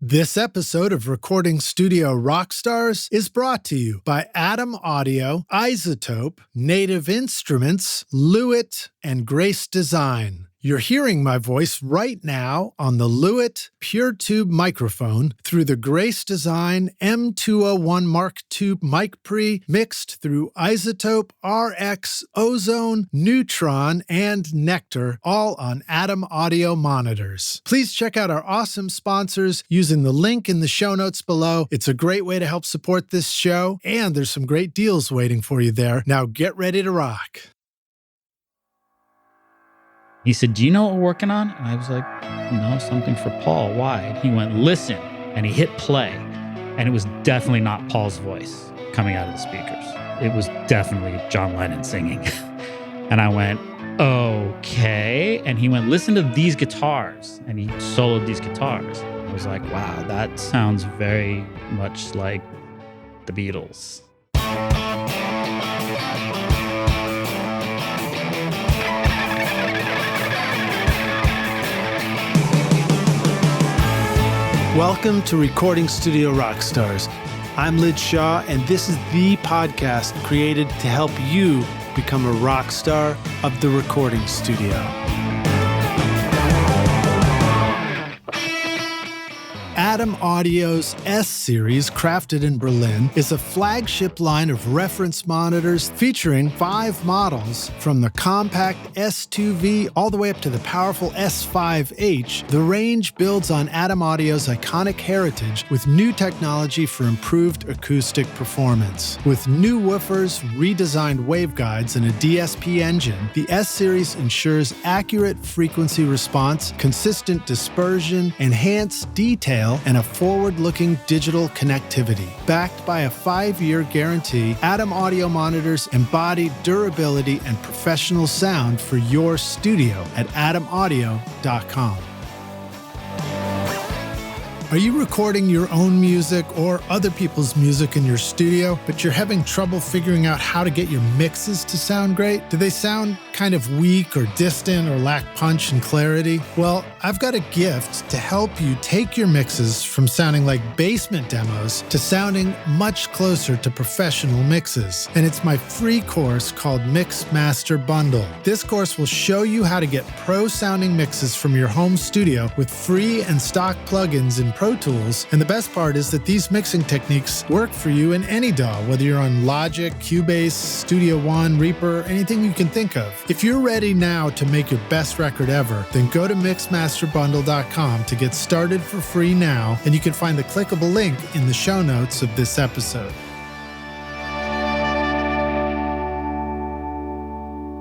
This episode of Recording Studio Rockstars is brought to you by Atom Audio, Isotope, Native Instruments, Lewitt, and Grace Design. You're hearing my voice right now on the Lewitt PureTube microphone through the Grace Design M201 Mark II mic pre mixed through Isotope, RX, Ozone, Neutron, and Nectar, all on Atom Audio monitors. Please check out our awesome sponsors using the link in the show notes below. It's a great way to help support this show, and there's some great deals waiting for you there. Now get ready to rock. He said, "Do you know what we're working on?" And I was like, "No, something for Paul. Why?" And he went, "Listen." And he hit play. And it was definitely not Paul's voice coming out of the speakers. It was definitely John Lennon singing. And I went, "Okay." And he went, "Listen to these guitars." And he soloed these guitars. I was like, wow, that sounds very much like the Beatles. Welcome to Recording Studio Rockstars. I'm Lid Shaw, and this is the podcast created to help you become a rock star of the recording studio. Atom Audio's S-Series, crafted in Berlin, is a flagship line of reference monitors featuring 5 models from the compact S2V all the way up to the powerful S5H. The range builds on Atom Audio's iconic heritage with new technology for improved acoustic performance. With new woofers, redesigned waveguides, and a DSP engine, the S-Series ensures accurate frequency response, consistent dispersion, enhanced detail, and a forward-looking digital connectivity. Backed by a 5-year guarantee, Atom Audio monitors embody durability and professional sound for your studio at atomaudio.com. Are you recording your own music or other people's music in your studio, but you're having trouble figuring out how to get your mixes to sound great? Do they sound kind of weak or distant or lack punch and clarity? Well, I've got a gift to help you take your mixes from sounding like basement demos to sounding much closer to professional mixes. And it's my free course called Mix Master Bundle. This course will show you how to get pro-sounding mixes from your home studio with free and stock plugins in Pro Tools, and the best part is that these mixing techniques work for you in any DAW, whether you're on Logic, Cubase, Studio One, Reaper, anything you can think of. If you're ready now to make your best record ever, then go to mixmasterbundle.com to get started for free now, and you can find the clickable link in the show notes of this episode.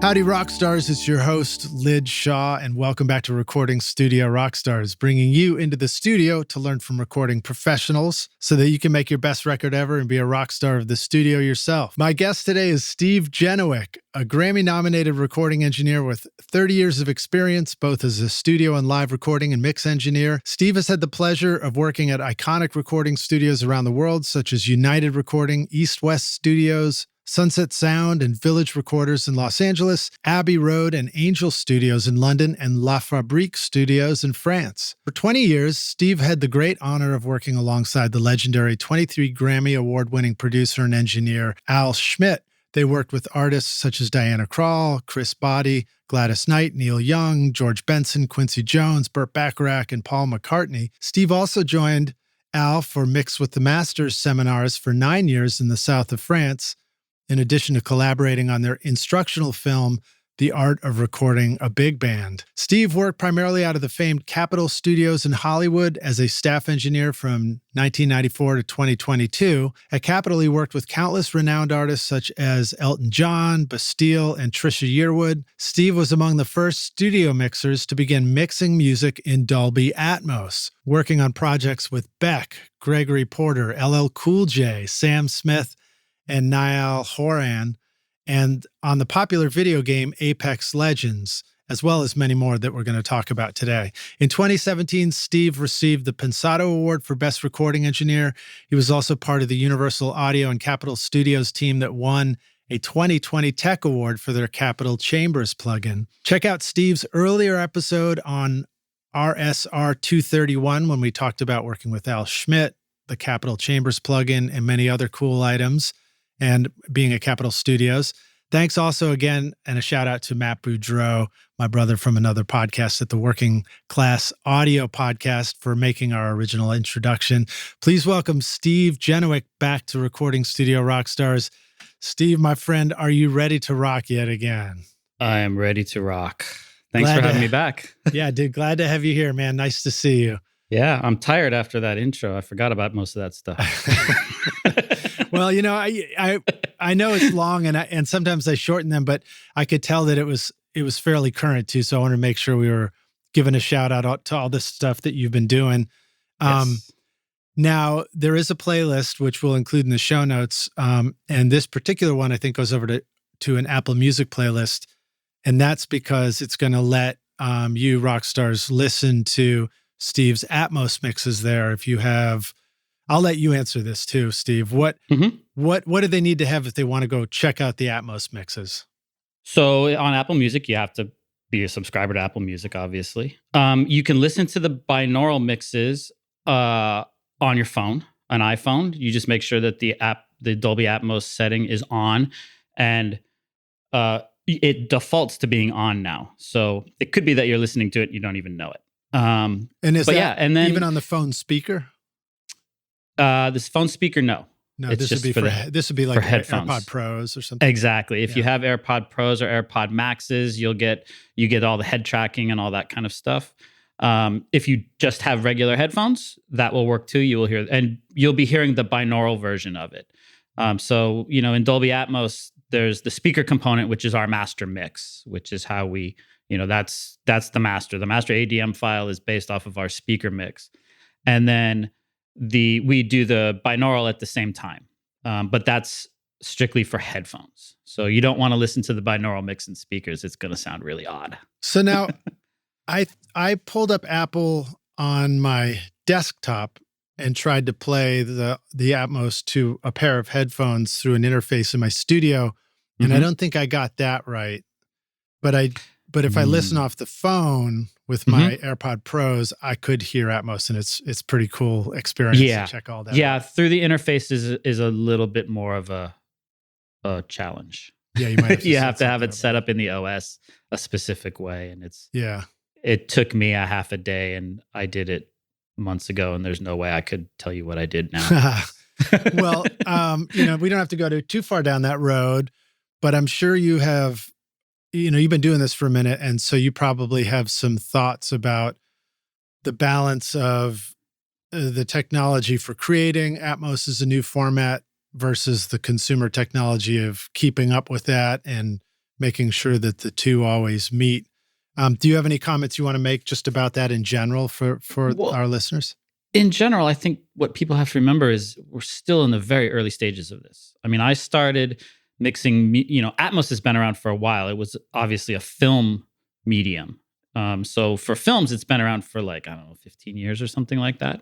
Howdy Rockstars, it's your host, Lid Shaw, and welcome back to Recording Studio Rockstars, bringing you into the studio to learn from recording professionals so that you can make your best record ever and be a rock star of the studio yourself. My guest today is Steve Genewick, a Grammy-nominated recording engineer with 30 years of experience, both as a studio and live recording and mix engineer. Steve has had the pleasure of working at iconic recording studios around the world, such as United Recording, East West Studios, Sunset Sound and Village Recorders in Los Angeles, Abbey Road and Angel Studios in London, and La Fabrique Studios in France. For 20 years, Steve had the great honor of working alongside the legendary 23 Grammy Award-winning producer and engineer Al Schmitt. They worked with artists such as Diana Krall, Botti, Gladys Knight, Neil Young, George Benson, Quincy Jones, Burt, Bacharach, and Paul McCartney. Steve also joined Al for Mix with the Masters seminars for 9 years in the south of France, in addition to collaborating on their instructional film, The Art of Recording a Big Band. Steve worked primarily out of the famed Capitol Studios in Hollywood as a staff engineer from 1994 to 2022. At Capitol, he worked with countless renowned artists such as Elton John, Bastille, and Trisha Yearwood. Steve was among the first studio mixers to begin mixing music in Dolby Atmos, working on projects with Beck, Gregory Porter, LL Cool J, Sam Smith, and Niall Horan, and on the popular video game Apex Legends, as well as many more that we're going to talk about today. In 2017, Steve received the Pensado Award for Best Recording Engineer. He was also part of the Universal Audio and Capitol Studios team that won a 2020 Tech Award for their Capitol Chambers plugin. Check out Steve's earlier episode on RSR231 when we talked about working with Al Schmitt, the Capitol Chambers plugin, and many other cool items, and being at Capitol Studios. Thanks also again, and a shout out to Matt Boudreau, my brother from another podcast at the Working Class Audio Podcast, for making our original introduction. Please welcome Steve Genewick back to Recording Studio Rockstars. Steve, my friend, are you ready to rock yet again? I am ready to rock. Thanks for having me back. Yeah, dude, glad to have you here, man. Nice to see you. Yeah, I'm tired after that intro. I forgot about most of that stuff. Well, you know, I know it's long, and sometimes I shorten them, but I could tell that it was fairly current too. So I want to make sure we were giving a shout out to all this stuff that you've been doing. Yes. Now there is a playlist which we'll include in the show notes, and this particular one I think goes over to an Apple Music playlist, and that's because it's going to let you rock stars listen to Steve's Atmos mixes there. If you have, I'll let you answer this too, Steve. What do they need to have if they want to go check out the Atmos mixes? So on Apple Music, you have to be a subscriber to Apple Music, obviously. You can listen to the binaural mixes on your phone, an iPhone. You just make sure that the Dolby Atmos setting is on, and it defaults to being on now. So it could be that you're listening to it, you don't even know it. And is that and then even on the phone speaker? This phone speaker, no. No, it's this just would be this would be like headphones. AirPod Pros or something. Exactly. If you have AirPod Pros or AirPod Maxes, you get all the head tracking and all that kind of stuff. If you just have regular headphones, that will work too. You will hear, and you'll be hearing the binaural version of it. So, you know, in Dolby Atmos, there's the speaker component, which is our master mix, which is how we, you know, that's the master. The master ADM file is based off of our speaker mix. And then we do the binaural at the same time. But that's strictly for headphones. So you don't want to listen to the binaural mix in speakers. It's going to sound really odd. So now I pulled up Apple on my desktop and tried to play the Atmos to a pair of headphones through an interface in my studio. And I don't think I got that right. But if I listen off the phone with my AirPod Pros, I could hear Atmos, and it's pretty cool experience to check all that out. Through the interface is a little bit more of a challenge. Yeah, you might have to have it set up in the OS a specific way, and it took me a half a day, and I did it months ago, and there's no way I could tell you what I did now. Well, you know, we don't have to go too far down that road, but I'm sure you have. You know, you've been doing this for a minute, and so you probably have some thoughts about the balance of the technology for creating Atmos as a new format versus the consumer technology of keeping up with that and making sure that the two always meet. Do you have any comments you want to make just about that in general for our listeners? In general, I think what people have to remember is we're still in the very early stages of this. I mean, I started mixing, you know, Atmos has been around for a while. It was obviously a film medium. So for films, it's been around for 15 years or something like that.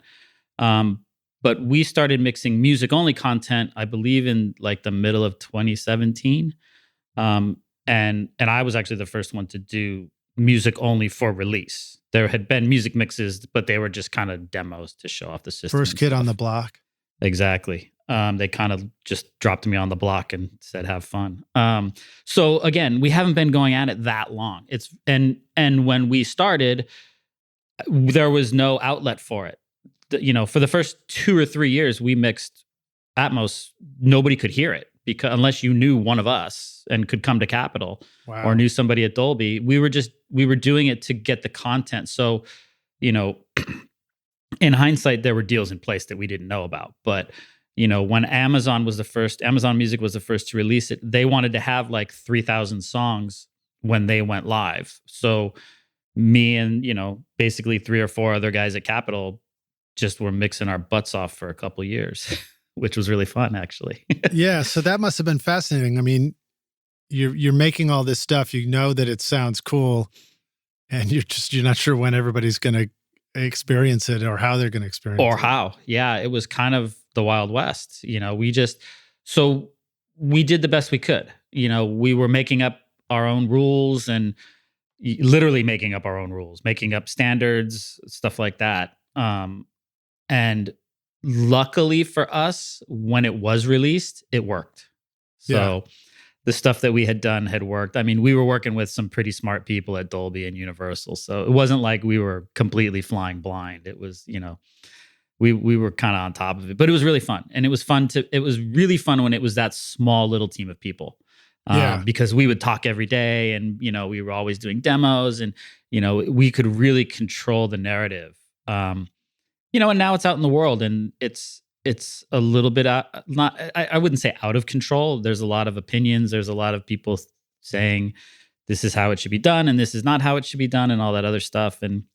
But we started mixing music-only content, I believe, in the middle of 2017. And I was actually the first one to do music-only for release. There had been music mixes, but they were just kind of demos to show off the system. First kid on the block. Exactly. They kind of just dropped me on the block and said, have fun. So again, we haven't been going at it that long. And when we started, there was no outlet for it. You know, for the first 2 or 3 years, we mixed Atmos. Nobody could hear it because unless you knew one of us and could come to Capitol or knew somebody at Dolby, we were doing it to get the content. So, you know, in hindsight, there were deals in place that we didn't know about, but you know, when Amazon Music was the first to release it, they wanted to have 3,000 songs when they went live. So me and, you know, basically 3 or 4 other guys at Capitol just were mixing our butts off for a couple of years, which was really fun, actually. Yeah, so that must have been fascinating. I mean, you're making all this stuff, you know that it sounds cool, and you're not sure when everybody's going to experience it or how they're going to experience it. Or how. Yeah, it was kind of the Wild West. You know, we did the best we could. You know, we were making up our own rules, and literally making up our own rules, making up standards, stuff like that. And luckily for us, when it was released, it worked. So the stuff that we had done had worked. I mean, we were working with some pretty smart people at Dolby and Universal. So it wasn't like we were completely flying blind. It was, we were kind of on top of it, but it was really fun. And it was really fun when it was that small little team of people. Because we would talk every day, and, we were always doing demos, and, we could really control the narrative. And now it's out in the world, and it's a little bit I wouldn't say out of control. There's a lot of opinions. There's a lot of people saying this is how it should be done, and this is not how it should be done, and all that other stuff. And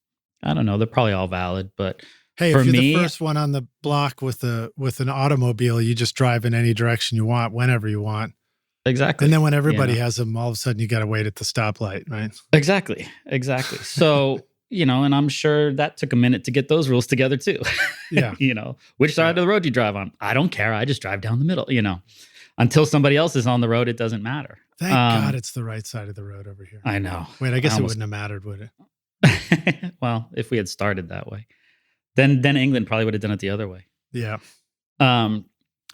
I don't know, they're probably all valid, but hey, for if you're me, the first one on the block with an automobile, you just drive in any direction you want, whenever you want. Exactly. And then when everybody has them, all of a sudden you got to wait at the stoplight, right? Exactly. So, and I'm sure that took a minute to get those rules together too. Yeah. Which side of the road you drive on? I don't care. I just drive down the middle, until somebody else is on the road, it doesn't matter. Thank God it's the right side of the road over here. I know. Wait, I guess it wouldn't have mattered, would it? Well, if we had started that way, then England probably would have done it the other way. Yeah.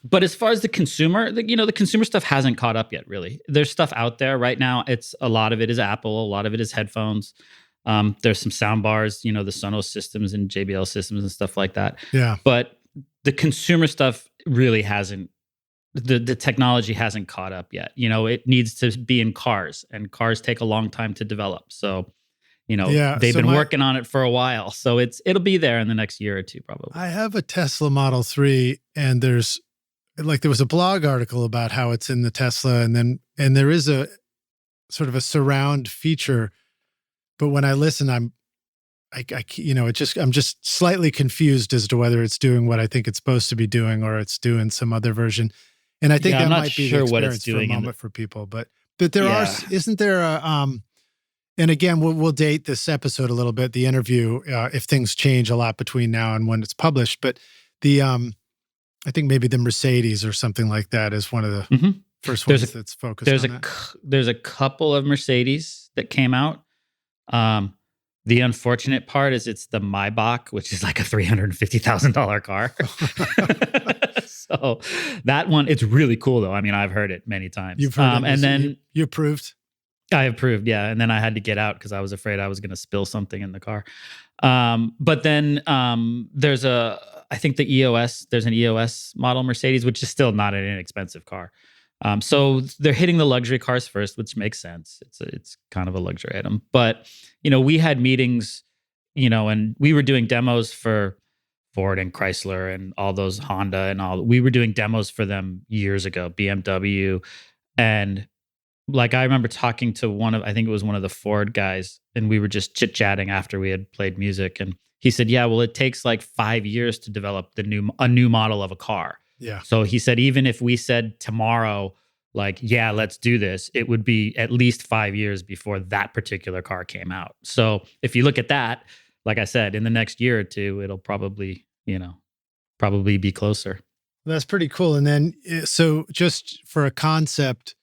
But as far as the consumer, the consumer stuff hasn't caught up yet, really. There's stuff out there right now. A lot of it is Apple. A lot of it is headphones. There's some sound bars, the Sonos systems and JBL systems and stuff like that. Yeah. But the consumer stuff really hasn't, the technology hasn't caught up yet. It needs to be in cars, and cars take a long time to develop. So, they've been working on it for a while. So it'll be there in the next year or two, probably. I have a Tesla Model 3, and there was a blog article about how it's in the Tesla, and there is a sort of a surround feature, but when I listen, I'm just slightly confused as to whether it's doing what I think it's supposed to be doing, or it's doing some other version. And I think that might be the experience for a moment for people, but there isn't there a, and again, we'll date this episode a little bit, the interview, if things change a lot between now and when it's published, but I think maybe the Mercedes or something like that is one of the first ones that's focused on that. There's a couple of Mercedes that came out. The unfortunate part is it's the Maybach, which is like a $350,000 car. So that one, it's really cool though. I mean, I've heard it many times. You've heard it, and then you approved? I approved, yeah. And then I had to get out because I was afraid I was going to spill something in the car. But then there's I think there's an EOS model Mercedes, which is still not an inexpensive car. So they're hitting the luxury cars first, which makes sense. It's kind of a luxury item. But, we had meetings, and we were doing demos for Ford and Chrysler and all those Honda and all. We were doing demos for them years ago, BMW. And like, I remember talking to I think it was one of the Ford guys, and we were just chit-chatting after we had played music. And he said, yeah, well, it takes like 5 years to develop a new model of a car. Yeah. So he said, even if we said tomorrow, like, yeah, let's do this, it would be at least 5 years before that particular car came out. So if you look at that, like I said, in the next year or two, it'll probably be closer. That's pretty cool. And then, so just for a concept,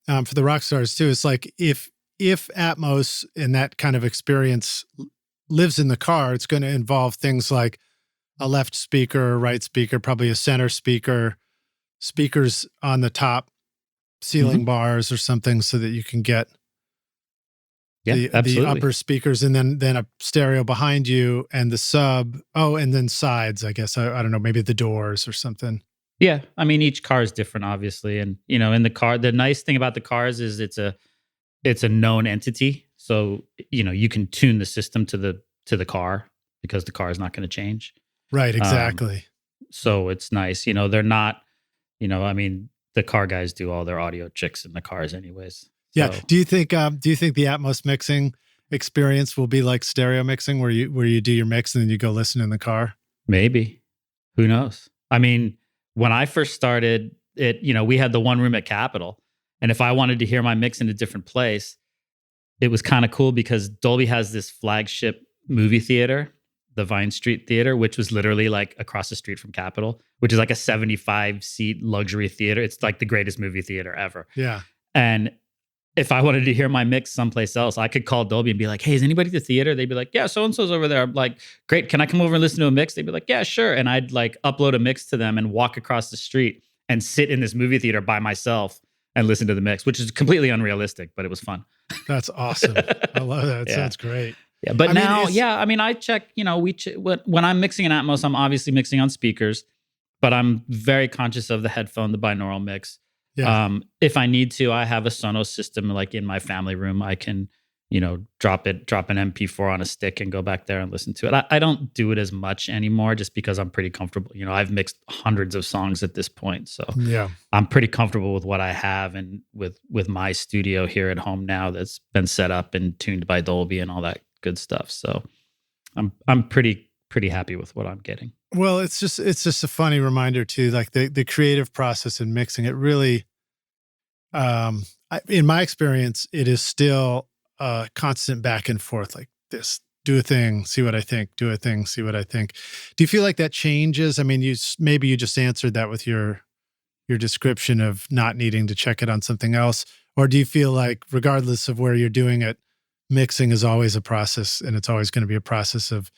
for the rock stars too, it's like if Atmos and that kind of experience lives in the car, it's going to involve things like a left speaker, a right speaker, probably a center speaker, speakers on the top, ceiling bars or something, so that you can get the upper speakers, and then a stereo behind you, and the sub. Oh, and then sides, I guess. I don't know, maybe the doors or something. Yeah. I mean, each car is different, obviously. And, in the car, the nice thing about the cars is it's a known entity. So, you can tune the system to the car, because the car is not going to change. Right. Exactly. So it's nice. They're not, I mean, the car guys do all their audio tricks in the cars anyways. So. Yeah. Do you think the Atmos mixing experience will be like stereo mixing, where you do your mix and then you go listen in the car? Maybe. Who knows? I mean, when I first started it, we had the one room at Capitol, and if I wanted to hear my mix in a different place, it was kind of cool, because Dolby has this flagship movie theater, the Vine Street Theater, which was literally like across the street from Capitol, which is like a 75-seat luxury theater. It's like the greatest movie theater ever. Yeah. And if I wanted to hear my mix someplace else, I could call Dolby and be like, hey, is anybody at the theater? They'd be like, yeah, so-and-so's over there. I'm like, great, can I come over and listen to a mix? They'd be like, yeah, sure. And I'd like upload a mix to them and walk across the street and sit in this movie theater by myself and listen to the mix, which is completely unrealistic, but it was fun. That's awesome. I love that. It sounds great. Yeah, but I check, when I'm mixing in Atmos, I'm obviously mixing on speakers, but I'm very conscious of the headphone, the binaural mix. Yeah. If I need to, I have a Sonos system like in my family room. I can, drop an MP4 on a stick and go back there and listen to it. I don't do it as much anymore just because I'm pretty comfortable. I've mixed hundreds of songs at this point. So yeah, I'm pretty comfortable with what I have and with my studio here at home now that's been set up and tuned by Dolby and all that good stuff. So I'm pretty happy with what I'm getting. Well, it's just a funny reminder too, like the creative process in mixing. It really, in my experience, it is still a constant back and forth like this. Do a thing, see what I think. Do a thing, see what I think. Do you feel like that changes? I mean, maybe you just answered that with your description of not needing to check it on something else, or do you feel like regardless of where you're doing it, mixing is always a process, and it's always going to be a process of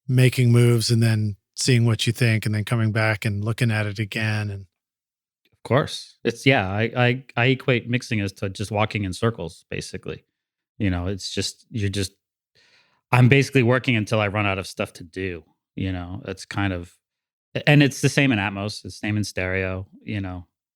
making moves and then seeing what you think and then coming back and looking at it again? And of course, it's I equate mixing as to just walking in circles, basically. It's just I'm basically working until I run out of stuff to do. It's kind of, and it's the same in Atmos, it's the same in stereo.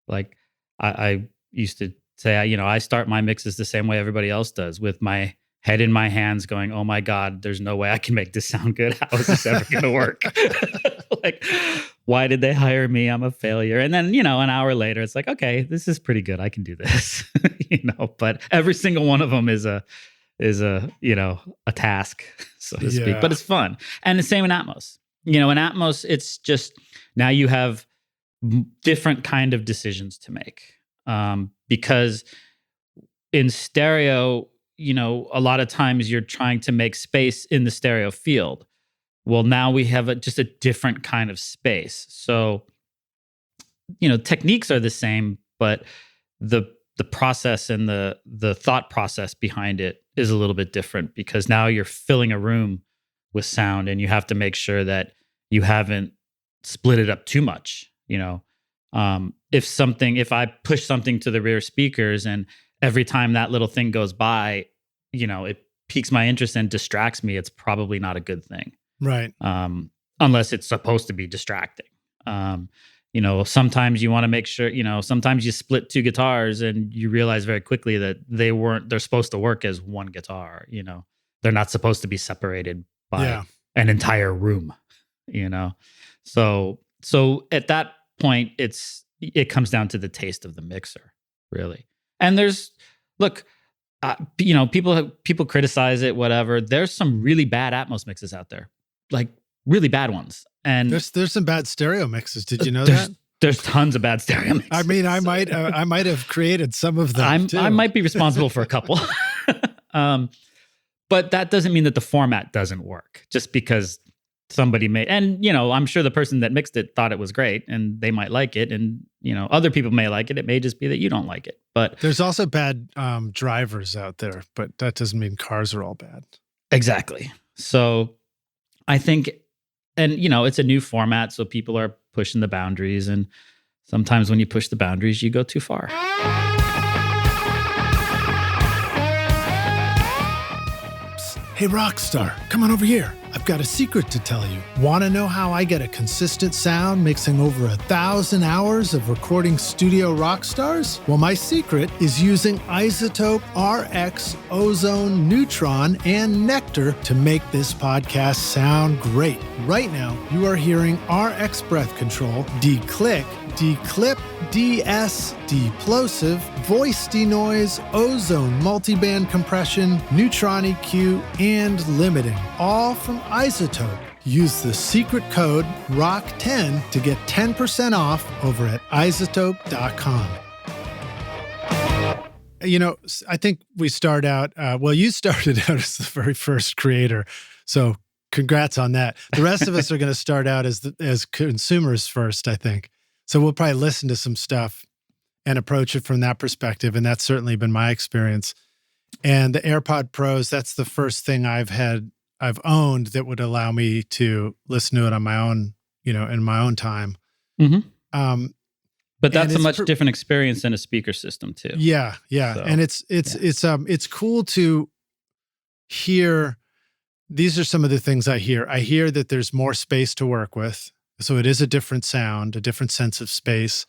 Like I used to say, I start my mixes the same way everybody else does, with my head in my hands going, oh my God, there's no way I can make this sound good. How is this ever going to work? Like, why did they hire me? I'm a failure. And then, an hour later, it's like, okay, this is pretty good. I can do this, but every single one of them is a task, so to speak, but it's fun. And the same in Atmos. In Atmos, it's just, now you have different kind of decisions to make. Because in stereo, a lot of times you're trying to make space in the stereo field. Well, now we have just a different kind of space. So, techniques are the same, but the process and the thought process behind it is a little bit different, because now you're filling a room with sound and you have to make sure that you haven't split it up too much. If I push something to the rear speakers and every time that little thing goes by, it piques my interest and distracts me, it's probably not a good thing. Right. Unless it's supposed to be distracting. Sometimes you want to make sure, sometimes you split two guitars and you realize very quickly that they're supposed to work as one guitar. They're not supposed to be separated by an entire room, So at that point, it comes down to the taste of the mixer, really. And people criticize it, whatever. There's some really bad Atmos mixes out there, like really bad ones. And there's some bad stereo mixes. Did you know that? There's tons of bad stereo mixes. I mean, I might have created some of them too. I might be responsible for a couple. But that doesn't mean that the format doesn't work just because somebody may, and I'm sure the person that mixed it thought it was great and they might like it, and other people may like it. It may just be that you don't like it. But there's also bad drivers out there, but that doesn't mean cars are all bad. Exactly. So I think, and it's a new format, so people are pushing the boundaries, and sometimes when you push the boundaries, you go too far. Hey, Rockstar, come on over here. I've got a secret to tell you. Want to know how I get a consistent sound mixing over 1,000 hours of recording studio rock stars? Well, my secret is using Isotope RX, Ozone, Neutron, and Nectar to make this podcast sound great. Right now, you are hearing RX Breath Control, Declick, Declip, DS, Deplosive, Voice Denoise, Ozone Multiband Compression, Neutron EQ, and Limiting, all from Isotope. Use the secret code ROCK10 to get 10% off over at isotope.com. I think we start out, you started out as the very first creator, so congrats on that. The rest of us are going to start out as consumers first, I think. So we'll probably listen to some stuff and approach it from that perspective. And that's certainly been my experience. And the AirPod Pros, that's the first thing I've owned that would allow me to listen to it on my own, in my own time. Mm-hmm. But that's a much different experience than a speaker system too. Yeah. So, and it's cool to hear. These are some of the things I hear. I hear that there's more space to work with. So it is a different sound, a different sense of space.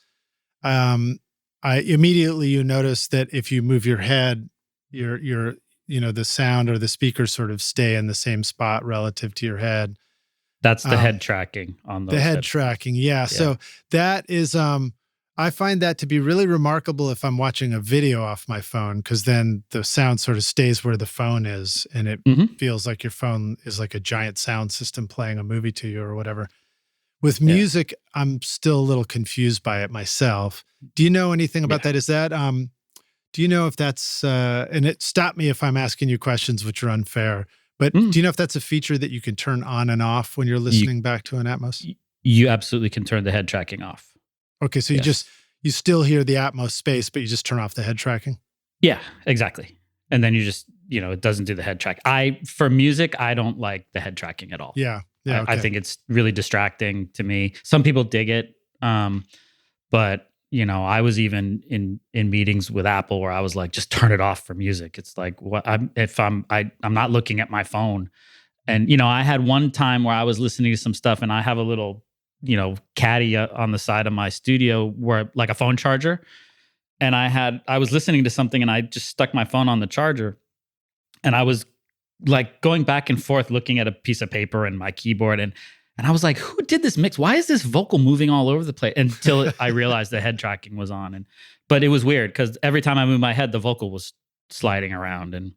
You notice that if you move your head, the sound or the speakers sort of stay in the same spot relative to your head. That's the head tracking on those. The head tracking, yeah. So that is, I find that to be really remarkable if I'm watching a video off my phone, because then the sound sort of stays where the phone is, and it feels like your phone is like a giant sound system playing a movie to you or whatever. With music, I'm still a little confused by it myself. Do you know anything about that? Is that, do you know if that's, and stop me if I'm asking you questions which are unfair, but do you know if that's a feature that you can turn on and off when you're listening back to an Atmos? You absolutely can turn the head tracking off. Okay, so you still hear the Atmos space, but you just turn off the head tracking? Yeah, exactly. And then you just, it doesn't do the head track. For music, I don't like the head tracking at all. Yeah. Okay. I think it's really distracting to me. Some people dig it, but I was even in meetings with Apple where I was like, just turn it off for music. It's like, what I'm not looking at my phone. And I had one time where I was listening to some stuff, and I have a little caddy on the side of my studio where like a phone charger. And I was listening to something, and I just stuck my phone on the charger, and I was like going back and forth looking at a piece of paper and my keyboard. And I was like, who did this mix? Why is this vocal moving all over the place? Until I realized the head tracking was on. But it was weird because every time I moved my head, the vocal was sliding around, and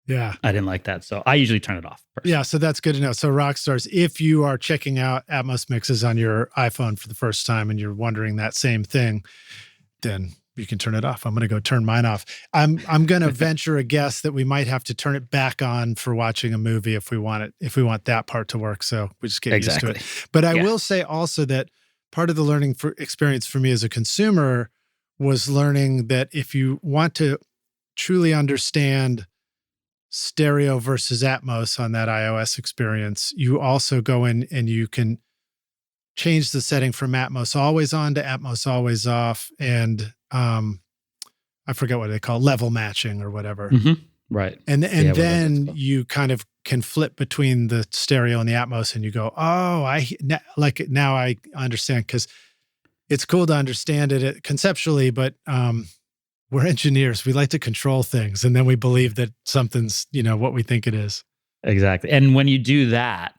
I didn't like that. So I usually turn it off personally. Yeah, so that's good to know. So Rockstars, if you are checking out Atmos mixes on your iPhone for the first time and you're wondering that same thing, then you can turn it off. I'm going to go turn mine off. I'm going to venture a guess that we might have to turn it back on for watching a movie if we want that part to work. So we just get used to it. But I will say also that part of the learning experience for me as a consumer was learning that if you want to truly understand stereo versus Atmos on that iOS experience, you also go in and you can change the setting from Atmos always on to Atmos always off, and I forget what they call level matching or whatever. Mm-hmm. Right. And then you kind of can flip between the stereo and the Atmos, and you go, oh, now I understand, because it's cool to understand it conceptually, but we're engineers. We like to control things, and then we believe that something's, what we think it is. Exactly. And when you do that,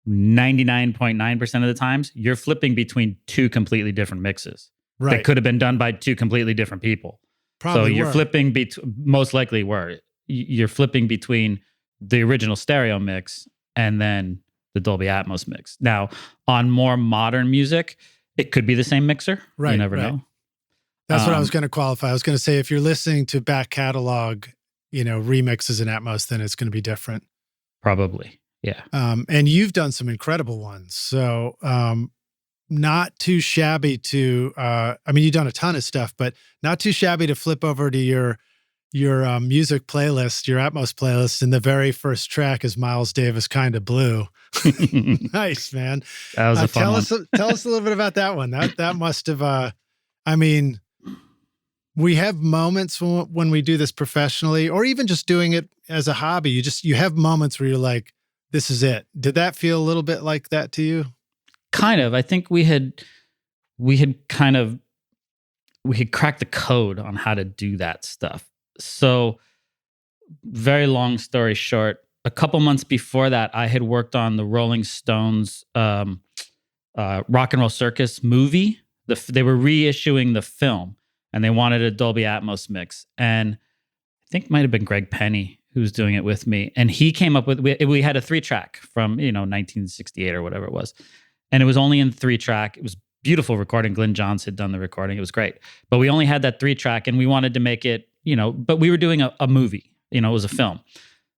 99.9% of the times, you're flipping between two completely different mixes. Right. That could have been done by two completely different people. Probably. So you're flipping most likely you're flipping between the original stereo mix and then the Dolby Atmos mix. Now, on more modern music, it could be the same mixer. Right. You never know. That's what I was going to qualify. I was going to say, if you're listening to back catalog, remixes in Atmos, then it's going to be different. Probably. Yeah. And you've done some incredible ones. So, not too shabby to, you've done a ton of stuff, but not too shabby to flip over to your music playlist, your Atmos playlist. And the very first track is Miles Davis, Kinda Blue. Nice, man. That was a fun one. Tell us a little bit about that one. That must have, we have moments when we do this professionally, or even just doing it as a hobby. You have moments where you're like, this is it. Did that feel a little bit like that to you? Kind of. I think we had cracked the code on how to do that stuff. So, very long story short, a couple months before that, I had worked on the Rolling Stones Rock and Roll Circus movie. They were reissuing the film, and they wanted a Dolby Atmos mix. And I think it might have been Greg Penny who was doing it with me. And he came up with, we had a 3-track from, 1968 or whatever it was. And it was only in 3-track. It was beautiful recording. Glenn Johns had done the recording. It was great. But we only had that 3-track, and we wanted to make it, but we were doing a movie, it was a film.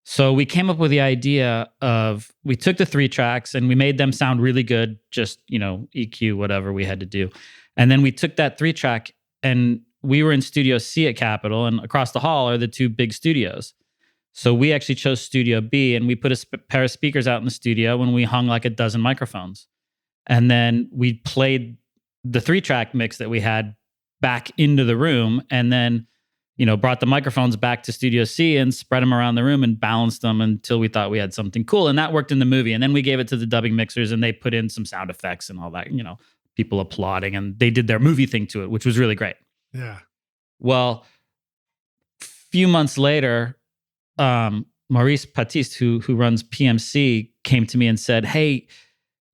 So we came up with the idea of, we took the 3 tracks and we made them sound really good, just, EQ, whatever we had to do. And then we took that 3-track and we were in Studio C at Capitol, and across the hall are the two big studios. So we actually chose Studio B, and we put a pair of speakers out in the studio, and we hung like a dozen microphones. And then we played the 3-track mix that we had back into the room, and then, brought the microphones back to Studio C and spread them around the room and balanced them until we thought we had something cool. And that worked in the movie. And then we gave it to the dubbing mixers, and they put in some sound effects and all that, people applauding, and they did their movie thing to it, which was really great. Yeah. Well, a few months later, Maurice Patiste, who runs PMC, came to me and said, "Hey,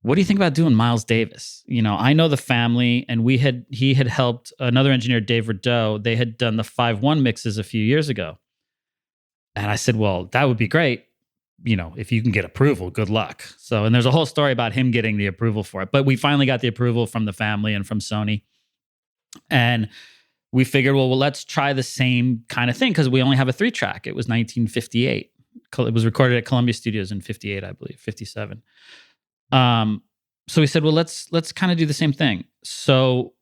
what do you think about doing Miles Davis? I know the family, and he had helped another engineer, Dave Rideau. They had done the 5-1 mixes a few years ago." And I said, "Well, that would be great. If you can get approval, good luck." So, and there's a whole story about him getting the approval for it. But we finally got the approval from the family and from Sony. And we figured, well, let's try the same kind of thing, because we only have a 3-track. It was 1958. It was recorded at Columbia Studios in 58, I believe, 57. So we said, well, let's kind of do the same thing. So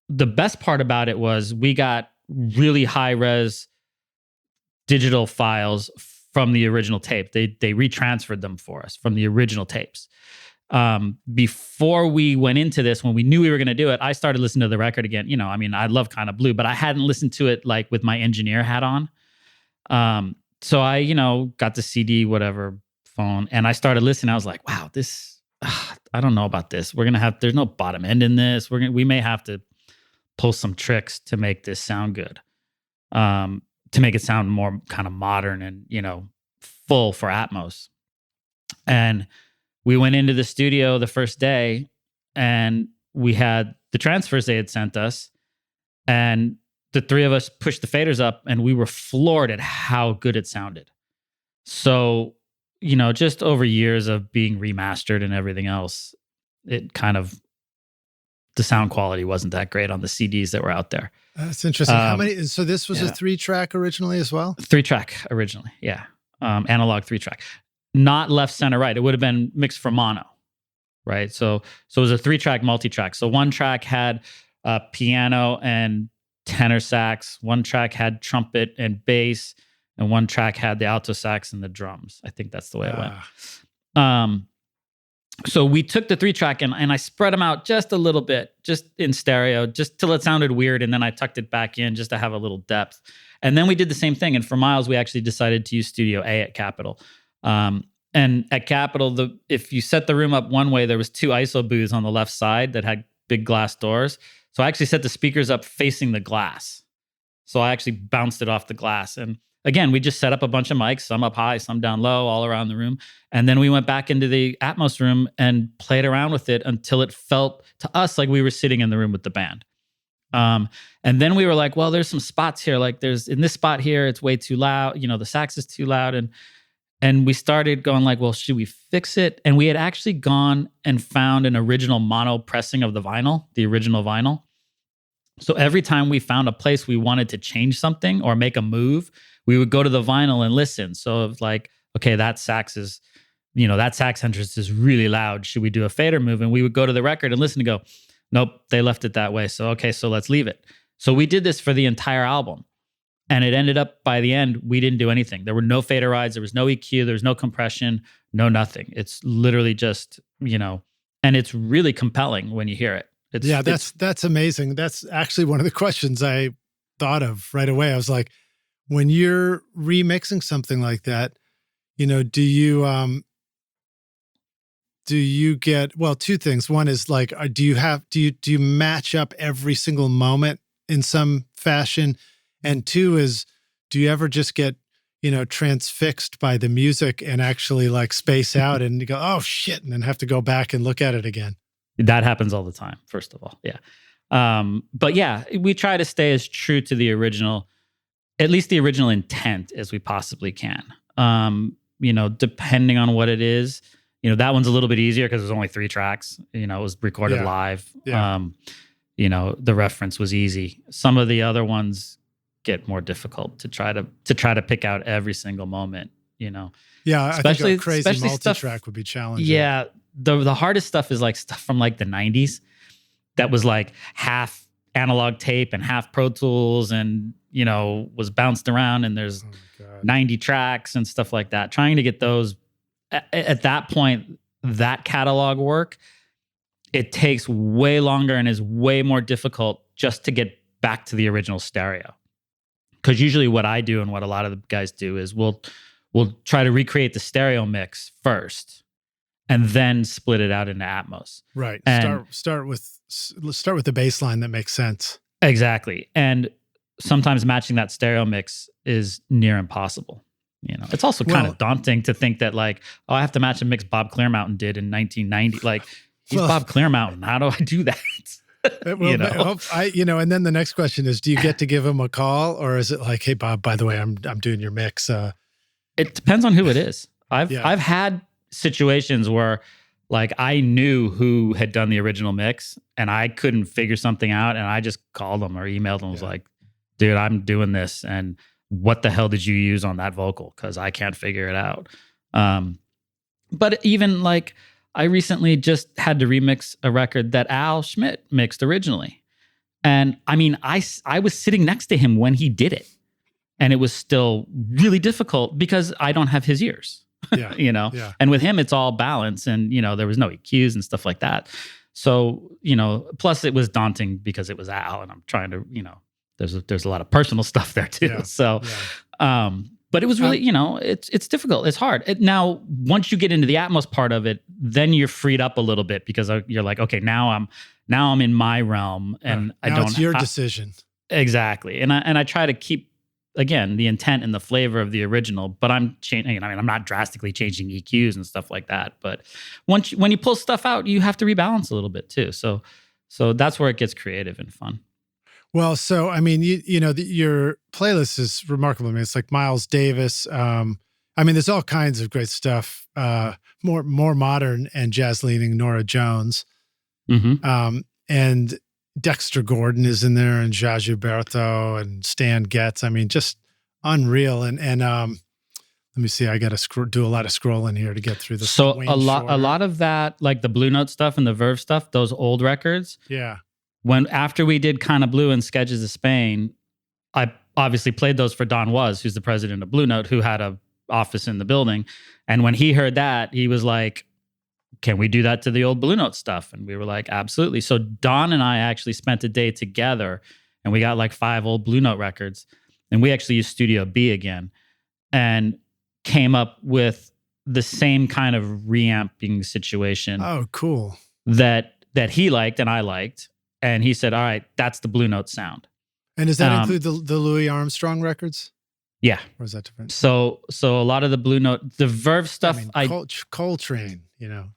the best part about it was we got really high res digital files from the original tape. They retransferred them for us from the original tapes. Before we went into this, when we knew we were going to do it, I started listening to the record again. I love Kind of Blue, but I hadn't listened to it like with my engineer hat on. So I, got the CD, whatever phone, and I started listening. I was like, wow, I don't know about this. There's no bottom end in this. We may have to pull some tricks to make this sound good. To make it sound more kind of modern and, full for Atmos. And we went into the studio the first day, and we had the transfers they had sent us, and the three of us pushed the faders up, and we were floored at how good it sounded. So, just over years of being remastered and everything else, it kind of, the sound quality wasn't that great on the CDs that were out there. That's interesting. How many? So this was a 3-track originally as well? 3-track originally, yeah. Analog 3-track. Not left, center, right. It would have been mixed for mono, right? So it was a 3-track multi-track. So one track had piano and tenor sax. One track had trumpet and bass. And one track had the alto sax and the drums. I think that's the way it went. So we took the 3-track and I spread them out just a little bit, just in stereo, just till it sounded weird. And then I tucked it back in just to have a little depth. And then we did the same thing. And for Miles, we actually decided to use Studio A at Capitol. And at Capitol, if you set the room up one way, there was 2 ISO booths on the left side that had big glass doors. So I actually set the speakers up facing the glass. So I actually bounced it off the glass. And again, we just set up a bunch of mics, some up high, some down low, all around the room. And then we went back into the Atmos room and played around with it until it felt to us like we were sitting in the room with the band. And then we were like, well, there's some spots here. Like there's in this spot here, it's way too loud. The sax is too loud. And we started going like, well, should we fix it? And we had actually gone and found an original mono pressing of the original vinyl. So every time we found a place we wanted to change something or make a move, we would go to the vinyl and listen. So it was like, okay, that sax entrance is really loud. Should we do a fader move? And we would go to the record and listen and go, nope, they left it that way. So, okay, so let's leave it. So we did this for the entire album. And it ended up, by the end, we didn't do anything. There were no fader rides. There was no EQ. There was no compression, no nothing. It's literally just, and it's really compelling when you hear it. That's amazing. That's actually one of the questions I thought of right away. I was like, when you're remixing something like that, do you get, well, 2 things. One is like, do you match up every single moment in some fashion? And 2 is, do you ever just get, transfixed by the music and actually like space out and you go, oh shit, and then have to go back and look at it again? That happens all the time, first of all. Yeah. But yeah, we try to stay as true to the original, at least the original intent as we possibly can. Depending on what it is, that one's a little bit easier because there's only 3 tracks, it was recorded live. Yeah. The reference was easy. Some of the other ones get more difficult to try to pick out every single moment, Yeah, I think a crazy multi-track would be challenging. Yeah, the hardest stuff is like stuff from like the 90s that was like half analog tape and half Pro Tools and, was bounced around and there's 90 tracks and stuff like that. Trying to get those at that point, that catalog work, it takes way longer and is way more difficult just to get back to the original stereo. Because usually what I do and what a lot of the guys do is we'll try to recreate the stereo mix first and then split it out into Atmos. Right. And Start with the bass line that makes sense. Exactly. And sometimes matching that stereo mix is near impossible. It's also kind of daunting to think that I have to match a mix Bob Clearmountain did in 1990. He's Bob Clearmountain. How do I do that? And then the next question is, do you get to give him a call, or is it like, hey Bob, by the way, I'm doing your mix? It depends on who it is. I've had situations where I knew who had done the original mix and I couldn't figure something out, and I just called them or emailed them and was like, dude, I'm doing this, and what the hell did you use on that vocal? Because I can't figure it out. But even I recently just had to remix a record that Al Schmitt mixed originally. And I mean, I was sitting next to him when he did it. And it was still really difficult because I don't have his ears, Yeah. And with him, it's all balance and, there was no EQs and stuff like that. So, plus it was daunting because it was Al and I'm trying to, there's a lot of personal stuff there too. Yeah. So, but it was really, it's difficult. It's hard. Now, once you get into the Atmos part of it, then you're freed up a little bit because you're like, okay, now I'm in my realm and it's your decision. Exactly. And I try to keep, again, the intent and the flavor of the original, but I'm changing. I'm not drastically changing EQs and stuff like that. But when you pull stuff out, you have to rebalance a little bit too. So that's where it gets creative and fun. Well, so I mean, your playlist is remarkable. I mean, it's like Miles Davis. There's all kinds of great stuff. More modern and jazz leaning Nora Jones, and Dexter Gordon is in there, and Jaju Bertho and Stan Getz. I mean, just unreal. And let me see. I got to do a lot of scrolling here to get through this. So a lot of that, like the Blue Note stuff and the Verve stuff, those old records. Yeah. After we did Kinda Blue and Sketches of Spain, I obviously played those for Don Was, who's the president of Blue Note, who had a office in the building. And when he heard that, he was like, can we do that to the old Blue Note stuff? And we were like, absolutely. So Don and I actually spent a day together and we got 5 old Blue Note records. And we actually used Studio B again and came up with the same kind of reamping situation. Oh, cool. That he liked and I liked. And he said, all right, that's the Blue Note sound. And does that include the Louis Armstrong records? Yeah. Or is that different? So a lot of the Blue Note, the Verve stuff. Coltrane,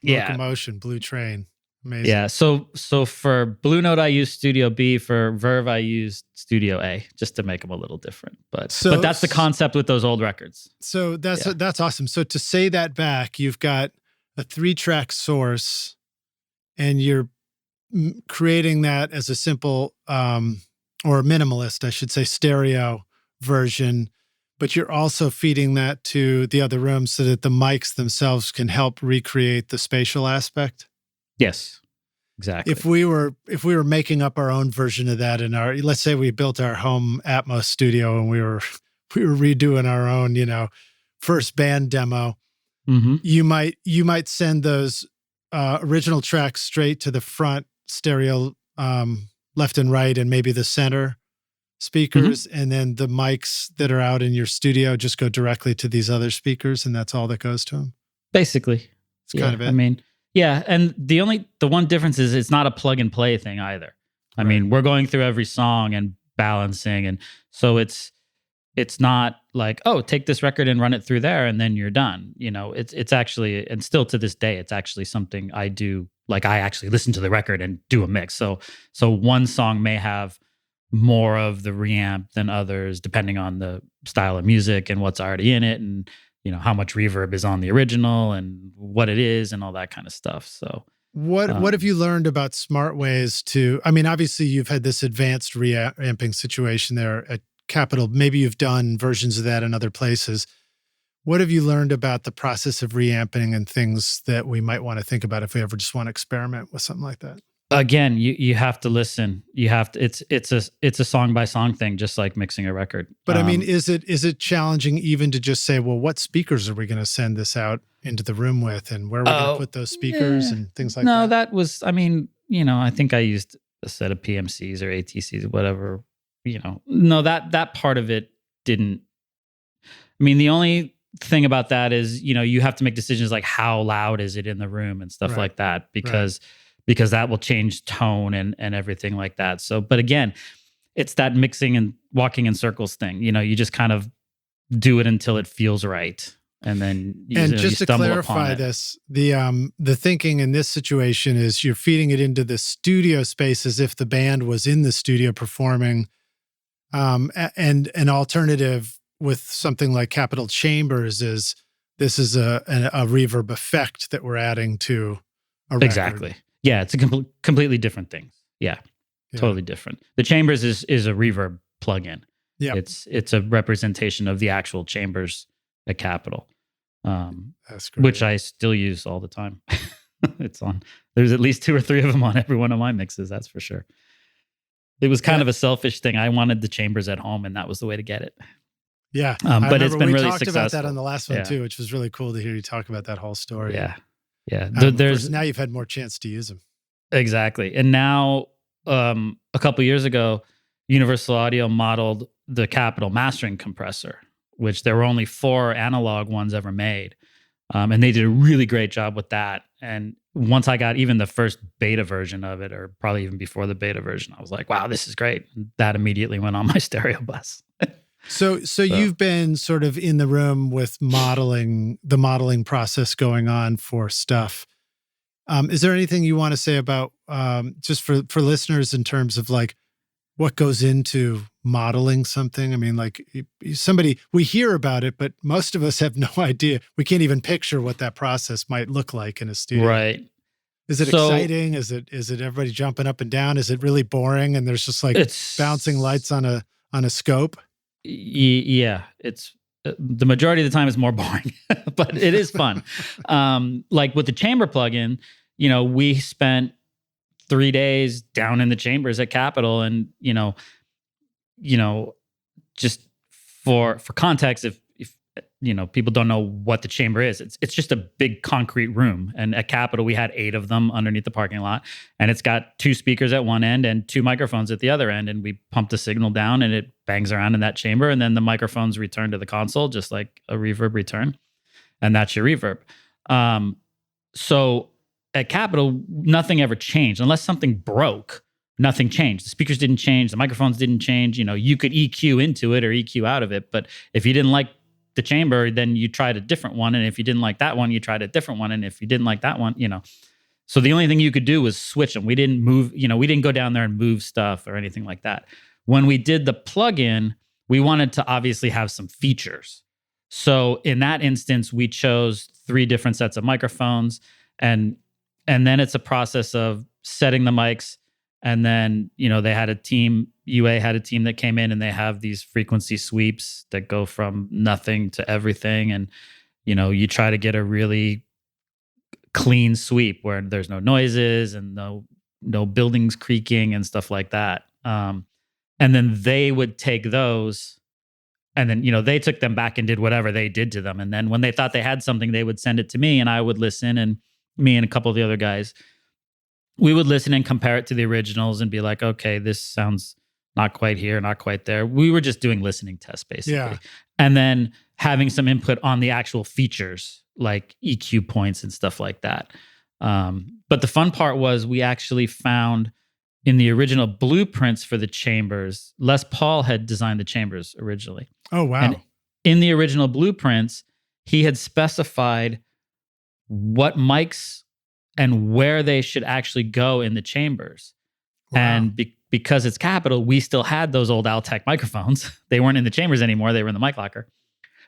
Locomotion, Blue Train. Amazing. Yeah. So for Blue Note, I use Studio B. For Verve, I used Studio A just to make them a little different. But that's the concept with those old records. So that's awesome. So to say that back, you've got a 3-track source and you're creating that as a simple or minimalist, I should say, stereo version, but you're also feeding that to the other rooms so that the mics themselves can help recreate the spatial aspect. Yes, exactly. If we were making up our own version of that let's say we built our home Atmos studio and we were redoing our own, first band demo, you might send those original tracks straight to the front stereo, left and right, and maybe the center speakers, and then the mics that are out in your studio just go directly to these other speakers, and that's all that goes to them. Basically, it's kind of it. I mean, yeah, and the one difference is it's not a plug and play thing either. I mean, we're going through every song and balancing, and so it's not like, oh, take this record and run it through there and then you're done. It's actually, and still to this day, it's actually something I do. I actually listen to the record and do a mix. So one song may have more of the reamp than others, depending on the style of music and what's already in it, and how much reverb is on the original and what it is and all that kind of stuff. So what have you learned about smart ways to? I mean, obviously you've had this advanced reamping situation there at Capitol. Maybe you've done versions of that in other places. What have you learned about the process of reamping and things that we might want to think about if we ever just want to experiment with something like that? Again, you have to listen. You have to. It's a song by song thing, just like mixing a record. But I mean, is it challenging even to just say, well, what speakers are we going to send this out into the room with, and where are we going to put those speakers and things like that? No, that was. I mean, I think I used a set of PMCs or ATCs, whatever. No, that part of it didn't. I mean, the only thing about that is, you have to make decisions like how loud is it in the room and stuff like that, because that will change tone and everything like that. So, but again, it's that mixing and walking in circles thing. You just kind of do it until it feels right. And then just to clarify this, the thinking in this situation is you're feeding it into the studio space as if the band was in the studio performing. And an alternative with something like Capitol Chambers is this is a reverb effect that we're adding to a record. Exactly. Yeah, it's a completely different thing. Yeah, totally different. The Chambers is a reverb plugin. Yeah, it's a representation of the actual chambers at Capitol, that's great. Which I still use all the time. It's on. There's at least 2 or 3 of them on every one of my mixes. That's for sure. It was kind of a selfish thing. I wanted the chambers at home, and that was the way to get it. Yeah, but it's been really successful. We talked about that on the last one too, which was really cool to hear you talk about that whole story. Yeah. There's now you've had more chance to use them. Exactly. And now, a couple of years ago, Universal Audio modeled the Capitol mastering compressor, which there were only 4 analog ones ever made. And they did a really great job with that. And once I got even the first beta version of it, or probably even before the beta version, I was like, wow, this is great. And that immediately went on my stereo bus. So you've been sort of in the room with the modeling process going on for stuff. Is there anything you want to say about just for listeners in terms of like what goes into modeling something? I mean, like we hear about it, but most of us have no idea. We can't even picture what that process might look like in a studio. Right. Is it exciting? Is it everybody jumping up and down? Is it really boring and there's just like bouncing lights on a scope? Yeah, it's the majority of the time it's more boring, but it is fun. Like with the chamber plugin, we spent 3 days down in the chambers at Capitol, and just for context, if people don't know what the chamber is, it's just a big concrete room. And at Capitol, we had 8 of them underneath the parking lot, and it's got 2 speakers at one end and 2 microphones at the other end. And we pump the signal down, and it bangs around in that chamber, and then the microphones return to the console, just like a reverb return, and that's your reverb. So at Capitol, nothing ever changed unless something broke. Nothing changed. The speakers didn't change. The microphones didn't change. You could EQ into it or EQ out of it, but if you didn't like the chamber, then you tried a different one. And if you didn't like that one, you tried a different one. And if you didn't like that one, so the only thing you could do was switch them. We didn't move, we didn't go down there and move stuff or anything like that. When we did the plugin, we wanted to obviously have some features. So in that instance, we chose 3 different sets of microphones, and then it's a process of setting the mics. And then, they had a team, UA had a team that came in, and they have these frequency sweeps that go from nothing to everything. And, you try to get a really clean sweep where there's no noises and no buildings creaking and stuff like that. And then they would take those, and then, they took them back and did whatever they did to them. And then when they thought they had something, they would send it to me, and I would listen, and me and a couple of the other guys, we would listen and compare it to the originals and be like, okay, this sounds not quite here, not quite there. We were just doing listening tests, basically. Yeah. And then having some input on the actual features, like EQ points and stuff like that. But the fun part was we actually found in the original blueprints for the chambers, Les Paul had designed the chambers originally. Oh, wow. And in the original blueprints, he had specified what mics and where they should actually go in the chambers. Wow. And because it's Capitol, we still had those old Altec microphones. They weren't in the chambers anymore. They were in the mic locker.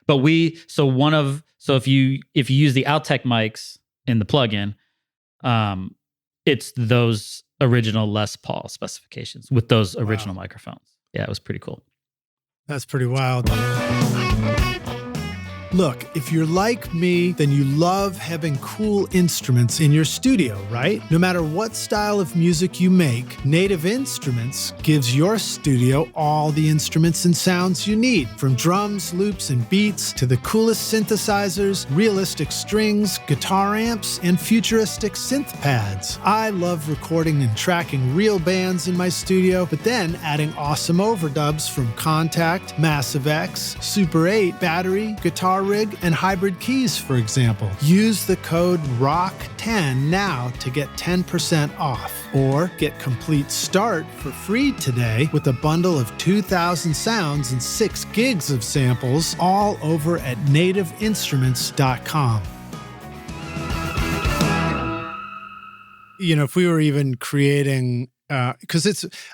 But if you use the Altec mics in the plugin, it's those original Les Paul specifications with those original microphones. Yeah, it was pretty cool. That's pretty wild. Look, if you're like me, then you love having cool instruments in your studio, right? No matter what style of music you make, Native Instruments gives your studio all the instruments and sounds you need, from drums, loops, and beats to the coolest synthesizers, realistic strings, guitar amps, and futuristic synth pads. I love recording and tracking real bands in my studio, but then adding awesome overdubs from Contact, Massive X, Super 8, Battery, Guitar Rig, and Hybrid Keys, for example. Use the code ROCK10 now to get 10% off, or get Complete Start for free today with a bundle of 2,000 sounds and 6 gigs of samples, all over at nativeinstruments.com. You know, if we were even creating, because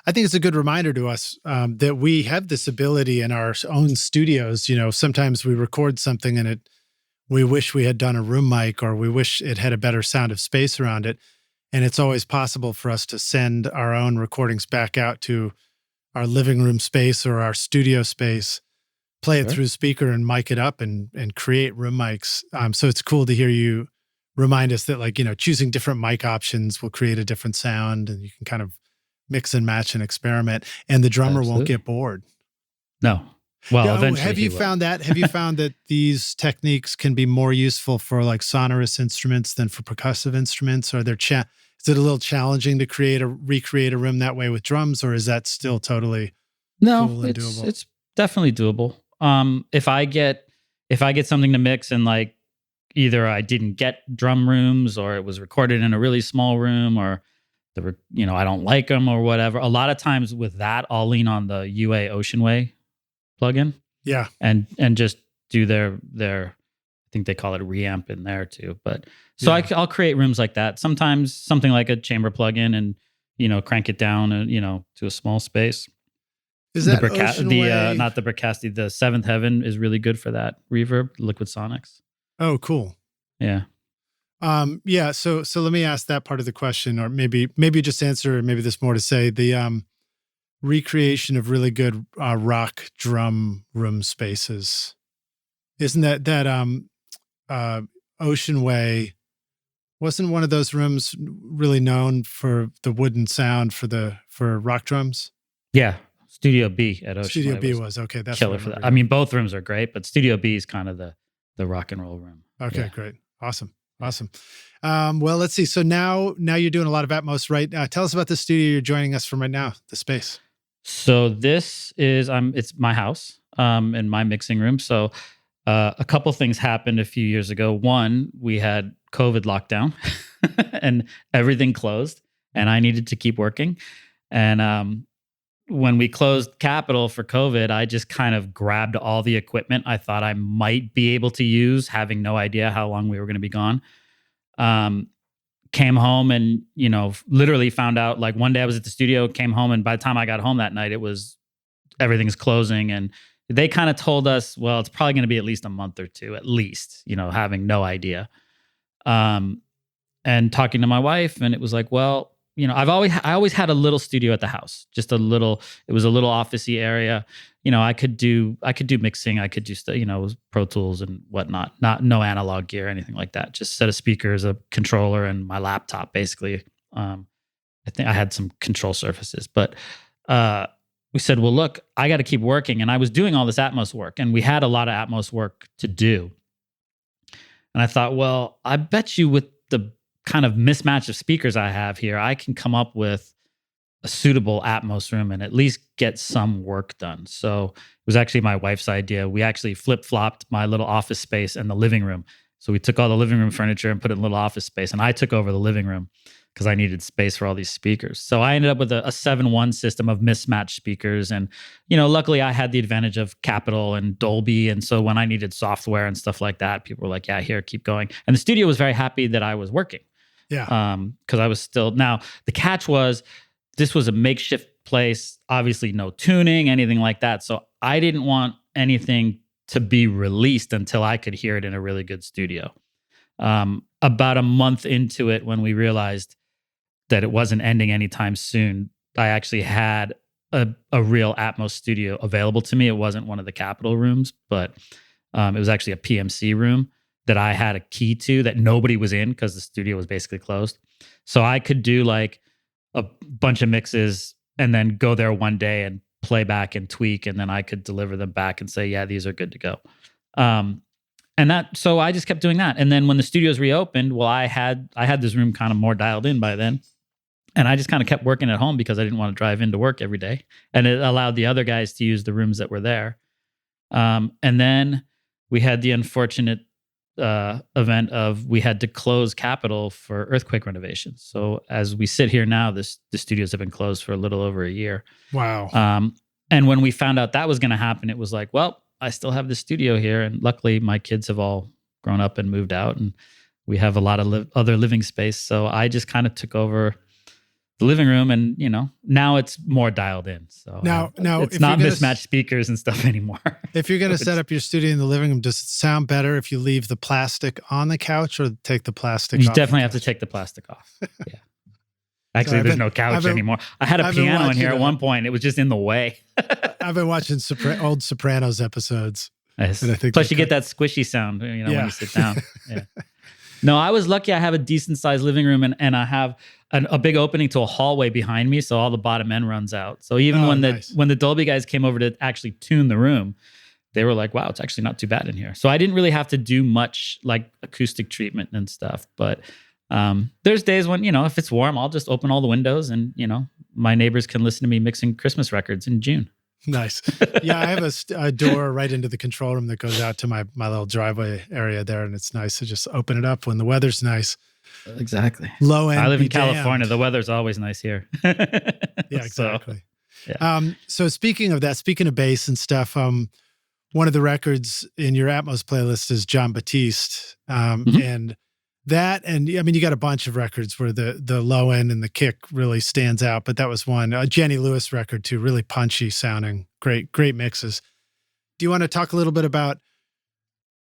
I think it's a good reminder to us that we have this ability in our own studios. You know, sometimes we record something and we wish we had done a room mic, or we wish it had a better sound of space around it. And it's always possible for us to send our own recordings back out to our living room space or our studio space, play it through speaker and mic it up and create room mics. So it's cool to hear you remind us that, like, you know, choosing different mic options will create a different sound, and you can kind of mix and match and experiment, and the drummer won't get bored. No. Well, eventually have you found that? Have you found that these techniques can be more useful for like sonorous instruments than for percussive instruments? Are there is it a little challenging to recreate a room that way with drums, or is that still totally cool and doable? It's definitely doable. If I get something to mix and like either I didn't get drum rooms, or it was recorded in a really small room, or I don't like them or whatever. A lot of times with that, I'll lean on the UA Oceanway plugin. Yeah. And just do their I think they call it a reamp in there too. But so I'll create rooms like that. Sometimes something like a chamber plugin and, crank it down to a small space. Is that Oceanway? Not the Bricasti, the Seventh Heaven is really good for that reverb, Liquid Sonics. Oh, cool. Yeah. Yeah. So let me ask that part of the question, or maybe just answer, maybe there's more to say. The recreation of really good rock drum room spaces. Isn't that Oceanway, wasn't one of those rooms really known for the wooden sound for rock drums? Yeah. Studio B at Oceanway. Studio B was okay. That's killer for that. I mean, both rooms are great, but Studio B is kind of the rock and roll room. Okay, great. Awesome. Well, let's see. So now you're doing a lot of Atmos, right? Tell us about the studio you're joining us from right now, the space. So this is it's my house and my mixing room. So a couple things happened a few years ago. One, we had COVID lockdown and everything closed, and I needed to keep working. And when we closed Capitol for COVID, I just kind of grabbed all the equipment I thought I might be able to use, having no idea how long we were going to be gone. Came home and, literally found out, like, one day I was at the studio, came home, and by the time I got home that night, everything's closing. And they kind of told us, well, it's probably going to be at least a month or two, at least, having no idea. And talking to my wife, and it was like, well, I always had a little studio at the house, just it was a little office-y area. I could do mixing. I could just, Pro Tools and whatnot, no analog gear, anything like that. Just a set of speakers, a controller, and my laptop, basically. I think I had some control surfaces, but we said, well, look, I got to keep working. And I was doing all this Atmos work, and we had a lot of Atmos work to do. And I thought, well, I bet you with the kind of mismatch of speakers I have here, I can come up with a suitable Atmos room and at least get some work done. So it was actually my wife's idea. We actually flip-flopped my little office space and the living room. So we took all the living room furniture and put it in a little office space, and I took over the living room because I needed space for all these speakers. So I ended up with a 7-1 system of mismatched speakers. And, luckily I had the advantage of Capitol and Dolby. And so when I needed software and stuff like that, people were like, yeah, here, keep going. And the studio was very happy that I was working. Yeah. Because I was still, now the catch was, this was a makeshift place, obviously no tuning, anything like that. So I didn't want anything to be released until I could hear it in a really good studio. About a month into it, when we realized that it wasn't ending anytime soon, I actually had a real Atmos studio available to me. It wasn't one of the Capitol rooms, but It was actually a PMC room that I had a key to that nobody was in because the studio was basically closed. So I could do like a bunch of mixes and then go there one day and play back and tweak, and then I could deliver them back and say, yeah, these are good to go. So I just kept doing that. And then when the studios reopened, well, I had this room kind of more dialed in by then. And I just kind of kept working at home because I didn't want to drive into work every day. And it allowed the other guys to use the rooms that were there. And then we had the unfortunate event of we had to close Capitol for earthquake renovations. So as we sit here now, the studios have been closed for a little over a year. Wow. And when we found out that was going to happen, it was like, well, I still have the studio here. And luckily my kids have all grown up and moved out, and we have a lot of other living space. So I just kind of took over the living room, and now it's more dialed in. So now it's not mismatched speakers and stuff anymore. If you're going to set up your studio in the living room, does it sound better if you leave the plastic on the couch or take the plastic off? You definitely have to take the plastic off. Yeah. Actually, there's no couch anymore. I had a piano in here at one point. It was just in the way. I've been watching old Sopranos episodes. Nice. And I think plus you get that squishy sound, when you sit down. Yeah. No, I was lucky. I have a decent sized living room, and I have a big opening to a hallway behind me, so all the bottom end runs out. So even when the Dolby guys came over to actually tune the room, they were like, "Wow, it's actually not too bad in here." So I didn't really have to do much like acoustic treatment and stuff. But there's days when if it's warm, I'll just open all the windows, and my neighbors can listen to me mixing Christmas records in June. Nice. Yeah, I have a door right into the control room that goes out to my little driveway area there, and it's nice to just open it up when the weather's nice. Exactly. Low end. I live in California. The weather's always nice here. Yeah, exactly. So speaking of bass and stuff, one of the records in your Atmos playlist is John Batiste, and that, and I mean, you got a bunch of records where the low end and the kick really stands out, but that was one. A Jenny Lewis record too, really punchy sounding, great mixes. Do you want to talk a little bit about,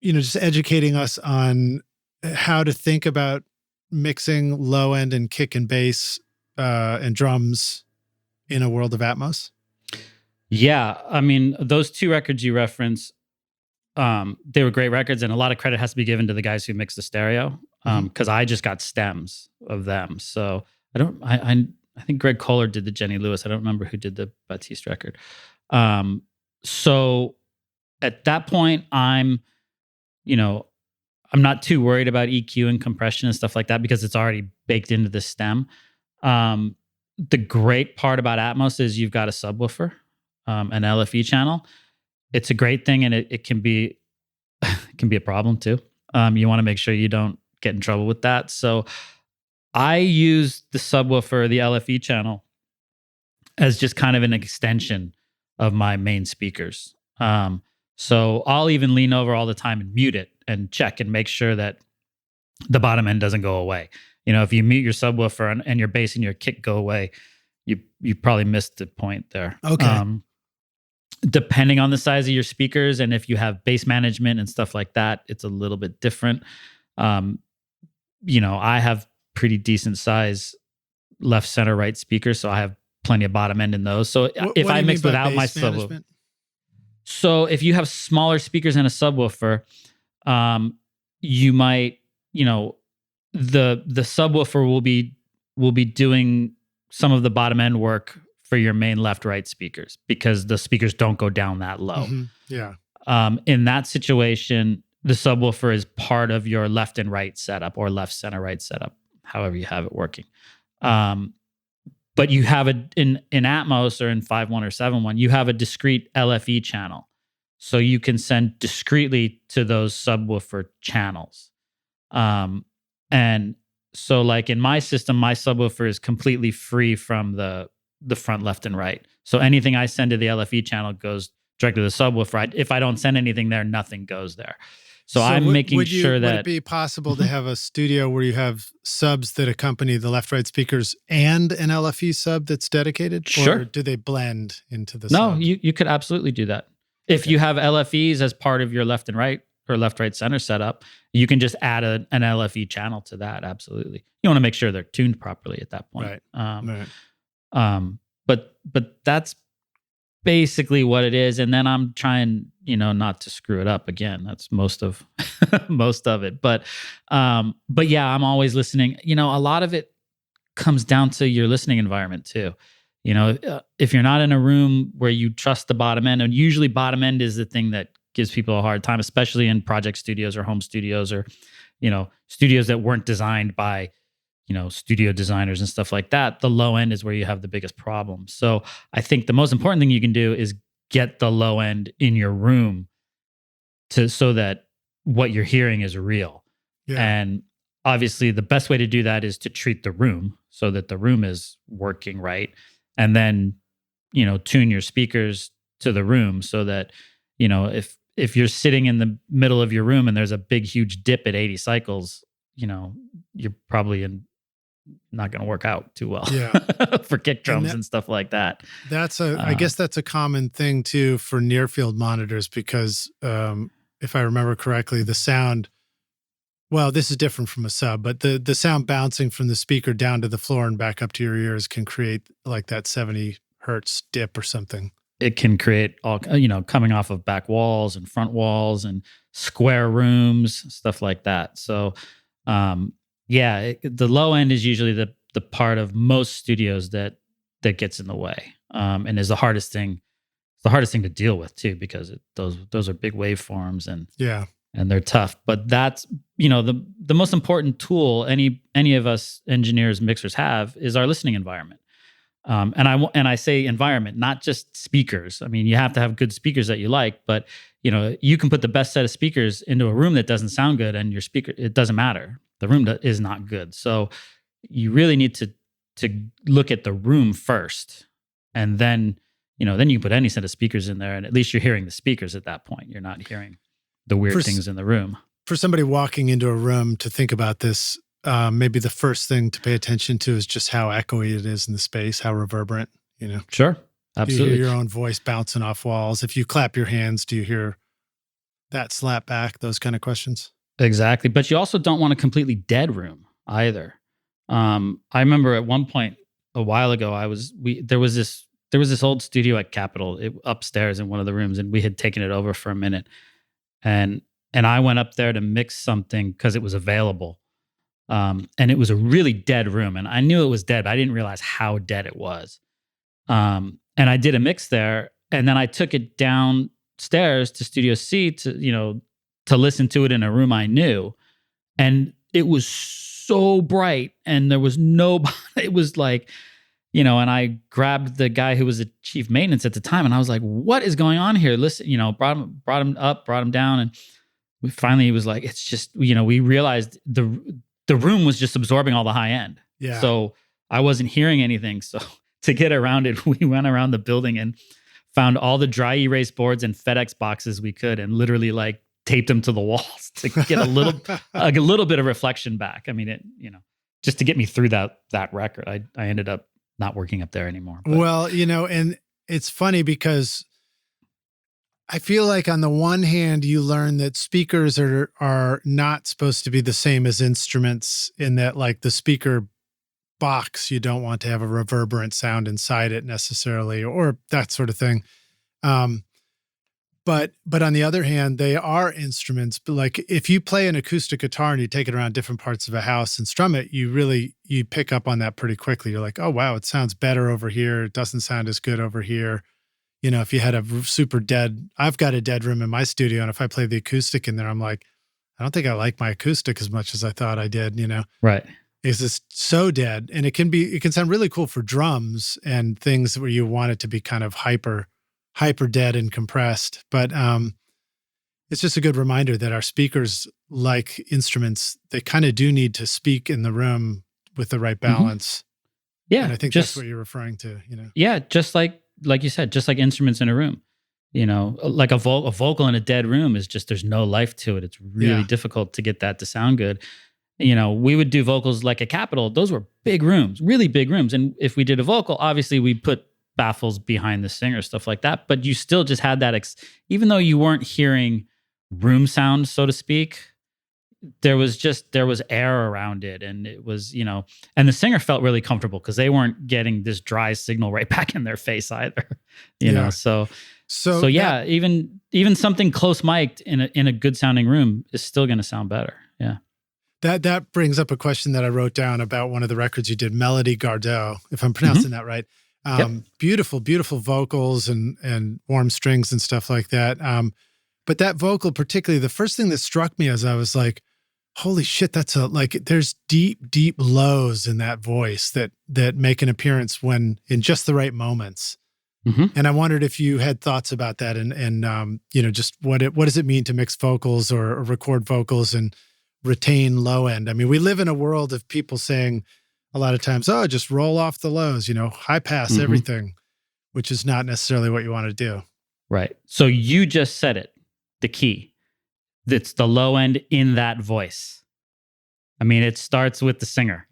just educating us on how to think about mixing low end and kick and bass and drums in a world of Atmos? Yeah, I mean, those two records you reference, they were great records, and a lot of credit has to be given to the guys who mixed the stereo, because I just got stems of them. So I think Greg Kohler did the Jenny Lewis. I don't remember who did the Batiste record. So at that point, I'm not too worried about EQ and compression and stuff like that because it's already baked into the stem. The great part about Atmos is you've got a subwoofer, an LFE channel. It's a great thing, and it can be a problem too. You want to make sure you don't get in trouble with that. So I use the subwoofer, the LFE channel, as just kind of an extension of my main speakers. So I'll even lean over all the time and mute it and check and make sure that the bottom end doesn't go away. If you mute your subwoofer and your bass and your kick go away, you probably missed the point there. Okay. Depending on the size of your speakers and if you have bass management and stuff like that, it's a little bit different. I have pretty decent size left, center, right speakers, so I have plenty of bottom end in those. So if I mix without my subwoofer, so if you have smaller speakers and a subwoofer, you might, the subwoofer will be doing some of the bottom end work for your main left, right speakers because the speakers don't go down that low. Mm-hmm. Yeah. In that situation, the subwoofer is part of your left and right setup or left, center, right setup, however you have it working. But you have in Atmos or in 5.1 or 7.1, you have a discrete LFE channel. So you can send discretely to those subwoofer channels. And so like in my system, my subwoofer is completely free from the front left and right. So anything I send to the LFE channel goes directly to the subwoofer. If I don't send anything there, nothing goes there. So I'm making sure that... Would it be possible to have a studio where you have subs that accompany the left-right speakers and an LFE sub that's dedicated? Sure. Or do they blend into the No, sub? you could absolutely do that. If you have LFEs as part of your left and right or left, right, center setup, you can just add an LFE channel to that. Absolutely. You want to make sure they're tuned properly at that point. Right. But that's basically what it is. And then I'm trying, not to screw it up again. That's most of most of it. But yeah, I'm always listening. A lot of it comes down to your listening environment too. If you're not in a room where you trust the bottom end, and usually bottom end is the thing that gives people a hard time, especially in project studios or home studios or, studios that weren't designed by, studio designers and stuff like that. The low end is where you have the biggest problem. So I think the most important thing you can do is get the low end in your room so that what you're hearing is real. Yeah. And obviously the best way to do that is to treat the room so that the room is working right. And then, tune your speakers to the room so that, if you're sitting in the middle of your room and there's a big, huge dip at 80 cycles, you're probably not going to work out too well for kick drums and stuff like that. I guess that's a common thing too for near field monitors because if I remember correctly, the sound, well, this is different from a sub, but the sound bouncing from the speaker down to the floor and back up to your ears can create like that 70 hertz dip or something. It can create all, coming off of back walls and front walls and square rooms, stuff like that. So, the low end is usually the part of most studios that gets in the way, and is the hardest thing. It's the hardest thing to deal with too, because those are big waveforms and they're tough. But that's the most important tool any of us engineers, mixers have is our listening environment. And I say environment, not just speakers. I mean, you have to have good speakers that you like, but you can put the best set of speakers into a room that doesn't sound good, and your speaker, it doesn't matter. The room is not good. So you really need to look at the room first, and then you can put any set of speakers in there, and at least you're hearing the speakers at that point. You're not hearing the weird things in the room. For somebody walking into a room to think about this, maybe the first thing to pay attention to is just how echoey it is in the space, how reverberant, Sure. Absolutely. Do you hear your own voice bouncing off walls? If you clap your hands, do you hear that slap back? Those kind of questions. Exactly. But you also don't want a completely dead room either. I remember at one point a while ago, there was this old studio at Capitol upstairs in one of the rooms, and we had taken it over for a minute. And I went up there to mix something because it was available. And it was a really dead room, and I knew it was dead, but I didn't realize how dead it was. And I did a mix there, and then I took it downstairs to Studio C to listen to it in a room I knew, and it was so bright, and there was nobody. It was like, and I grabbed the guy who was the chief maintenance at the time, and I was like, "What is going on here?" Listen, brought him up, brought him down, and he was like, "It's just," we realized the room was just absorbing all the high end. Yeah. So I wasn't hearing anything. So to get around it, we went around the building and found all the dry erase boards and FedEx boxes we could, and literally like taped them to the walls to get a little bit of reflection back. I mean, just to get me through that record. I ended up not working up there anymore. But. Well, and it's funny because I feel like on the one hand, you learn that speakers are not supposed to be the same as instruments, in that like the speaker box, you don't want to have a reverberant sound inside it necessarily, or that sort of thing. But on the other hand, they are instruments. But like if you play an acoustic guitar and you take it around different parts of a house and strum it, you pick up on that pretty quickly. You're like, oh wow, it sounds better over here. It doesn't sound as good over here. If you had a super dead, I've got a dead room in my studio, and if I play the acoustic in there, I'm like, I don't think I like my acoustic as much as I thought I did, Right. It's just so dead. And it can sound really cool for drums and things where you want it to be kind of hyper dead and compressed. But it's just a good reminder that our speakers, like instruments, they kind of do need to speak in the room with the right balance. Yeah. And I think that's what you're referring to, Yeah, just like you said, just like instruments in a room, like a vocal in a dead room is just, there's no life to it. It's really difficult to get that to sound good. We would do vocals like a Capitol. Those were big rooms, really big rooms. And if we did a vocal, obviously we put baffles behind the singer, stuff like that. But you still just had that, even though you weren't hearing room sound, so to speak, there was air around it. And it was, and the singer felt really comfortable because they weren't getting this dry signal right back in their face either. you know, so yeah, even something close mic'd in a good sounding room is still going to sound better. Yeah. That brings up a question that I wrote down about one of the records you did, Melody Gardot, if I'm pronouncing that right. Beautiful, beautiful vocals and warm strings and stuff like that. But that vocal particularly, the first thing that struck me as I was like, holy shit, there's deep, deep lows in that voice that make an appearance when in just the right moments. And I wondered if you had thoughts about that and you know, just what does it mean to mix vocals or record vocals and retain low end? I mean, we live in a world of people saying a lot of times, oh, just roll off the lows, you know, high pass everything, which is not necessarily what you want to do. Right. So you just said it, the key. It's the low end in that voice. I mean, it starts with the singer.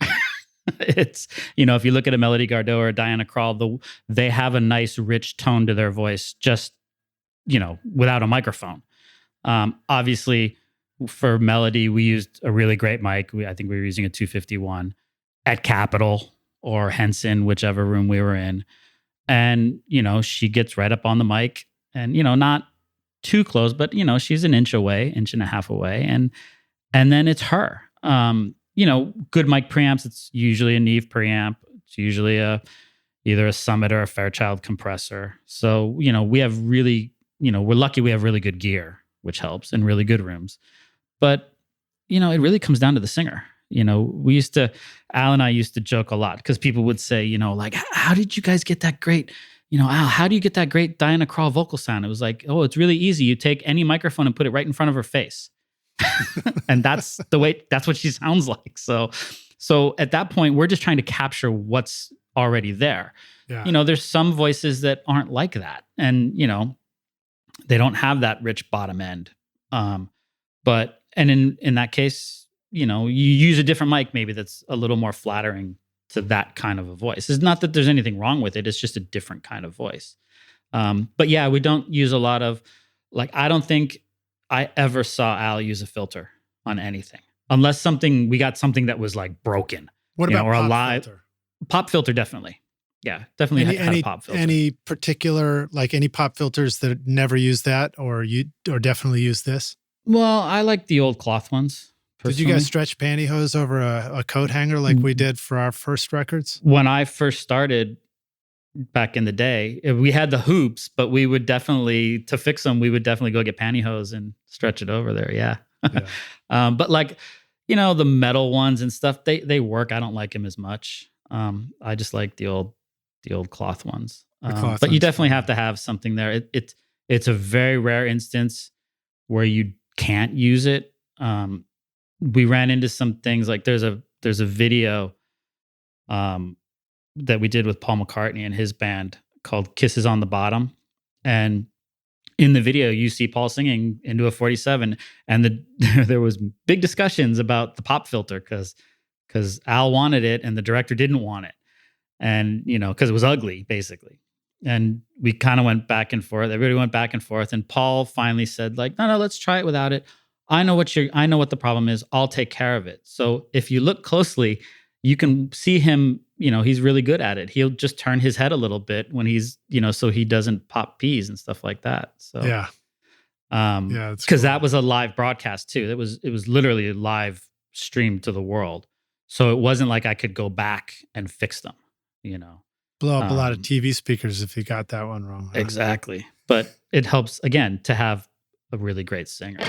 It's, you know, if you look at a Melody Gardot or a Diana Krall, they have a nice, rich tone to their voice, just, you know, without a microphone. Obviously, for Melody, we used a really great mic. I think we were using a 251 at Capitol or Henson, whichever room we were in. And, you know, she gets right up on the mic and, you know, not too close, but, you know, she's an inch and a half away. And then it's her. You know, good mic preamps, it's usually a Neve preamp. It's usually either a Summit or a Fairchild compressor. So, you know, we have really, you know, we're lucky we have really good gear, which helps, and really good rooms. But, you know, it really comes down to the singer. You know, Al and I used to joke a lot because people would say, you know, like, how did you guys get that great, you know, Al, how do you get that great Diana Krall vocal sound? It was like, oh, it's really easy. You take any microphone and put it right in front of her face. And that's what she sounds like. So at that point, we're just trying to capture what's already there. Yeah. You know, there's some voices that aren't like that. And, you know, they don't have that rich bottom end. But in that case, you know, you use a different mic maybe that's a little more flattering to that kind of a voice. It's not that there's anything wrong with it. It's just a different kind of voice. But yeah, we don't use a lot of, like, I don't think I ever saw Al use a filter on anything, unless we got something that was like broken. What about pop filter? Pop filter, definitely. Yeah, definitely had a pop filter. Any particular, like any pop filters that never use that or definitely use this? Well, I like the old cloth ones. Personally. Did you guys stretch pantyhose over a coat hanger like we did for our first records? When I first started back in the day, we had the hoops, but we would definitely, to fix them, we would definitely go get pantyhose and stretch it over there. Yeah. But like, you know, the metal ones and stuff, they work. I don't like them as much. I just like the old cloth ones. But you definitely have to have something there. It's a very rare instance where you can't use it. We ran into some things like there's a video that we did with Paul McCartney and his band called Kisses on the Bottom. And in the video, you see Paul singing into a 47, and there was big discussions about the pop filter because Al wanted it and the director didn't want it. And, you know, because it was ugly, basically. And we kind of went back and forth. Everybody went back and forth. And Paul finally said, like, no, let's try it without it. I know what the problem is. I'll take care of it. So if you look closely, you can see him, you know, he's really good at it. He'll just turn his head a little bit when he's, you know, so he doesn't pop peas and stuff like that. So yeah. Because cool. That was a live broadcast too. It was literally live streamed to the world. So it wasn't like I could go back and fix them, you know. Blow up a lot of TV speakers if you got that one wrong. Huh? Exactly. But it helps, again, to have a really great singer.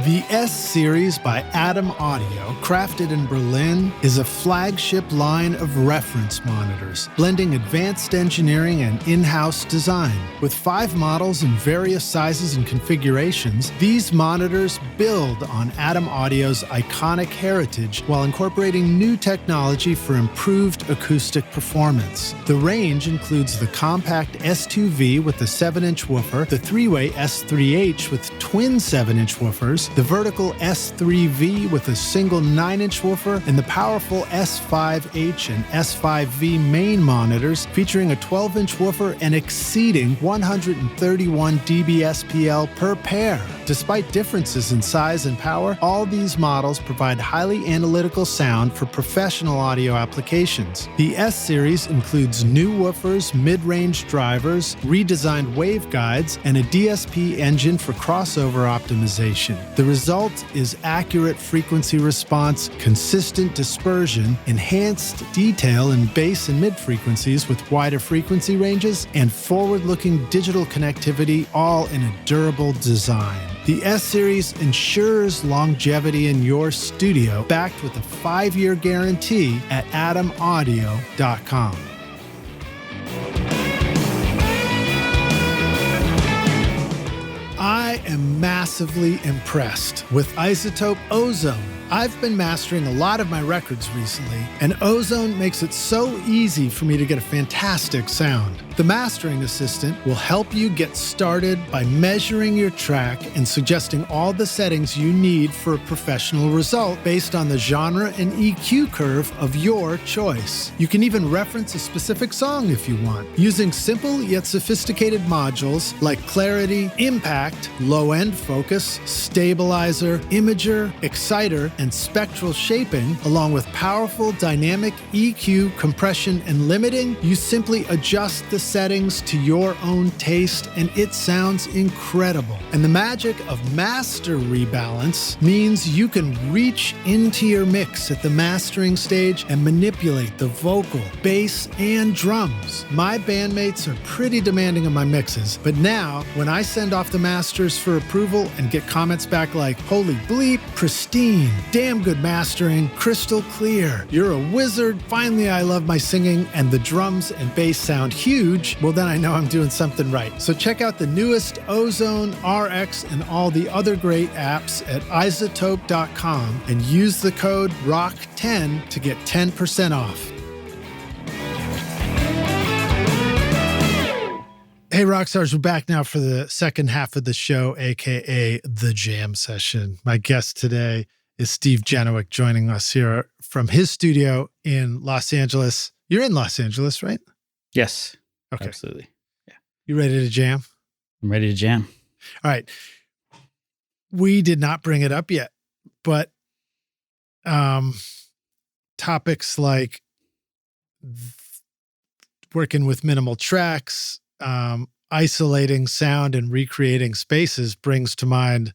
The S-Series by Atom Audio, crafted in Berlin, is a flagship line of reference monitors, blending advanced engineering and in-house design. With 5 models in various sizes and configurations, these monitors build on Atom Audio's iconic heritage while incorporating new technology for improved acoustic performance. The range includes the compact S2V with the 7-inch woofer, the 3-way S3H with twin 7-inch woofers, the vertical S3V with a single 9-inch woofer, and the powerful S5H and S5V main monitors featuring a 12-inch woofer and exceeding 131 dBSPL per pair. Despite differences in size and power, all these models provide highly analytical sound for professional audio applications. The S-Series includes new woofers, mid-range drivers, redesigned waveguides, and a DSP engine for crossover optimization. The result is accurate frequency response, consistent dispersion, enhanced detail in bass and mid-frequencies with wider frequency ranges, and forward-looking digital connectivity, all in a durable design. The S-Series ensures longevity in your studio, backed with a 5-year guarantee at atomaudio.com. I am massively impressed with iZotope Ozone. I've been mastering a lot of my records recently, and Ozone makes it so easy for me to get a fantastic sound. The mastering assistant will help you get started by measuring your track and suggesting all the settings you need for a professional result based on the genre and EQ curve of your choice. You can even reference a specific song if you want, using simple yet sophisticated modules like clarity, impact, low-end focus, stabilizer, imager, exciter, and spectral shaping, along with powerful dynamic EQ, compression, and limiting. You simply adjust the settings to your own taste, and it sounds incredible. And the magic of master rebalance means you can reach into your mix at the mastering stage and manipulate the vocal, bass, and drums. My bandmates are pretty demanding of my mixes, but now when I send off the masters for approval and get comments back like, "Holy bleep, pristine, damn good mastering, crystal clear, you're a wizard, finally I love my singing, and the drums and bass sound huge," well then I know I'm doing something right. So check out the newest Ozone, RX, and all the other great apps at iZotope.com and use the code ROCK10 to get 10% off. Hey, Rockstars, we're back now for the second half of the show, aka the Jam Session. My guest today is Steve Genewick, joining us here from his studio in Los Angeles. You're in Los Angeles, right? Yes. Okay. Absolutely. Yeah. You ready to jam? I'm ready to jam. All right. We did not bring it up yet, but topics like working with minimal tracks, isolating sound and recreating spaces brings to mind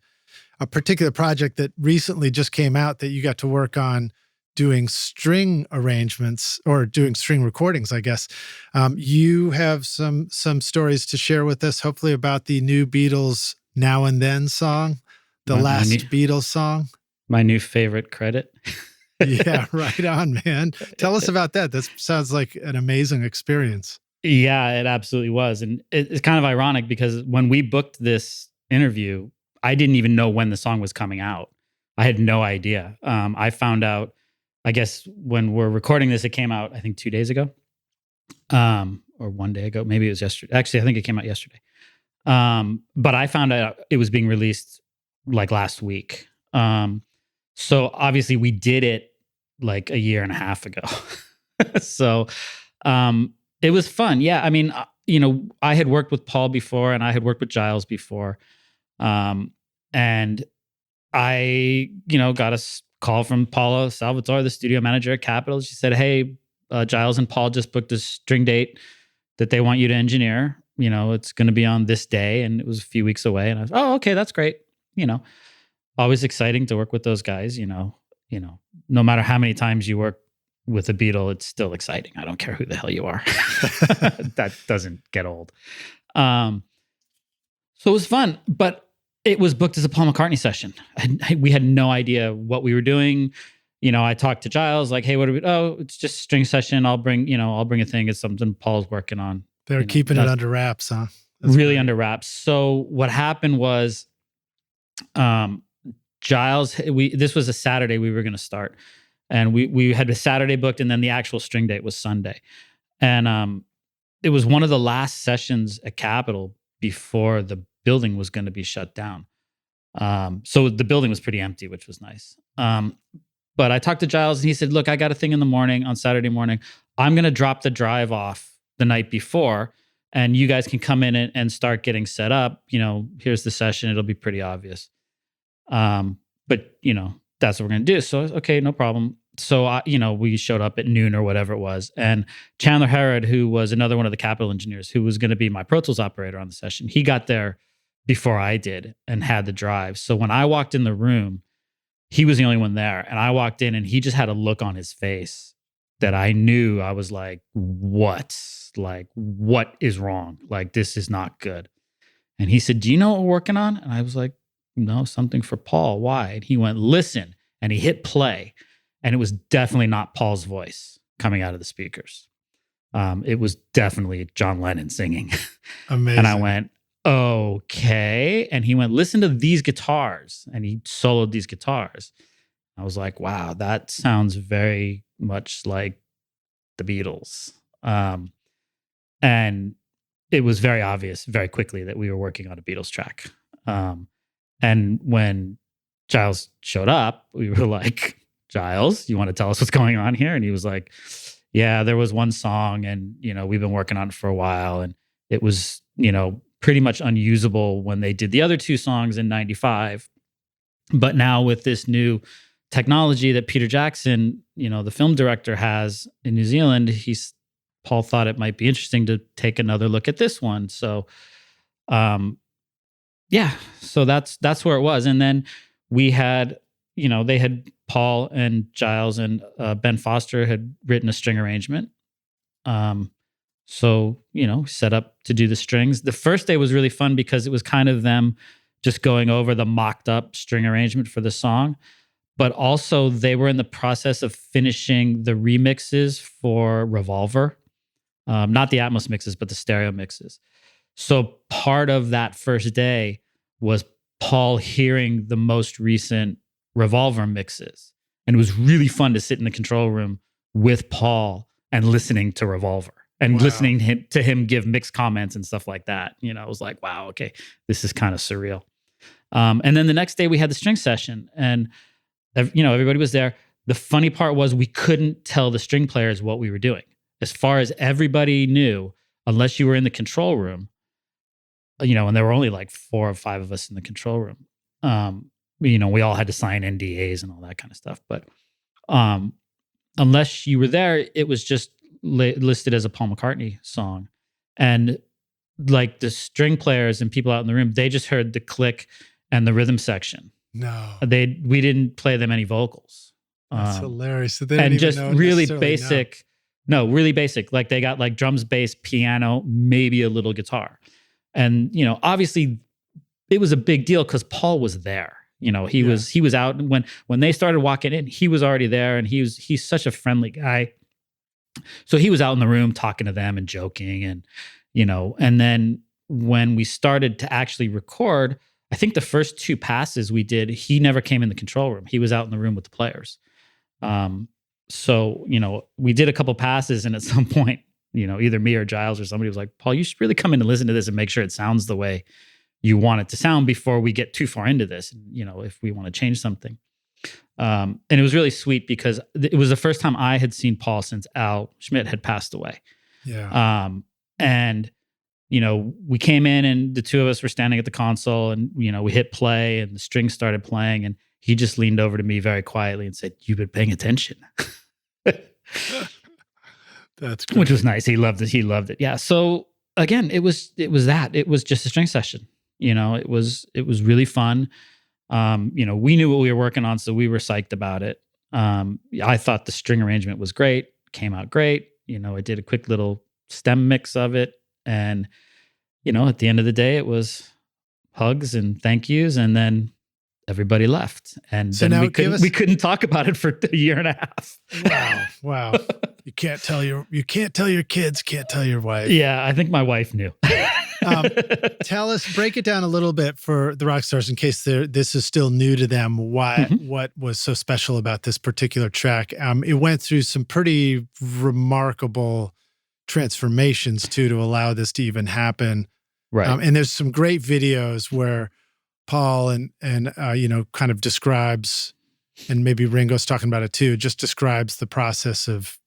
a particular project that recently just came out that you got to work on doing string arrangements or doing string recordings, I guess. You have some stories to share with us, hopefully about the new Beatles Now and Then song, the last Beatles song. My new favorite credit. Yeah, right on, man. Tell us about that. That sounds like an amazing experience. Yeah, it absolutely was. And it's kind of ironic because when we booked this interview, I didn't even know when the song was coming out. I had no idea. I found out, I guess, when we're recording this, it came out, I think, 2 days ago, or 1 day ago. Maybe it was yesterday. Actually, I think it came out yesterday. But I found out it was being released like last week. So obviously we did it like a year and a half ago. So it was fun. Yeah. I mean, I had worked with Paul before and I had worked with Giles before. And I, got a call from Paula Salvatore, the studio manager at Capitol. She said, "Hey, Giles and Paul just booked a string date that they want you to engineer. It's going to be on this day." And it was a few weeks away. And I was, "Oh, okay, that's great." Always exciting to work with those guys, no matter how many times you work with a Beatle, it's still exciting. I don't care who the hell you are. That doesn't get old. So it was fun, but it was booked as a Paul McCartney session. We had no idea what we were doing. I talked to Giles like, "Hey, what are we? Oh, it's just a string session. I'll bring a thing. It's something Paul's working on." They're keeping it under wraps, huh? That's really great. Under wraps. So what happened was, Giles, this was a Saturday we were going to start, and we had a Saturday booked, and then the actual string date was Sunday, and it was one of the last sessions at Capitol before the building was going to be shut down. So the building was pretty empty, which was nice. But I talked to Giles and he said, look, I got a thing in the morning on Saturday morning. I'm going to drop the drive off the night before and you guys can come in and start getting set up. Here's the session. It'll be pretty obvious. But that's what we're going to do. So, okay, no problem. So, we showed up at noon or whatever it was. And Chandler Herod, who was another one of the Capitol engineers, who was going to be my Pro Tools operator on the session, he got there before I did and had the drive. So when I walked in the room, he was the only one there. And I walked in and he just had a look on his face that I knew. I was like, what? Like, what is wrong? Like, this is not good. And he said, do you know what we're working on? And I was like, no, something for Paul. Why? And he went, listen. And he hit play. And it was definitely not Paul's voice coming out of the speakers. It was definitely John Lennon singing. Amazing. And I went, okay. And he went, listen to these guitars. And he soloed these guitars. I was like, wow, that sounds very much like the Beatles. And it was very obvious very quickly that we were working on a Beatles track. And when Giles showed up, we were like, Giles, you want to tell us what's going on here? And he was like, yeah, there was one song and, we've been working on it for a while. And it was, pretty much unusable when they did the other two songs in 95. But now with this new technology that Peter Jackson, the film director, has in New Zealand, Paul thought it might be interesting to take another look at this one. So, so that's where it was. And then we had, they had Paul and Giles and Ben Foster had written a string arrangement. So, set up to do the strings. The first day was really fun because it was kind of them just going over the mocked up string arrangement for the song. But also they were in the process of finishing the remixes for Revolver. Not the Atmos mixes, but the stereo mixes. So part of that first day was Paul hearing the most recent Revolver mixes. And it was really fun to sit in the control room with Paul and listening to Revolver and listening to him give mixed comments and stuff like that. It was like, wow, okay, this is kind of surreal. And then the next day we had the string session and, everybody was there. The funny part was we couldn't tell the string players what we were doing. As far as everybody knew, unless you were in the control room, and there were only like 4 or 5 of us in the control room. We all had to sign NDAs and all that kind of stuff. But unless you were there, it was just listed as a Paul McCartney song. And like the string players and people out in the room, they just heard the click and the rhythm section. No. We didn't play them any vocals. That's hilarious. So they didn't and even just know really basic. No, really basic. Like they got like drums, bass, piano, maybe a little guitar. And, obviously it was a big deal because Paul was there. He was out when they started walking in, he was already there and he's such a friendly guy. So he was out in the room talking to them and joking and, and then when we started to actually record, I think the first 2 passes we did, he never came in the control room. He was out in the room with the players. So, we did a couple passes and at some point, either me or Giles or somebody was like, Paul, you should really come in and listen to this and make sure it sounds the way you want it to sound before we get too far into this, if we want to change something. And it was really sweet because it was the first time I had seen Paul since Al Schmitt had passed away. Yeah. And, we came in and the 2 of us were standing at the console and, we hit play and the strings started playing and he just leaned over to me very quietly and said, you've been paying attention. That's great. Which was nice. He loved it. Yeah. So again, it was just a string session. It was really fun. We knew what we were working on, so we were psyched about it. I thought the string arrangement was great, came out great. I did a quick little stem mix of it. And, at the end of the day, it was hugs and thank yous. And then everybody left. And so then we couldn't talk about it for a year and a half. Wow. You can't tell your kids, can't tell your wife. Yeah, I think my wife knew. Break it down a little bit for the rock stars in case this is still new to them. What was so special about this particular track? It went through some pretty remarkable transformations too to allow this to even happen. Right. And there's some great videos where Paul and kind of describes, and maybe Ringo's talking about it too, just describes the process of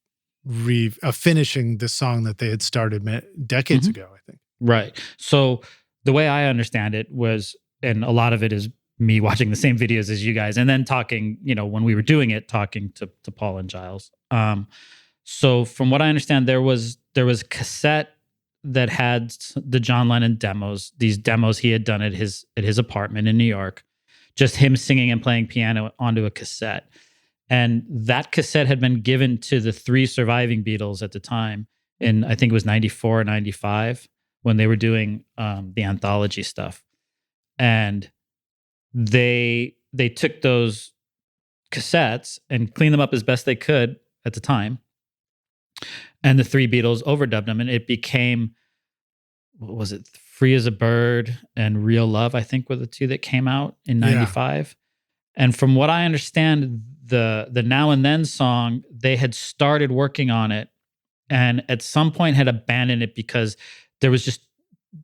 finishing the song that they had started decades ago, I think. Right. So the way I understand it was, and a lot of it is me watching the same videos as you guys, and then talking, when we were doing it, talking to Paul and Giles. So from what I understand, there was cassette that had the John Lennon demos. These demos he had done at his apartment in New York, just him singing and playing piano onto a cassette. And that cassette had been given to the 3 surviving Beatles at the time, in I think it was 94 or 95, when they were doing the anthology stuff. And they took those cassettes and cleaned them up as best they could at the time. And the 3 Beatles overdubbed them, and it became, what was it? Free as a Bird and Real Love, I think, were the 2 that came out in 95. Yeah. And from what I understand, the Now and Then song, they had started working on it and at some point had abandoned it because there was just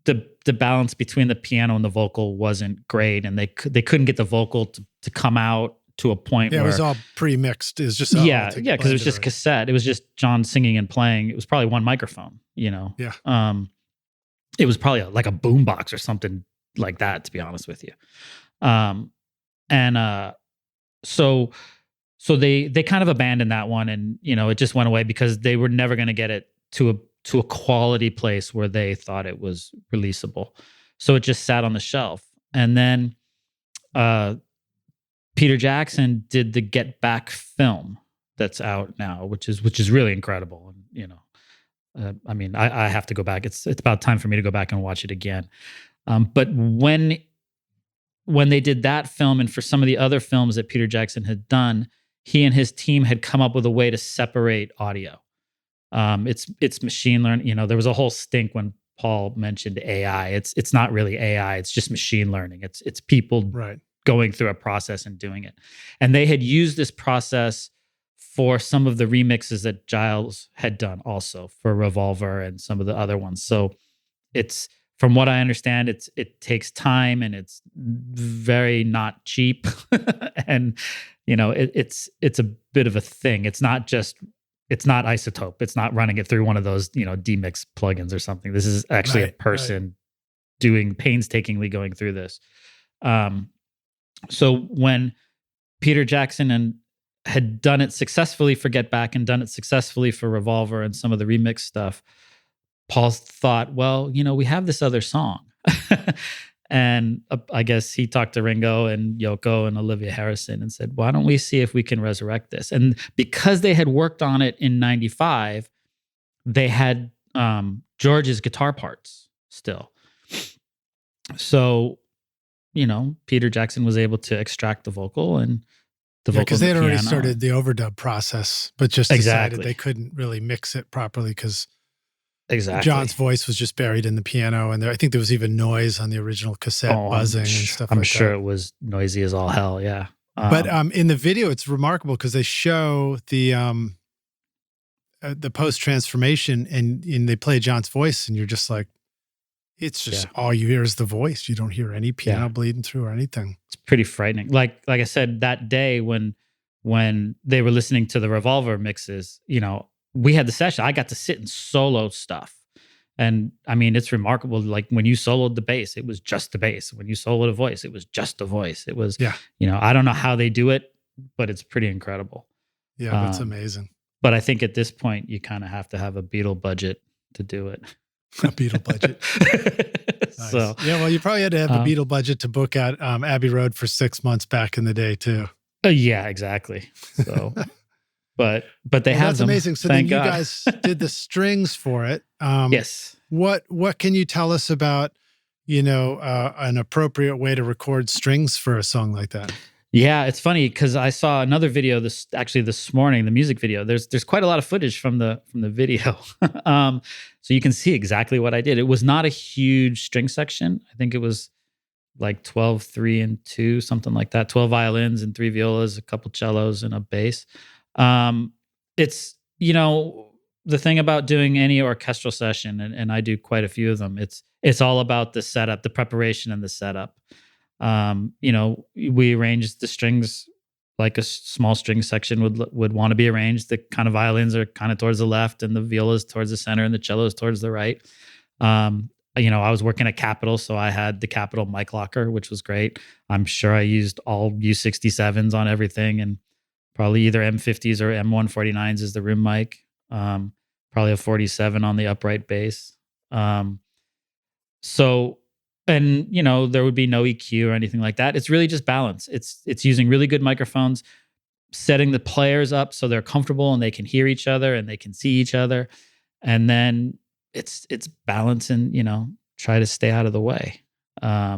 the balance between the piano and the vocal wasn't great, and they couldn't get the vocal to come out to a point where it was all pre-mixed. It was just because it was just cassette. It was just John singing and playing. It was probably one microphone, Yeah. It was probably like a boombox or something like that, to be honest with you. So they kind of abandoned that one, and it just went away because they were never going to get it to a quality place where they thought it was releasable. So it just sat on the shelf. And then Peter Jackson did the Get Back film that's out now, which is really incredible. And I have to go back. It's about time for me to go back and watch it again. But when they did that film, and for some of the other films that Peter Jackson had done, he and his team had come up with a way to separate audio. It's machine learning. There was a whole stink when Paul mentioned AI. It's not really AI. It's just machine learning. It's people going through a process and doing it. And they had used this process for some of the remixes that Giles had done also for Revolver and some of the other ones. So it's, from what I understand, it takes time and it's very not cheap. And, it's a bit of a thing. It's not Isotope. It's not running it through one of those, demix plugins or something. This is actually a person doing painstakingly going through this. So when Peter Jackson had done it successfully for Get Back and done it successfully for Revolver and some of the remix stuff, Paul thought, well, we have this other song. And I guess he talked to Ringo and Yoko and Olivia Harrison and said, why don't we see if we can resurrect this? And because they had worked on it in 95, they had George's guitar parts still. So, Peter Jackson was able to extract the vocal and the vocal. Because they had already started the overdub process, but just decided they couldn't really mix it properly because John's voice was just buried in the piano, and I think there was even noise on the original cassette, buzzing and stuff like that. I'm sure it was noisy as all hell, yeah. But in the video, it's remarkable because they show the post-transformation and they play John's voice, and you're just like, it's just all you hear is the voice. You don't hear any piano bleeding through or anything. It's pretty frightening. Like I said, that day when they were listening to the Revolver mixes, we had the session. I got to sit and solo stuff. And it's remarkable. Like when you soloed the bass, it was just the bass. When you soloed a voice, it was just the voice. It was, I don't know how they do it, but it's pretty incredible. Yeah, that's amazing. But I think at this point, you kind of have to have a Beatle budget to do it. A Beatle budget. Nice. So well, you probably had to have a Beatle budget to book at Abbey Road for 6 months back in the day too. Yeah, exactly. So, but they have. That's them. amazing. So then you guys did the strings for it. Yes. What can you tell us about an appropriate way to record strings for a song like that? Yeah, it's funny because I saw another video this morning, the music video. There's quite a lot of footage from the video. So you can see exactly what I did. It was not a huge string section. I think it was like 12, 3, and 2, something like that. 12 violins and 3 violas, a couple cellos, and a bass. It's, the thing about doing any orchestral session, and I do quite a few of them, it's all about the setup, the preparation and the setup. We arranged the strings like a small string section would want to be arranged. The kind of violins are kind of towards the left, and the violas towards the center, and the cellos towards the right. I was working at Capitol, so I had the Capitol mic locker, which was great. I'm sure I used all U67s on everything, and probably either M50s or M149s as the room mic. Probably a 47 on the upright bass. There would be no EQ or anything like that. It's really just balance. It's using really good microphones, setting the players up so they're comfortable and they can hear each other and they can see each other. And then it's balance and, try to stay out of the way. I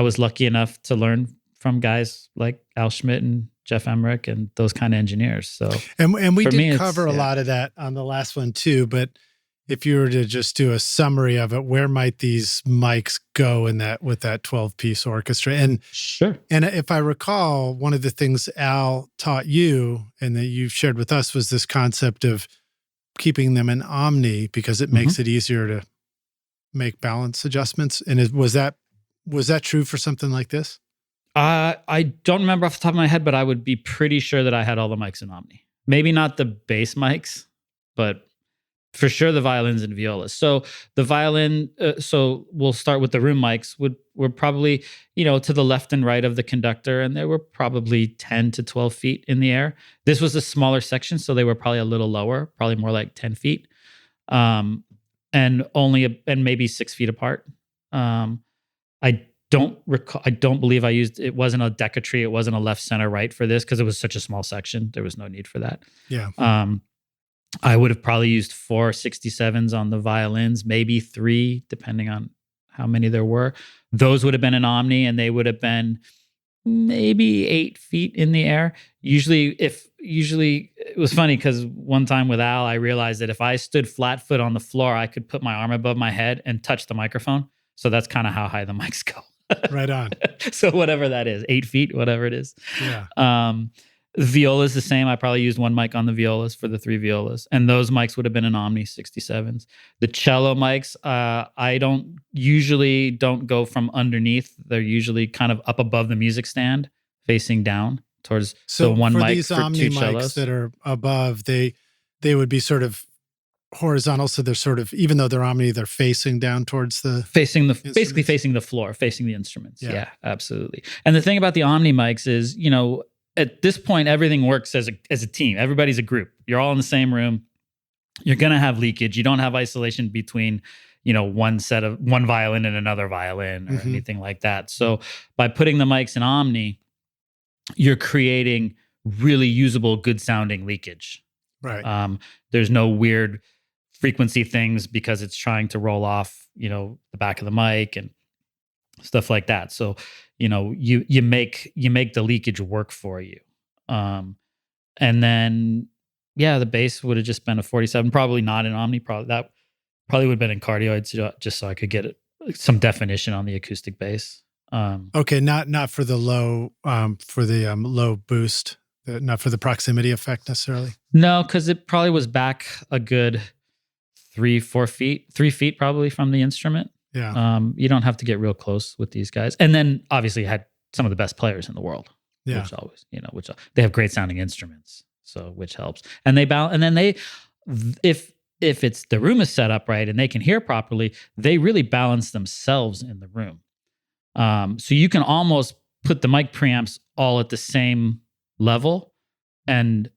was lucky enough to learn from guys like Al Schmitt and Jeff Emmerich and those kind of engineers. So, and we did cover a lot of that on the last one too, but if you were to just do a summary of it, where might these mics go with that 12-piece orchestra? And sure. And if I recall, one of the things Al taught you and that you shared with us was this concept of keeping them in omni because it makes it easier to make balance adjustments. And was that true for something like this? I don't remember off the top of my head, but I would be pretty sure that I had all the mics in omni. Maybe not the bass mics, but for sure the violins and violas. So the violin, so we'll start with the room mics, were probably, to the left and right of the conductor, and they were probably 10 to 12 feet in the air. This was a smaller section, so they were probably a little lower, probably more like 10 feet, and maybe 6 feet apart. I don't believe I used, it wasn't a decatry, it wasn't a left, center, right for this because it was such a small section. There was no need for that. Yeah. I would have probably used 4 67s on the violins, maybe 3, depending on how many there were. Those would have been an omni, and they would have been maybe 8 feet in the air. Usually it was funny because one time with Al, I realized that if I stood flat foot on the floor, I could put my arm above my head and touch the microphone. So that's kind of how high the mics go. Right on. So whatever that is, 8 feet, whatever it is. Yeah. Violas the same. I probably used one mic on the violas for the 3 violas, and those mics would have been an Omni 67s. The cello mics, I don't go from underneath. They're usually kind of up above the music stand, facing down towards. So one for mic these for Omni 2 mics cellos that are above, they would be sort of horizontal. So they're sort of, even though they're Omni, they're facing down towards basically facing the floor, facing the instruments. Yeah, absolutely. And the thing about the Omni mics is, at this point, everything works as a team. Everybody's a group. You're all in the same room. You're going to have leakage. You don't have isolation between, one violin and another violin or anything like that. So by putting the mics in Omni, you're creating really usable, good sounding leakage. Right. There's no weird frequency things because it's trying to roll off, the back of the mic and stuff like that. So, you make the leakage work for you. And then, the bass would have just been a 47, probably not in Omni. Probably would have been in cardioids just so I could get some definition on the acoustic bass. Okay. Not for the low, low boost, not for the proximity effect necessarily. No, because it probably was back a good 3 feet probably from the instrument. Yeah. You don't have to get real close with these guys. And then obviously had some of the best players in the world. Yeah. Which always, which they have great sounding instruments. So which helps. And they balance, and then if it's the room is set up right and they can hear properly, they really balance themselves in the room. So you can almost put the mic preamps all at the same level and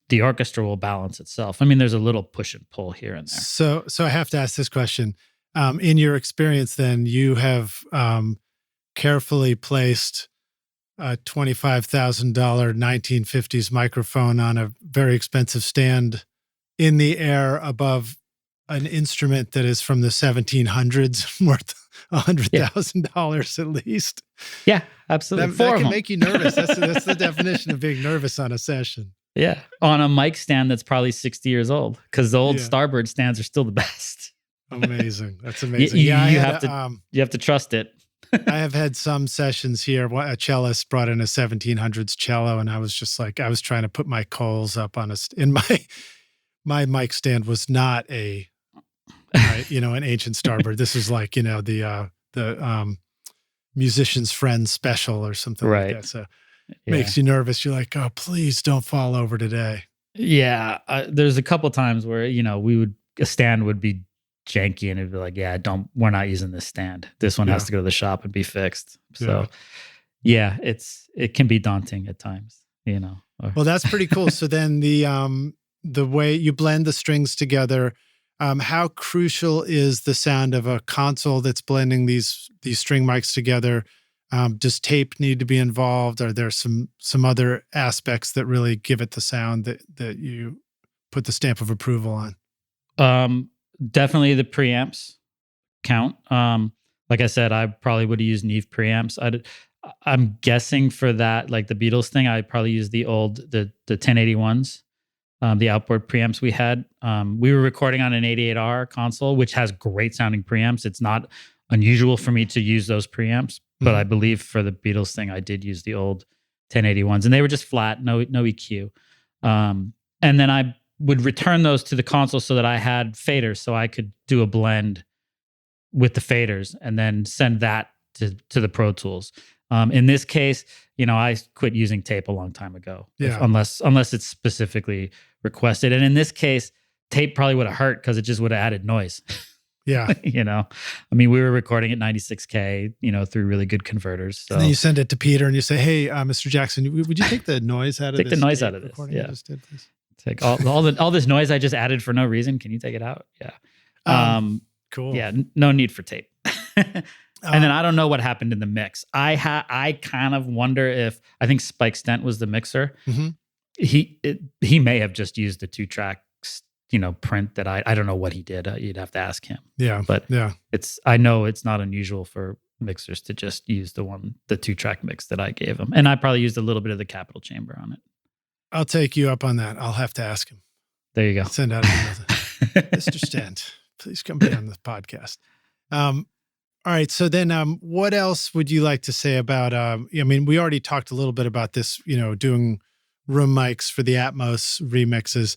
the orchestra will balance itself. I mean, there's a little push and pull here and there. So I have to ask this question. In your experience, then, you have carefully placed a $25,000 1950s microphone on a very expensive stand in the air above an instrument that is from the 1700s, worth $100,000 at least. Yeah, absolutely. That can make you nervous. That's the definition of being nervous on a session. Yeah, on a mic stand that's probably 60 years old, because the old Starbird stands are still the best. Amazing. That's amazing. You have to trust it. I have had some sessions here. A cellist brought in a 1700s cello, and I was just like, I was trying to put my coals up on my mic stand was not a right? An Ancient Starbird. This is like, the Musician's Friend special or something like Right. that. So Yeah. makes you nervous. You're like, oh, please don't fall over today. Yeah. There's a couple times where, a stand would be janky and it'd be like, yeah, we're not using this stand. This one has to go to the shop and be fixed. So yeah, it can be daunting at times, Well, that's pretty cool. So then the way you blend the strings together, how crucial is the sound of a console that's blending these string mics together? Does tape need to be involved? Are there some other aspects that really give it the sound that you put the stamp of approval on? Definitely the preamps count. Like I said, I probably would have used Neve preamps. I'm guessing for that, like the Beatles thing, I probably used the 1081s, the outboard preamps we had. We were recording on an 88R console, which has great sounding preamps. It's not unusual for me to use those preamps, but I believe for the Beatles thing, I did use the old 1081s, and they were just flat, no EQ. And then I would return those to the console so that I had faders, so I could do a blend with the faders and then send that to the Pro Tools. In this case, I quit using tape a long time ago, unless it's specifically requested. And in this case, tape probably would have hurt because it just would have added noise. Yeah. We were recording at 96K, through really good converters. So. And then you send it to Peter and you say, hey, Mr. Jackson, would you take the noise out of this? Take the noise out of this. Yeah. I just did, please? Take all this noise I just added for no reason. Can you take it out? Yeah. Cool. Yeah. No need for tape. And then I don't know what happened in the mix. I kind of wonder if, I think Spike Stent was the mixer. Mm-hmm. He may have just used the 2-track, print that I don't know what he did. You'd have to ask him. Yeah. But I know it's not unusual for mixers to just use the 2-track mix that I gave him. And I probably used a little bit of the Capitol Chamber on it. I'll take you up on that. I'll have to ask him. There you go. Send out another. Mr. Stent, please come be on the podcast. All right. So then what else would you like to say about, we already talked a little bit about this, doing room mics for the Atmos remixes,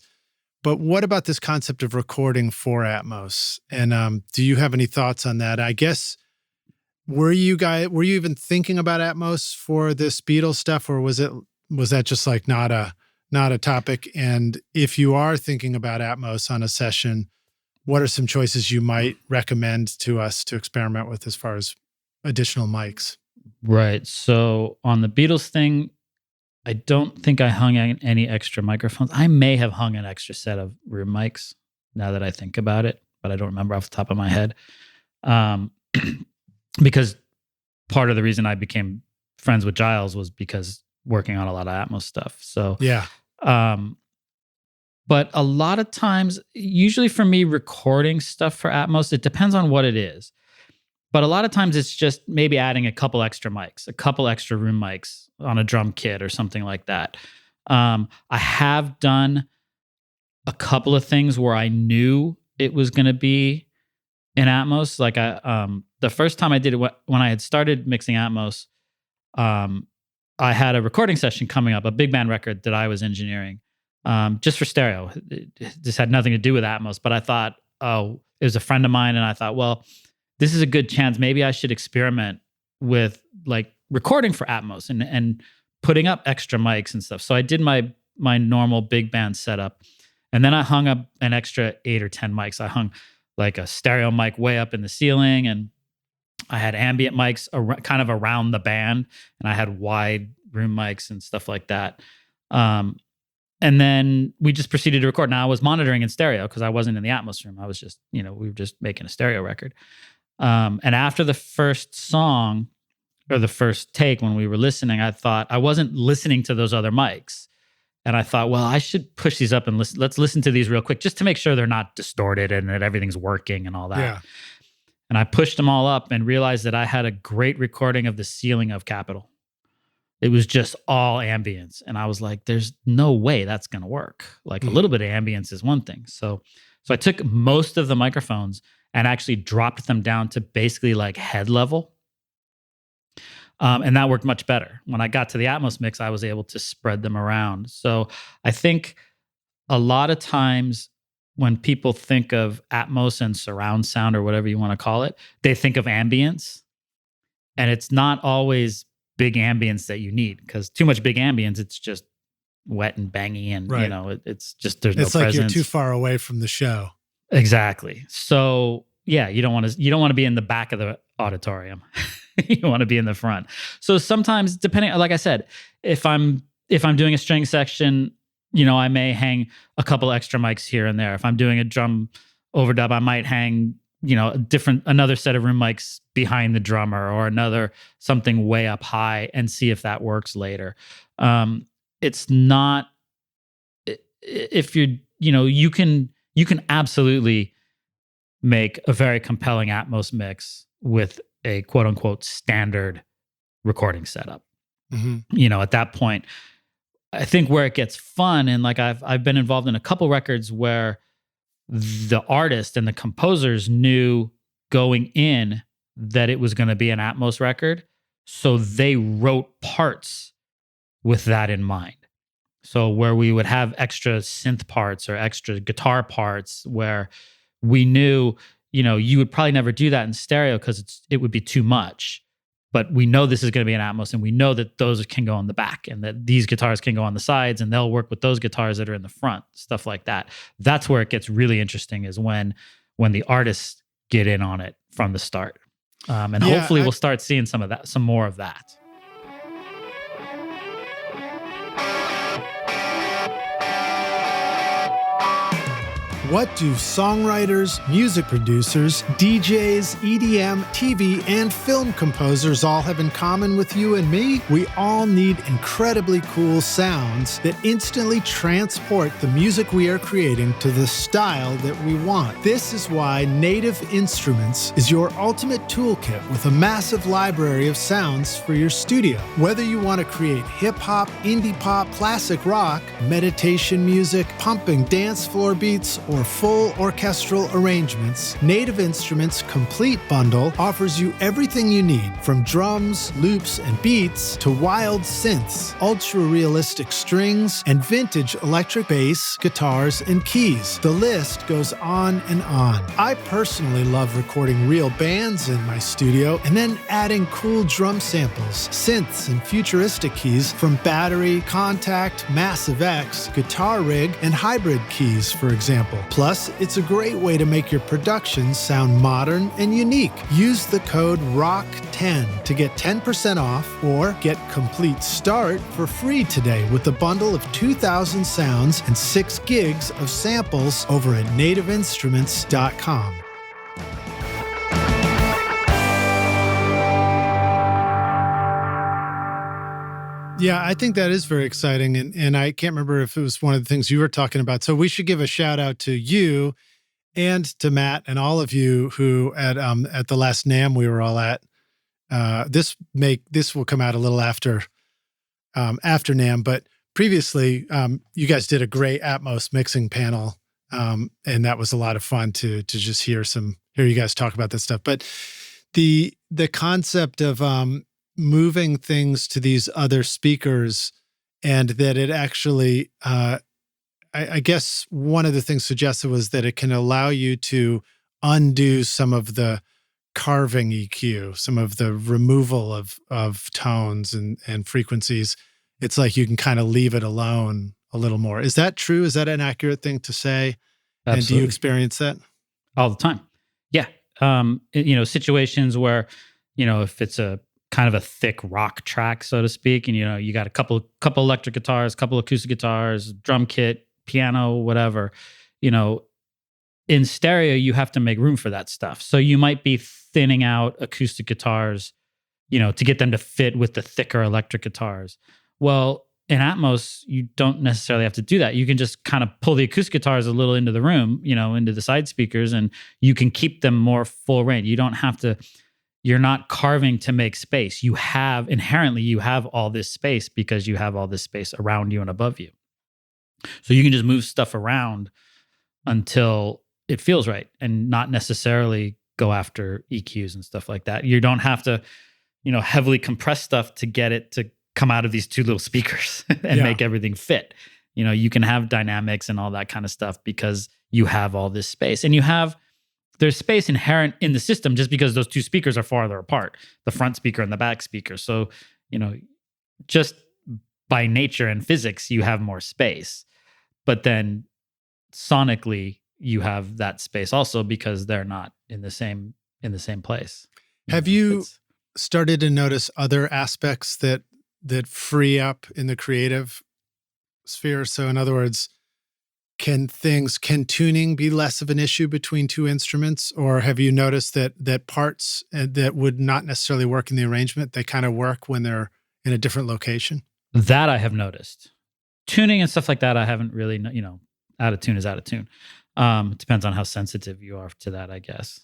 but what about this concept of recording for Atmos? And do you have any thoughts on that? I guess, were you even thinking about Atmos for this Beatles stuff, or was that just like not a topic? And if you are thinking about Atmos on a session, what are some choices you might recommend to us to experiment with as far as additional mics? Right. So on the Beatles thing, I don't think I hung any extra microphones. I may have hung an extra set of room mics now that I think about it, but I don't remember off the top of my head. Because part of the reason I became friends with Giles was because working on a lot of Atmos stuff. So yeah. But a lot of times, usually for me, recording stuff for Atmos, it depends on what it is. But a lot of times it's just maybe adding a couple extra mics, a couple extra room mics on a drum kit or something like that. I have done a couple of things where I knew it was going to be in Atmos. Like the first time I did it, when I had started mixing Atmos, I had a recording session coming up, a big band record that I was engineering. Just for stereo. This had nothing to do with Atmos, but I thought, it was a friend of mine, and I thought, well, this is a good chance. Maybe I should experiment with like recording for Atmos and putting up extra mics and stuff. So I did my normal big band setup, and then I hung up an extra 8 or 10 mics. I hung like a stereo mic way up in the ceiling, and I had ambient mics kind of around the band, and I had wide room mics and stuff like that. And then we just proceeded to record. Now I was monitoring in stereo because I wasn't in the Atmos room. I was just, we were just making a stereo record. And after the first song or the first take, when we were listening, I thought I wasn't listening to those other mics. And I thought, well, I should push these up and let's listen to these real quick just to make sure they're not distorted and that everything's working and all that. Yeah. And I pushed them all up and realized that I had a great recording of the ceiling of Capitol. It was just all ambience. And I was like, there's no way that's going to work. Like a little bit of ambience is one thing. So I took most of the microphones and actually dropped them down to basically like head level. And that worked much better. When I got to the Atmos mix, I was able to spread them around. So I think a lot of times when people think of Atmos and surround sound or whatever you want to call it, they think of ambience. And it's not always big ambience that you need, because too much big ambience, it's just wet and bangy, and Right. it's just there's no It's like presence. you're too far away from the show. Exactly. So yeah, you don't want to be in the back of the auditorium. You want to be in the front. So sometimes, depending, like I said, if I'm doing a string section, I may hang a couple extra mics here and there. If I'm doing a drum overdub, I might hang, another set of room mics behind the drummer, or something way up high, and see if that works later. It's not, if you can absolutely make a very compelling Atmos mix with a quote unquote standard recording setup. Mm-hmm. At that point, I think where it gets fun, and like I've been involved in a couple records where the artist and the composers knew going in that it was going to be an Atmos record, so they wrote parts with that in mind. So where we would have extra synth parts or extra guitar parts, where we knew, you would probably never do that in stereo because it would be too much. But we know this is going to be an Atmos, and we know that those can go on the back, and that these guitars can go on the sides, and they'll work with those guitars that are in the front, stuff like that. That's where it gets really interesting, is when the artists get in on it from the start. And hopefully we'll start seeing some more of that. What do songwriters, music producers, DJs, EDM, TV, and film composers all have in common with you and me? We all need incredibly cool sounds that instantly transport the music we are creating to the style that we want. This is why Native Instruments is your ultimate toolkit, with a massive library of sounds for your studio. Whether you want to create hip-hop, indie pop, classic rock, meditation music, pumping dance floor beats, or full orchestral arrangements, Native Instruments' complete bundle offers you everything you need, from drums, loops, and beats to wild synths, ultra-realistic strings, and vintage electric bass, guitars, and keys. The list goes on and on. I personally love recording real bands in my studio and then adding cool drum samples, synths, and futuristic keys from Battery, Contact, Massive X, Guitar Rig, and Hybrid keys, for example. Plus, it's a great way to make your productions sound modern and unique. Use the code ROCK10 to get 10% off, or get Complete Start for free today with a bundle of 2,000 sounds and 6 gigs of samples over at nativeinstruments.com. Yeah, I think that is very exciting. And I can't remember if it was one of the things you were talking about. So we should give a shout out to you and to Matt and all of you who at the last NAMM we were all at. This will come out a little after NAMM, but previously you guys did a great Atmos mixing panel. And that was a lot of fun to just hear you guys talk about this stuff. But the concept of moving things to these other speakers, and that it actually, I guess one of the things suggested was that it can allow you to undo some of the carving EQ, some of the removal of tones and frequencies. It's like you can kind of leave it alone a little more. Is that true? Is that an accurate thing to say? Absolutely. And do you experience that? All the time. Yeah. Situations where, if it's a kind of a thick rock track, so to speak, and you got a couple electric guitars, couple acoustic guitars, drum kit, piano, whatever, in stereo you have to make room for that stuff. So you might be thinning out acoustic guitars, to get them to fit with the thicker electric guitars. Well, in Atmos, you don't necessarily have to do that. You can just kind of pull the acoustic guitars a little into the room, into the side speakers, and you can keep them more full range. You don't have to. You're not carving to make space. You have all this space because you have all this space around you and above you. So you can just move stuff around until it feels right, and not necessarily go after EQs and stuff like that. You don't have to, heavily compress stuff to get it to come out of these two little speakers and make everything fit. You can have dynamics and all that kind of stuff because you have all this space. And there's space inherent in the system just because those two speakers are farther apart, the front speaker and the back speaker. So, just by nature and physics, you have more space. But then sonically, you have that space also because they're not in the same place. Have you started to notice other aspects that free up in the creative sphere? So in other words, can tuning be less of an issue between two instruments? Or have you noticed that parts that would not necessarily work in the arrangement, they kind of work when they're in a different location? That I have noticed. Tuning and stuff like that, I haven't really, out of tune is out of tune. It depends on how sensitive you are to that, I guess.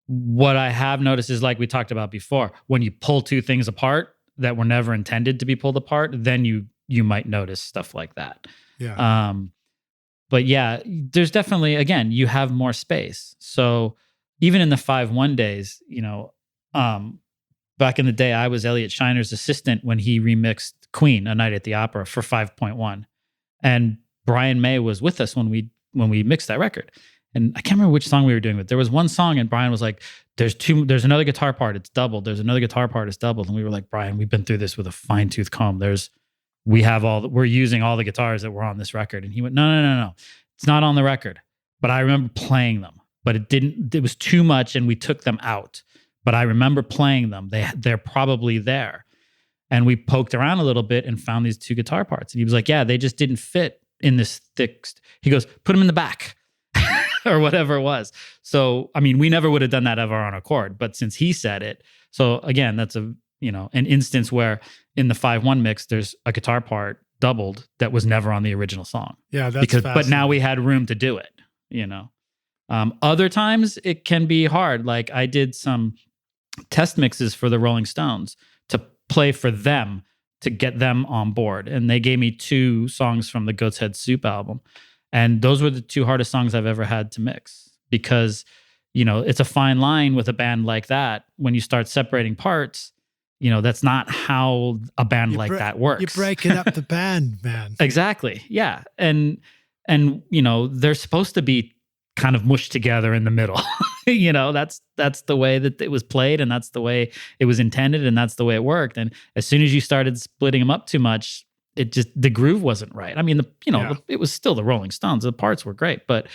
What I have noticed is, like we talked about before, when you pull two things apart that were never intended to be pulled apart, then you might notice stuff like that. Yeah. But yeah, there's definitely, again, you have more space. So even in the 5-1 days, back in the day, I was Elliot Shiner's assistant when he remixed Queen, A Night at the Opera, for 5.1. And Brian May was with us when we mixed that record. And I can't remember which song we were doing, but there was one song and Brian was like, there's another guitar part, it's doubled. There's another guitar part, it's doubled. And we were like, Brian, we've been through this with a fine tooth comb. We're using all the guitars that were on this record. And he went, no. It's not on the record. But I remember playing them, but it was too much and we took them out. But I remember playing them. They're probably there. And we poked around a little bit and found these two guitar parts. And he was like, yeah, they just didn't fit in this thick. He goes, put them in the back or whatever it was. So, I mean, we never would have done that ever on a chord, but since he said it. So again, that's an instance where in the 5-1 mix, there's a guitar part doubled that was never on the original song. Yeah, that's but now we had room to do it, Other times it can be hard. Like I did some test mixes for the Rolling Stones to play for them to get them on board. And they gave me 2 songs from the Goat's Head Soup album. And those were the 2 hardest songs I've ever had to mix because, it's a fine line with a band like that. When you start separating parts, that's not how a band that works. You're breaking up the band, man. Exactly. Yeah. And they're supposed to be kind of mushed together in the middle. That's the way that it was played and that's the way it was intended and that's the way it worked. And as soon as you started splitting them up too much, the groove wasn't right. I mean, it was still the Rolling Stones. The parts were great, but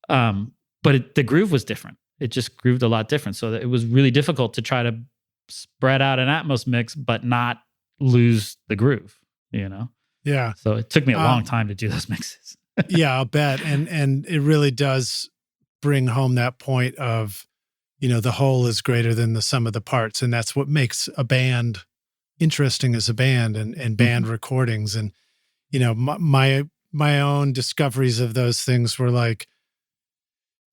the groove was different. It just grooved a lot different. So that it was really difficult to try to spread out an Atmos mix, but not lose the groove, Yeah. So it took me a long time to do those mixes. Yeah, I'll bet. And it really does bring home that point of, the whole is greater than the sum of the parts. And that's what makes a band interesting as a band and band recordings. And, my own discoveries of those things were like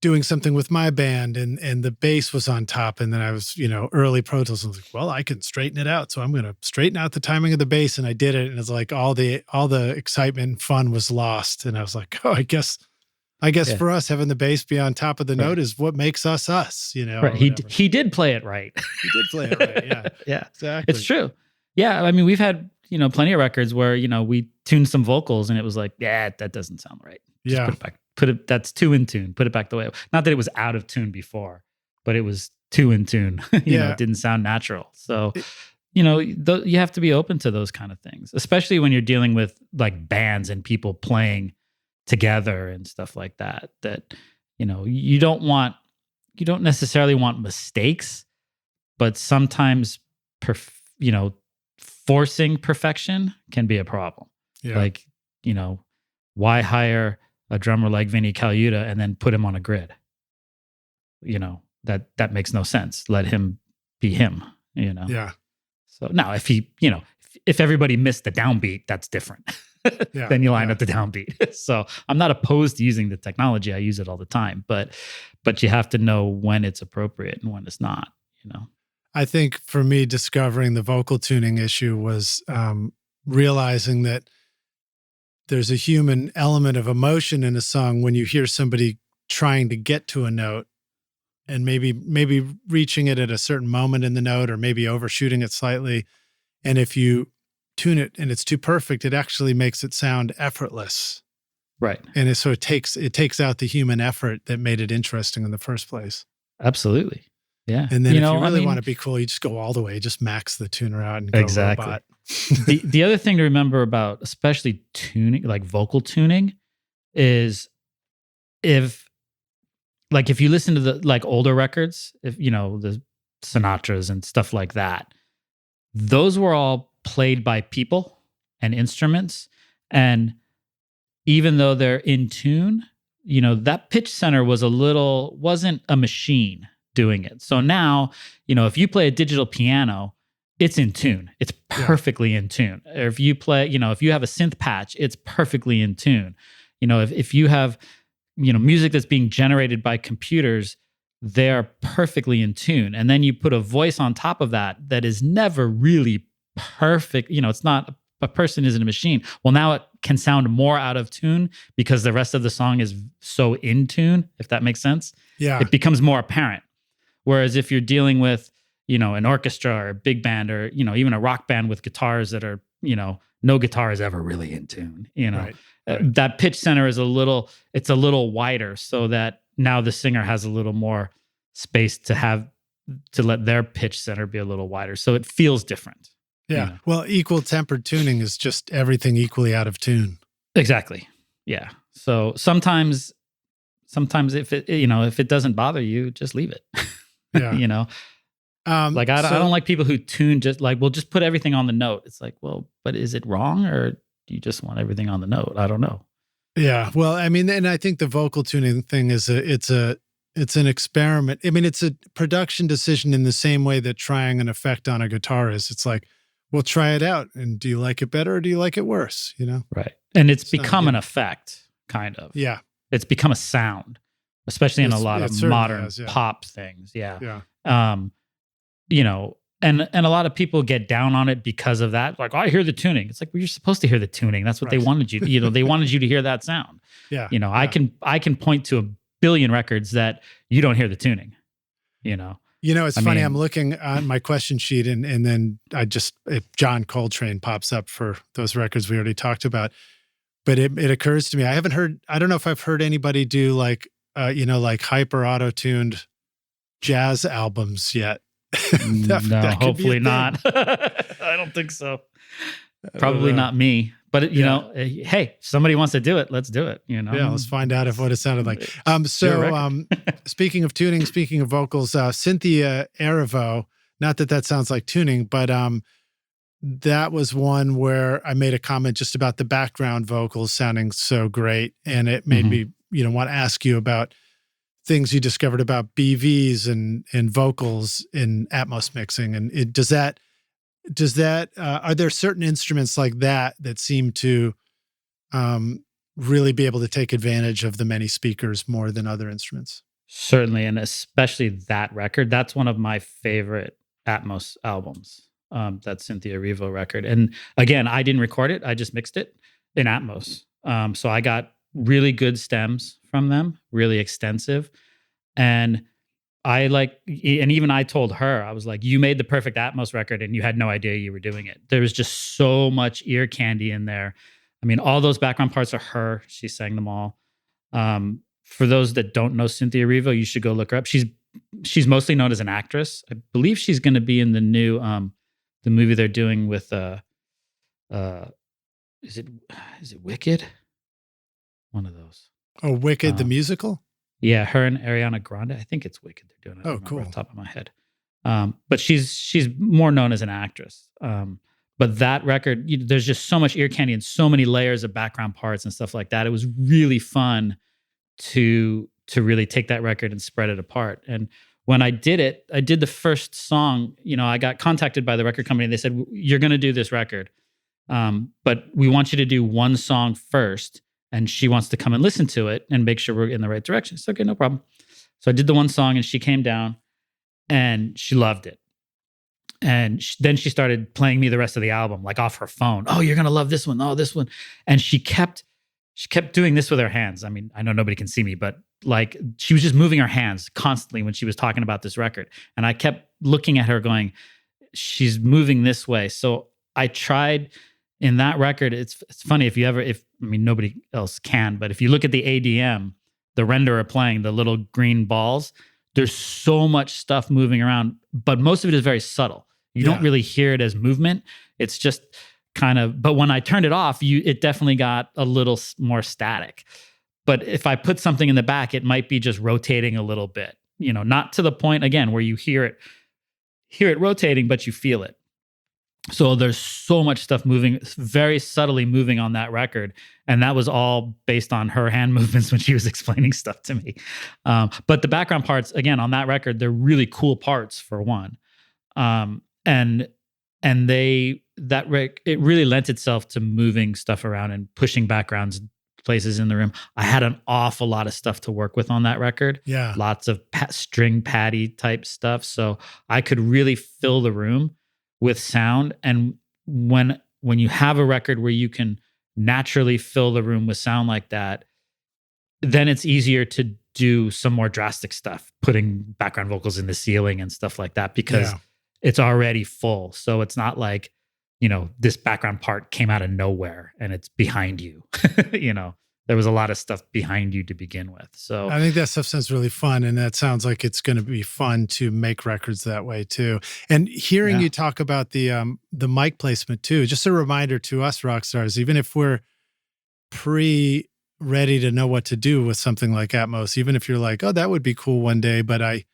doing something with my band and the bass was on top. And then I was, early Pro Tools. I was like, well, I can straighten it out. So I'm going to straighten out the timing of the bass. And I did it. And it's like all the excitement and fun was lost. And I was like, oh, I guess for us, having the bass be on top of the note is what makes us us, Right. He did play it right. He did play it right. Yeah. Yeah. Exactly. It's true. Yeah. I mean, we've had, plenty of records where, we tuned some vocals and it was like, yeah, that doesn't sound right. Just put it back. That's 2 in tune. Put it back the way. Not that it was out of tune before, but it was 2 in tune. It didn't sound natural. So, you have to be open to those kind of things, especially when you're dealing with like bands and people playing together and stuff like that. That, you don't necessarily want mistakes, but sometimes, forcing perfection can be a problem. Yeah. Like, why hire a drummer like Vinnie Colaiuta and then put him on a grid? That makes no sense. Let him be him, Yeah. So now if if everybody missed the downbeat, that's different. Yeah. Then you line up the downbeat. So I'm not opposed to using the technology. I use it all the time, but you have to know when it's appropriate and when it's not, I think for me, discovering the vocal tuning issue was realizing that there's a human element of emotion in a song when you hear somebody trying to get to a note and maybe reaching it at a certain moment in the note or maybe overshooting it slightly. And if you tune it and it's too perfect, it actually makes it sound effortless. Right. And so it takes out the human effort that made it interesting in the first place. Absolutely. Yeah. And then if you really want to be cool, you just go all the way, just max the tuner out and go robot. The other thing to remember about especially tuning, like vocal tuning, is if you listen to the like older records, if the Sinatras and stuff like that, those were all played by people and instruments. And even though they're in tune, that pitch center wasn't a machine doing it. So now, if you play a digital piano, it's in tune. It's perfectly in tune. Or if you play, if you have a synth patch, it's perfectly in tune. If you have, music that's being generated by computers, they're perfectly in tune. And then you put a voice on top of that is never really perfect. It's not, a person isn't a machine. Well, now it can sound more out of tune because the rest of the song is so in tune, if that makes sense. Yeah. It becomes more apparent. Whereas if you're dealing with, an orchestra or a big band or, even a rock band with guitars that are, no guitar is ever really in tune, Right. That pitch center is a little wider so that now the singer has a little more space to let their pitch center be a little wider. So it feels different. Yeah. Well, equal tempered tuning is just everything equally out of tune. Exactly. Yeah. So sometimes if it doesn't bother you, just leave it. Yeah. I don't like people who tune just like, well, just put everything on the note. It's like, well, but is it wrong or do you just want everything on the note? I don't know. Yeah. Well, I mean, and I think the vocal tuning thing is it's an experiment. I mean, it's a production decision in the same way that trying an effect on a guitar is. It's like, well, try it out. And do you like it better or do you like it worse? Right. And it's become an effect, kind of. Yeah. It's become a sound, especially in a lot of modern pop things. Yeah. Yeah. And a lot of people get down on it because of that. Like, oh, I hear the tuning. It's like, well, you're supposed to hear the tuning. That's what they wanted you to, they wanted you to hear that sound. Yeah. I can point to a billion records that you don't hear the tuning, It's funny. I'm looking on my question sheet and then John Coltrane pops up for those records we already talked about. But it occurs to me, I don't know if I've heard anybody do like hyper auto-tuned jazz albums yet. No, hopefully not. I don't think so. Probably not me. But hey, somebody wants to do it, let's do it. Yeah, let's find out what it sounded like. Speaking of tuning, speaking of vocals, Cynthia Erivo. Not that sounds like tuning, but that was one where I made a comment just about the background vocals sounding so great, and it made me want to ask you about things you discovered about BVs and vocals in Atmos mixing. And does that are there certain instruments like that seem to really be able to take advantage of the many speakers more than other instruments? Certainly, and especially that record. That's one of my favorite Atmos albums, that Cynthia Erivo record. And again, I didn't record it. I just mixed it in Atmos. So I got really good stems from them, really extensive. And even I told her, I was like, you made the perfect Atmos record and you had no idea you were doing it. There was just so much ear candy in there. I mean, all those background parts are her. She sang them all. For those that don't know Cynthia Erivo, you should go look her up. She's mostly known as an actress. I believe she's going to be in the new the movie they're doing with is it Wicked? One of those. Oh, Wicked the musical? Yeah, her and Ariana Grande. I think it's Wicked they're doing it. Oh, cool. Off the top of my head. But she's more known as an actress. But that record, there's just so much ear candy and so many layers of background parts and stuff like that. It was really fun to really take that record and spread it apart. And when I did it, I did the first song. I got contacted by the record company. They said, you're going to do this record, but we want you to do one song first. And she wants to come and listen to it and make sure we're in the right direction. It's okay, no problem. So I did the one song and she came down and she loved it. And then she started playing me the rest of the album, like off her phone. Oh, you're going to love this one. Oh, this one. And she kept doing this with her hands. I mean, I know nobody can see me, but like she was just moving her hands constantly when she was talking about this record. And I kept looking at her going, she's moving this way. So I tried in that record, it's funny nobody else can, but if you look at the ADM, the renderer playing the little green balls, there's so much stuff moving around, but most of it is very subtle. You don't really hear it as movement. It's just kind of, but when I turned it off, it definitely got a little more static. But if I put something in the back, it might be just rotating a little bit, not to the point again where you hear it rotating, but you feel it. So there's so much stuff moving, very subtly moving on that record. And that was all based on her hand movements when she was explaining stuff to me. But the background parts, again, on that record, they're really cool parts for one. It really lent itself to moving stuff around and pushing backgrounds places in the room. I had an awful lot of stuff to work with on that record. Yeah. Lots of string paddy type stuff. So I could really fill the room with sound. And when you have a record where you can naturally fill the room with sound like that, then it's easier to do some more drastic stuff, putting background vocals in the ceiling and stuff like that, because it's already full. So it's not like, this background part came out of nowhere and it's behind you. There was a lot of stuff behind you to begin with. So I think that stuff sounds really fun. And that sounds like it's going to be fun to make records that way too. And hearing you talk about the mic placement too, just a reminder to us rock stars, even if we're ready to know what to do with something like Atmos, even if you're like, oh, that would be cool one day, but I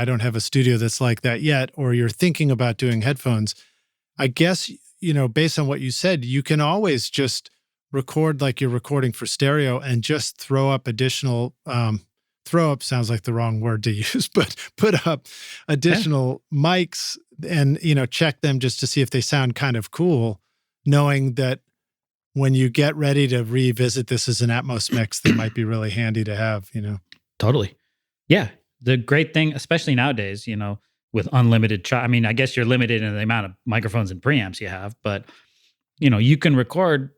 don't have a studio that's like that yet, or you're thinking about doing headphones, I guess, based on what you said, you can always just record like you're recording for stereo and just throw up additional, throw up sounds like the wrong word to use, but put up additional mics and, check them just to see if they sound kind of cool, knowing that when you get ready to revisit this as an Atmos mix, that might be really handy to have, Totally. Yeah. The great thing, especially nowadays, with unlimited, I guess you're limited in the amount of microphones and preamps you have, but, you can record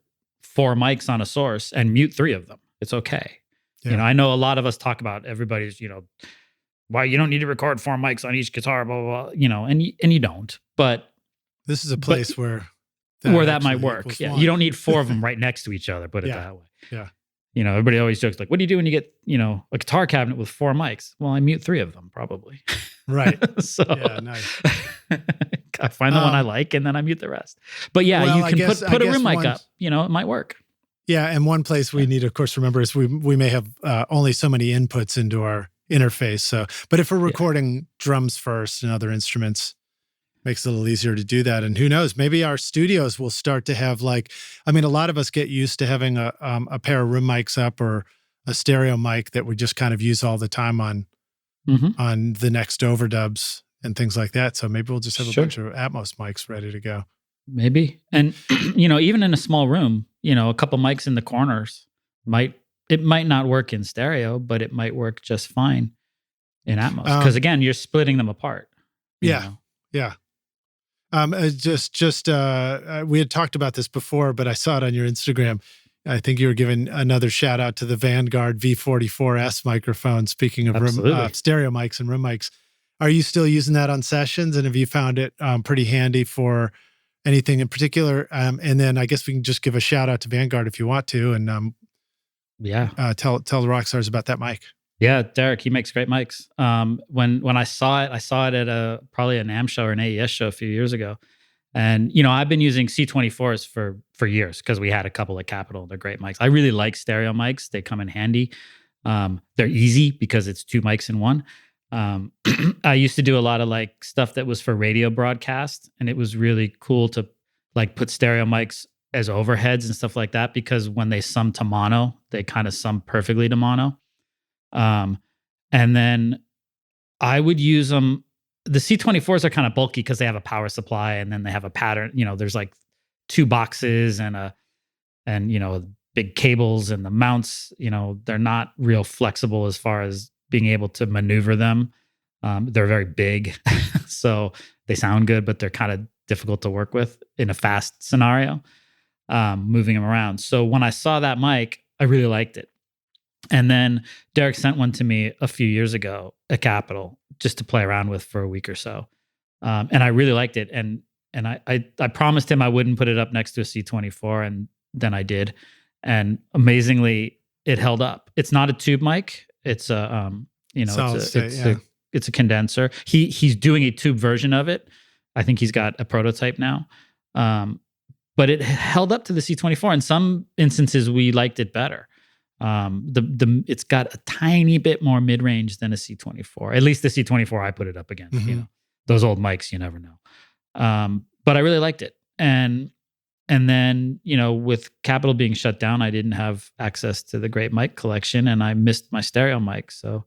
4 mics on a source and mute 3 of them. It's okay. Yeah. I know a lot of us talk about everybody's, why you don't need to record 4 mics on each guitar, blah, blah, blah, and you don't. But this is a place where that might work. Yeah. You don't need 4 of them right next to each other, put it that way. Yeah. Everybody always jokes like, what do you do when you get, a guitar cabinet with 4 mics? Well, I mute 3 of them probably. Right. So yeah, nice. I find the one I like and then I mute the rest. But you can put a room mic up, it might work. Yeah. And one place we need to, of course, remember is we may have only so many inputs into our interface. So, but if we're recording drums first and other instruments, makes it a little easier to do that. And who knows, maybe our studios will start to have a lot of us get used to having a pair of room mics up or a stereo mic that we just kind of use all the time on the next overdubs and things like that. So maybe we'll just have a bunch of Atmos mics ready to go. Maybe. And, even in a small room, a couple mics in the corners might not work in stereo, but it might work just fine in Atmos. Because again, you're splitting them apart. Yeah. Yeah. We had talked about this before, but I saw it on your Instagram. I think you were giving another shout out to the Vanguard V44S microphone. Speaking of stereo mics and room mics, are you still using that on sessions? And have you found it pretty handy for anything in particular? And then I guess we can just give a shout out to Vanguard if you want to, and tell the rock stars about that mic. Yeah, Derek, he makes great mics. When I saw it at probably an NAMM show or an AES show a few years ago. And, I've been using C24s for years because we had a couple at Capitol. They're great mics. I really like stereo mics. They come in handy. They're easy because it's 2 mics in one. I used to do a lot of stuff that was for radio broadcast, and it was really cool to put stereo mics as overheads and stuff like that, because when they sum to mono, they kind of sum perfectly to mono. And then I would use them. The C24s are kind of bulky because they have a power supply and then they have a pattern. There's 2 boxes and big cables, and the mounts, they're not real flexible as far as being able to maneuver them. They're very big, so they sound good, but they're kind of difficult to work with in a fast scenario, moving them around. So when I saw that mic, I really liked it. And then Derek sent one to me a few years ago at Capitol just to play around with for a week or so. And I really liked it. And And I promised him I wouldn't put it up next to a C24, and then I did. And amazingly, it held up. It's not a tube mic. It's a it's a condenser. He's doing a tube version of it. I think he's got a prototype now. But it held up to the C24. In some instances, we liked it better. It's got a tiny bit more mid-range than a C24. At least the C24 I put it up against. You know, those old mics, you never know. But I really liked it. And then, you know, with Capitol being shut down, I didn't have access to the great mic collection, and I missed my stereo mic. So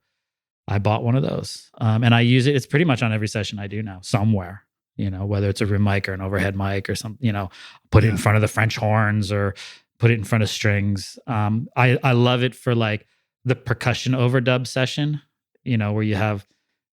I bought one of those. And I use it. It's pretty much on every session I do now, somewhere, you know, whether it's a room mic or an overhead mic or something, you know, put it in front of the French horns or put it in front of strings. I love it for like the percussion overdub session, you know, where you have,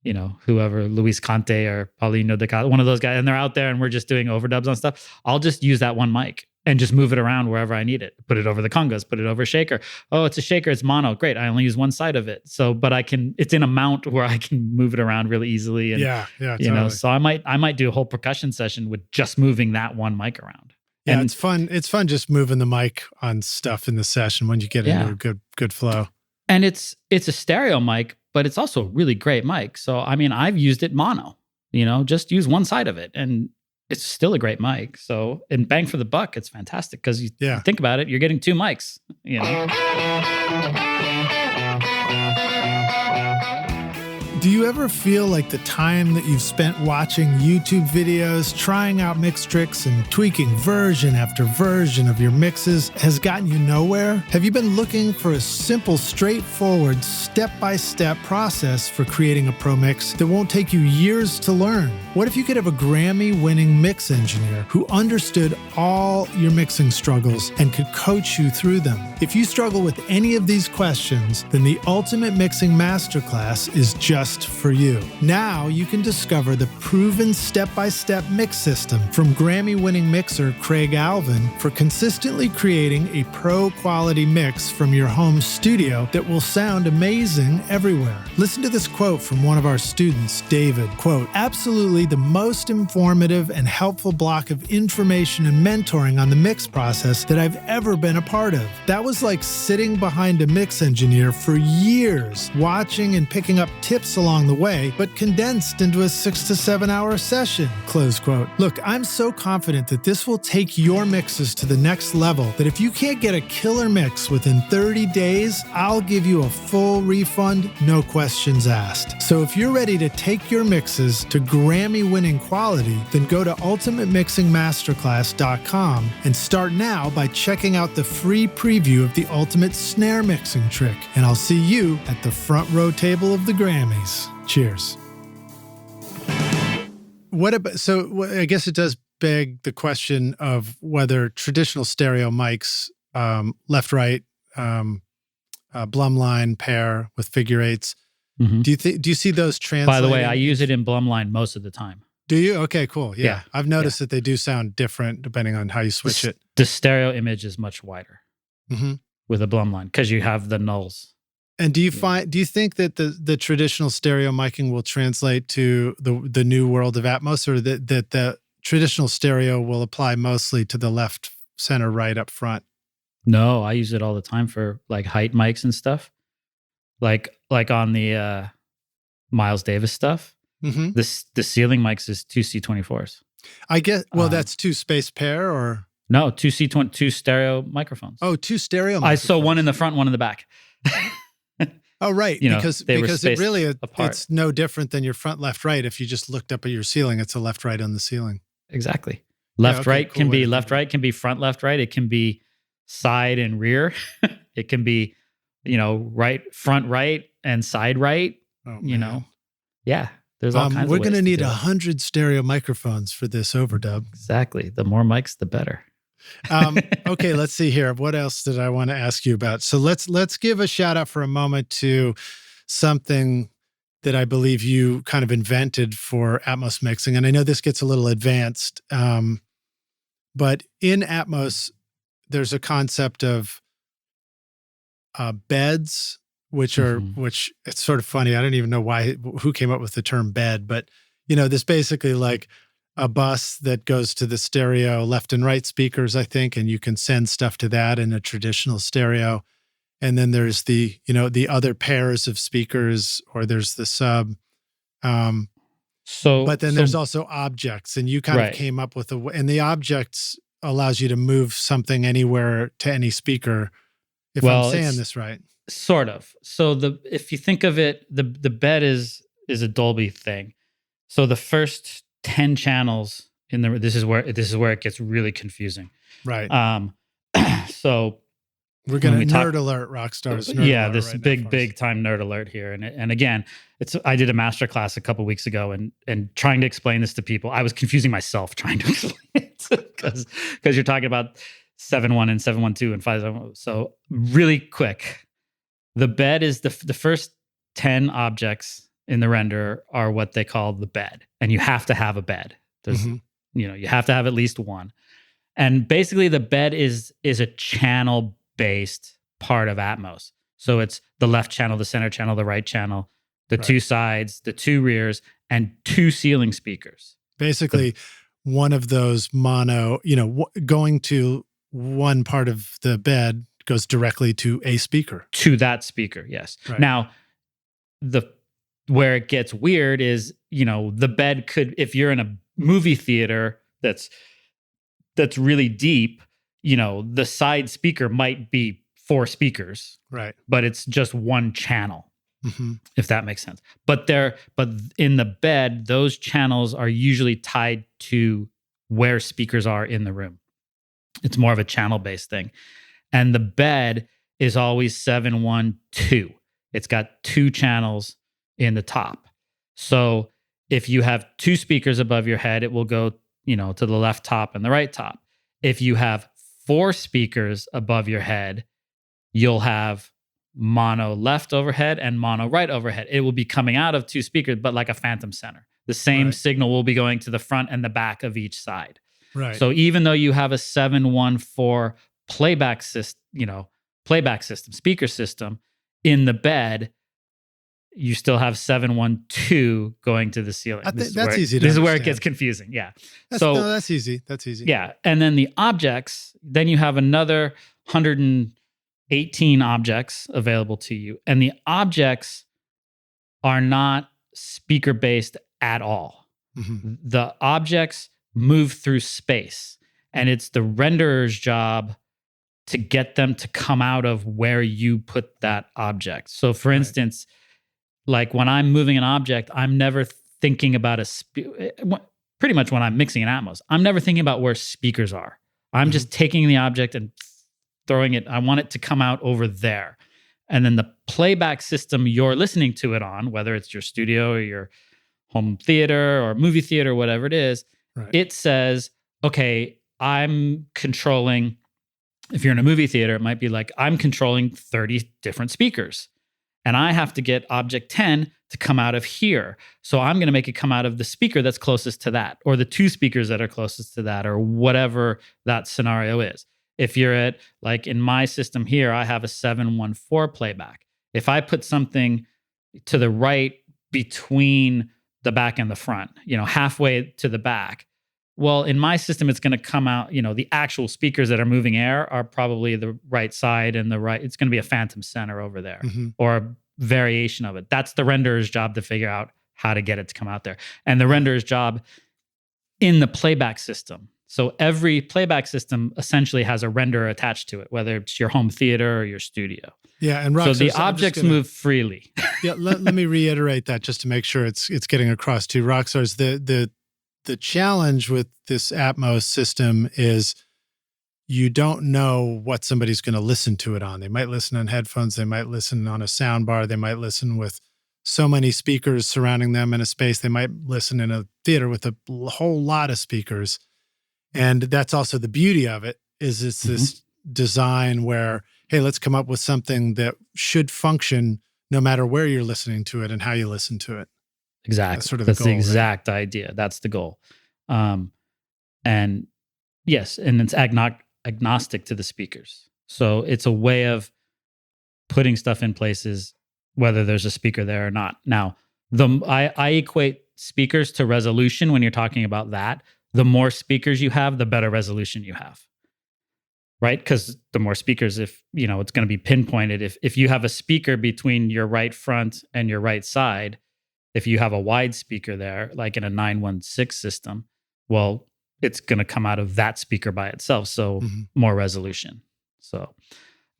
you know, whoever, Luis Conte or Paulino De Castro, one of those guys, and they're out there and we're just doing overdubs on stuff. I'll just use that one mic and just move it around wherever I need it. Put it over the congas, put it over a shaker. Oh, it's a shaker, it's mono. Great, I only use one side of it. So, but it's in a mount where I can move it around really easily. And, you know, so I might do a whole percussion session with just moving that one mic around. Yeah, and it's fun. It's fun just moving the mic on stuff in the session when you get into a good flow. And it's a stereo mic, but it's also a really great mic. So, I mean, I've used it mono, you know, just use one side of it. And it's still a great mic. So, and bang for the buck, it's fantastic because you think about it, you're getting two mics, you know. Do you ever feel like the time that you've spent watching YouTube videos, trying out mix tricks and tweaking version after version of your mixes has gotten you nowhere? Have you been looking for a simple, straightforward, step-by-step process for creating a pro mix that won't take you years to learn? What if you could have a Grammy-winning mix engineer who understood all your mixing struggles and could coach you through them? If you struggle with any of these questions, then the Ultimate Mixing Masterclass is just for you. Now you can discover the proven step-by-step mix system from Grammy-winning mixer Craig Alvin for consistently creating a pro-quality mix from your home studio that will sound amazing everywhere. Listen to this quote from one of our students, David. Quote, "Absolutely the most informative and helpful block of information and mentoring on the mix process that I've ever been a part of. That was like sitting behind a mix engineer for years, watching and picking up tips along the way, but condensed into a 6 to 7 hour session." Close quote. Look, I'm so confident that this will take your mixes to the next level that if you can't get a killer mix within 30 days, I'll give you a full refund, no questions asked. So if you're ready to take your mixes to Grammy-winning quality, then go to ultimatemixingmasterclass.com and start now by checking out the free preview of the Ultimate Snare Mixing Trick. And I'll see you at the front row table of the Grammys. Cheers. What about, so I guess it does beg the question of whether traditional stereo mics, left, right, Blumline pair with figure eights. Do you see those translating? By the way, I use it in Blumline most of the time. Do you? Okay, cool. Yeah. I've noticed that they do sound different depending on how you switch it. The stereo image is much wider with a Blumline because you have the nulls. And do you think that the traditional stereo miking will translate to the new world of Atmos, or that the traditional stereo will apply mostly to the left, center, right up front? No, I use it all the time for like height mics and stuff. Like on the Miles Davis stuff. The ceiling mics is 2 C24s. I guess. Well, that's 2 space pair or no 2 2 stereo microphones. Oh, 2 stereo microphones. I saw one in the front, one in the back. Oh, right. Because it really, apart. It's no different than your front, left, right. If you just looked up at your ceiling, it's a left, right on the ceiling. Exactly. Left, right can be left, right can be front, left, right. It can be side and rear. It can be, right, front, right and side, right. Yeah. There's all kinds of ways. We're going to need 100 stereo microphones for this overdub. Exactly. The more mics, the better. Okay, let's see here. What else did I want to ask you about? So let's give a shout out for a moment to something that I believe you kind of invented for Atmos mixing. And I know this gets a little advanced, but in Atmos, there's a concept of beds, which it's sort of funny. I don't even know who came up with the term bed, but this basically like a bus that goes to the stereo left and right speakers, I think, and you can send stuff to that in a traditional stereo. And then there's the, the other pairs of speakers, or there's the sub. But then there's also objects, and you kind of came up with and the objects allows you to move something anywhere to any speaker. If I'm saying this right. Sort of. So if you think of it, the bed is a Dolby thing. So the first 10 channels this is where it gets really confusing. Right. So we're going to nerd alert, rock stars. This big time nerd alert here. And again, I did a master class a couple weeks ago and trying to explain this to people. I was confusing myself trying to explain it because you're talking about 7.1 and 7.1.2 and 5.7. So really quick, the bed is the first 10 objects in the render are what they call the bed. And you have to have a bed. There's, you have to have at least one. And basically the bed is a channel-based part of Atmos. So it's the left channel, the center channel, the right channel, the two sides, the two rears, and two ceiling speakers. Basically, one of those mono, going to one part of the bed goes directly to a speaker. To that speaker, yes. Right. Now, where it gets weird is, the bed could, if you're in a movie theater that's really deep, the side speaker might be 4 speakers. Right. But it's just one channel. If that makes sense. But in the bed, those channels are usually tied to where speakers are in the room. It's more of a channel-based thing. And the bed is always 7.1.2. It's got 2 channels in the top. So if you have 2 speakers above your head, it will go, to the left top and the right top. If you have 4 speakers above your head, you'll have mono left overhead and mono right overhead. It will be coming out of 2 speakers, but like a phantom center. The same signal will be going to the front and the back of each side. Right. So even though you have a 7.1.4 playback system, speaker system in the bed, you still have 7.1.2 going to the ceiling. That's easy to understand. This is where it gets confusing. Yeah. That's easy. That's easy. Yeah. And then the objects, then you have another 118 objects available to you. And the objects are not speaker-based at all. The objects move through space. And it's the renderer's job to get them to come out of where you put that object. So for instance, like when I'm moving an object, I'm never thinking about pretty much when I'm mixing an Atmos, I'm never thinking about where speakers are. I'm just taking the object and throwing it. I want it to come out over there. And then the playback system you're listening to it on, whether it's your studio or your home theater or movie theater, whatever it is, it says, okay, I'm controlling, if you're in a movie theater, it might be like, I'm controlling 30 different speakers. And I have to get object 10 to come out of here. So I'm going to make it come out of the speaker that's closest to that, or the 2 speakers that are closest to that, or whatever that scenario is. If you're at, like in my system here, I have a 7.1.4 playback. If I put something to the right between the back and the front, halfway to the back, well, in my system, it's going to come out, the actual speakers that are moving air are probably the right side and the right. It's going to be a phantom center over there or a variation of it. That's the renderer's job to figure out how to get it to come out there. And the renderer's job in the playback system. So every playback system essentially has a renderer attached to it, whether it's your home theater or your studio. Yeah, and so the objects move freely. Let me reiterate that just to make sure it's getting across to Rockstars. The challenge with this Atmos system is you don't know what somebody's going to listen to it on. They might listen on headphones. They might listen on a sound bar. They might listen with so many speakers surrounding them in a space. They might listen in a theater with a whole lot of speakers. And that's also the beauty of it, is it's this design where, hey, let's come up with something that should function no matter where you're listening to it and how you listen to it. Exactly. That's the exact idea. That's the goal. And yes, and it's agnostic to the speakers. So it's a way of putting stuff in places, whether there's a speaker there or not. Now, I equate speakers to resolution when you're talking about that. The more speakers you have, the better resolution you have. Right? Because the more speakers, if it's going to be pinpointed. If you have a speaker between your right front and your right side, if you have a wide speaker there, like in a 916 system, well, it's going to come out of that speaker by itself. So more resolution. So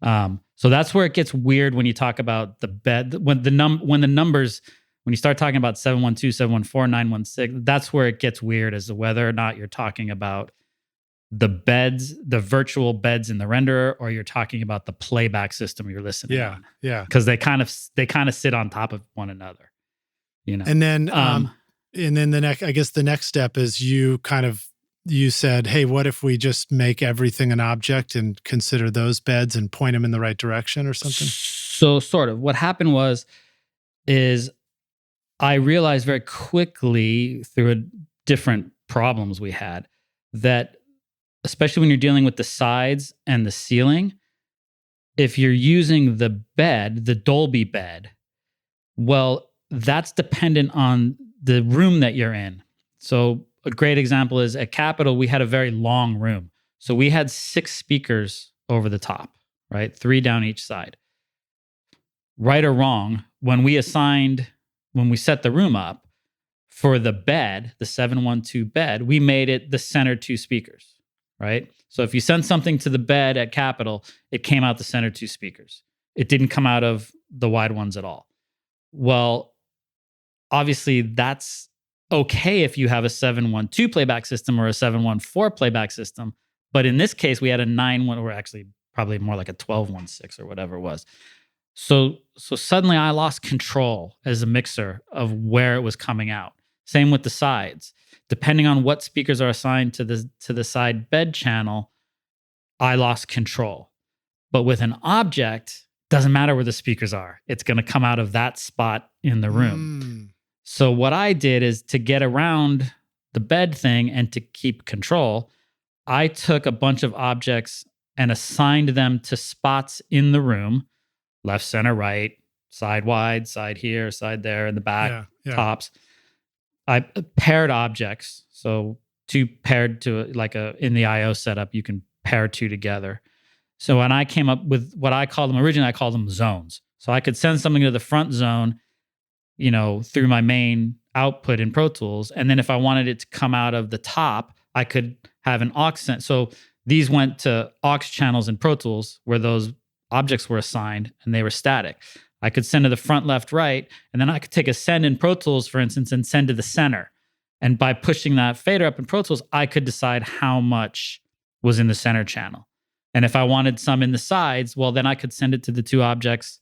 that's where it gets weird when you talk about the bed. When the numbers, when you start talking about 712, 714, 916, that's where it gets weird as to whether or not you're talking about the beds, the virtual beds in the renderer, or you're talking about the playback system you're listening on. Yeah. Because they kind of sit on top of one another. And then the next step is you said, hey, what if we just make everything an object and consider those beds and point them in the right direction or something? So sort of what happened is I realized very quickly through different problems we had that, especially when you're dealing with the sides and the ceiling, if you're using the bed, the Dolby bed, well, that's dependent on the room that you're in. So a great example is at Capitol, we had a very long room. So we had 6 speakers over the top, right? 3 down each side. Right or wrong, when we set the room up for the bed, the 712 bed, we made it the center 2 speakers. Right? So if you send something to the bed at Capitol, it came out the center 2 speakers. It didn't come out of the wide ones at all. Well, obviously that's okay if you have a 712 playback system or a 714 playback system. But in this case, we had a 9-1, or actually probably more like a 1216 or whatever it was. So suddenly I lost control as a mixer of where it was coming out. Same with the sides. Depending on what speakers are assigned to the side bed channel, I lost control. But with an object, doesn't matter where the speakers are. It's going to come out of that spot in the room. So what I did is, to get around the bed thing and to keep control, I took a bunch of objects and assigned them to spots in the room, left, center, right, side wide, side here, side there, in the back, tops. I paired objects. So 2 paired to in the IO setup, you can pair 2 together. So when I came up with what I called them originally, I called them zones. So I could send something to the front zone, through my main output in Pro Tools. And then if I wanted it to come out of the top, I could have an aux send. So these went to aux channels in Pro Tools where those objects were assigned and they were static. I could send to the front, left, right, and then I could take a send in Pro Tools, for instance, and send to the center. And by pushing that fader up in Pro Tools, I could decide how much was in the center channel. And if I wanted some in the sides, well, then I could send it to the 2 objects,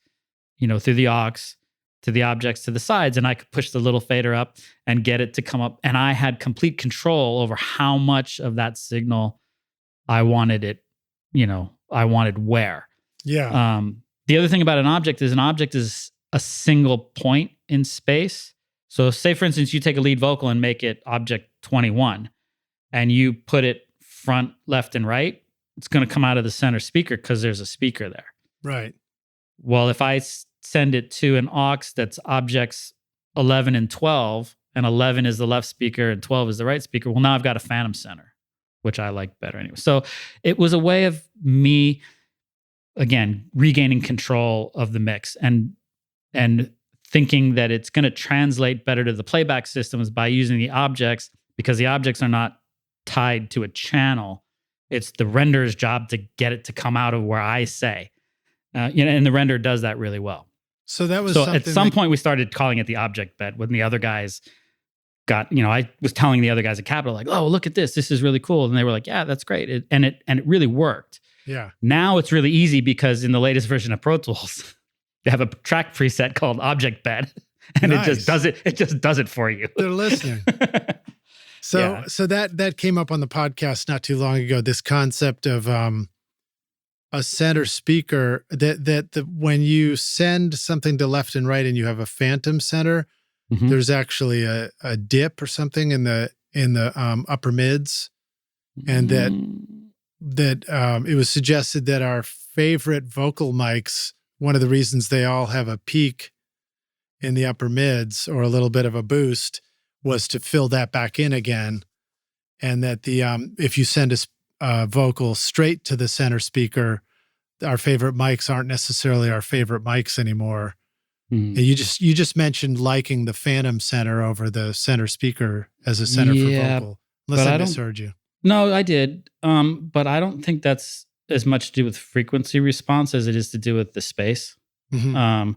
through the aux, to the objects to the sides, and I could push the little fader up and get it to come up. And I had complete control over how much of that signal I wanted it, I wanted where. Yeah. The other thing about an object is a single point in space. So say, for instance, you take a lead vocal and make it object 21, and you put it front, left, and right, it's going to come out of the center speaker because there's a speaker there. Right. Well, if I send it to an aux that's objects 11 and 12, and 11 is the left speaker and 12 is the right speaker, well, now I've got a phantom center, which I like better anyway. So it was a way of me, again, regaining control of the mix and thinking that it's going to translate better to the playback systems by using the objects, because the objects are not tied to a channel. It's the renderer's job to get it to come out of where I say. And the renderer does that really well. So that was at some point we started calling it the object bed when the other guys got, I was telling the other guys at Capitol, like, oh, look at this. This is really cool. And they were like, yeah, that's great. And it really worked. Yeah. Now it's really easy because in the latest version of Pro Tools, they have a track preset called object bed, and nice. It just does it for you. They're listening. So that came up on the podcast not too long ago, this concept of a center speaker that when you send something to left and right and you have a phantom center, there's actually a dip or something in the upper mids, and that it was suggested that our favorite vocal mics, one of the reasons they all have a peak in the upper mids or a little bit of a boost, was to fill that back in again. And that if you send a vocal straight to the center speaker, our favorite mics aren't necessarily our favorite mics anymore. Mhm. And you just mentioned liking the Phantom center over the center speaker as a center for vocal. Unless I misheard you. No, I did. But I don't think that's as much to do with frequency response as it is to do with the space. Mhm.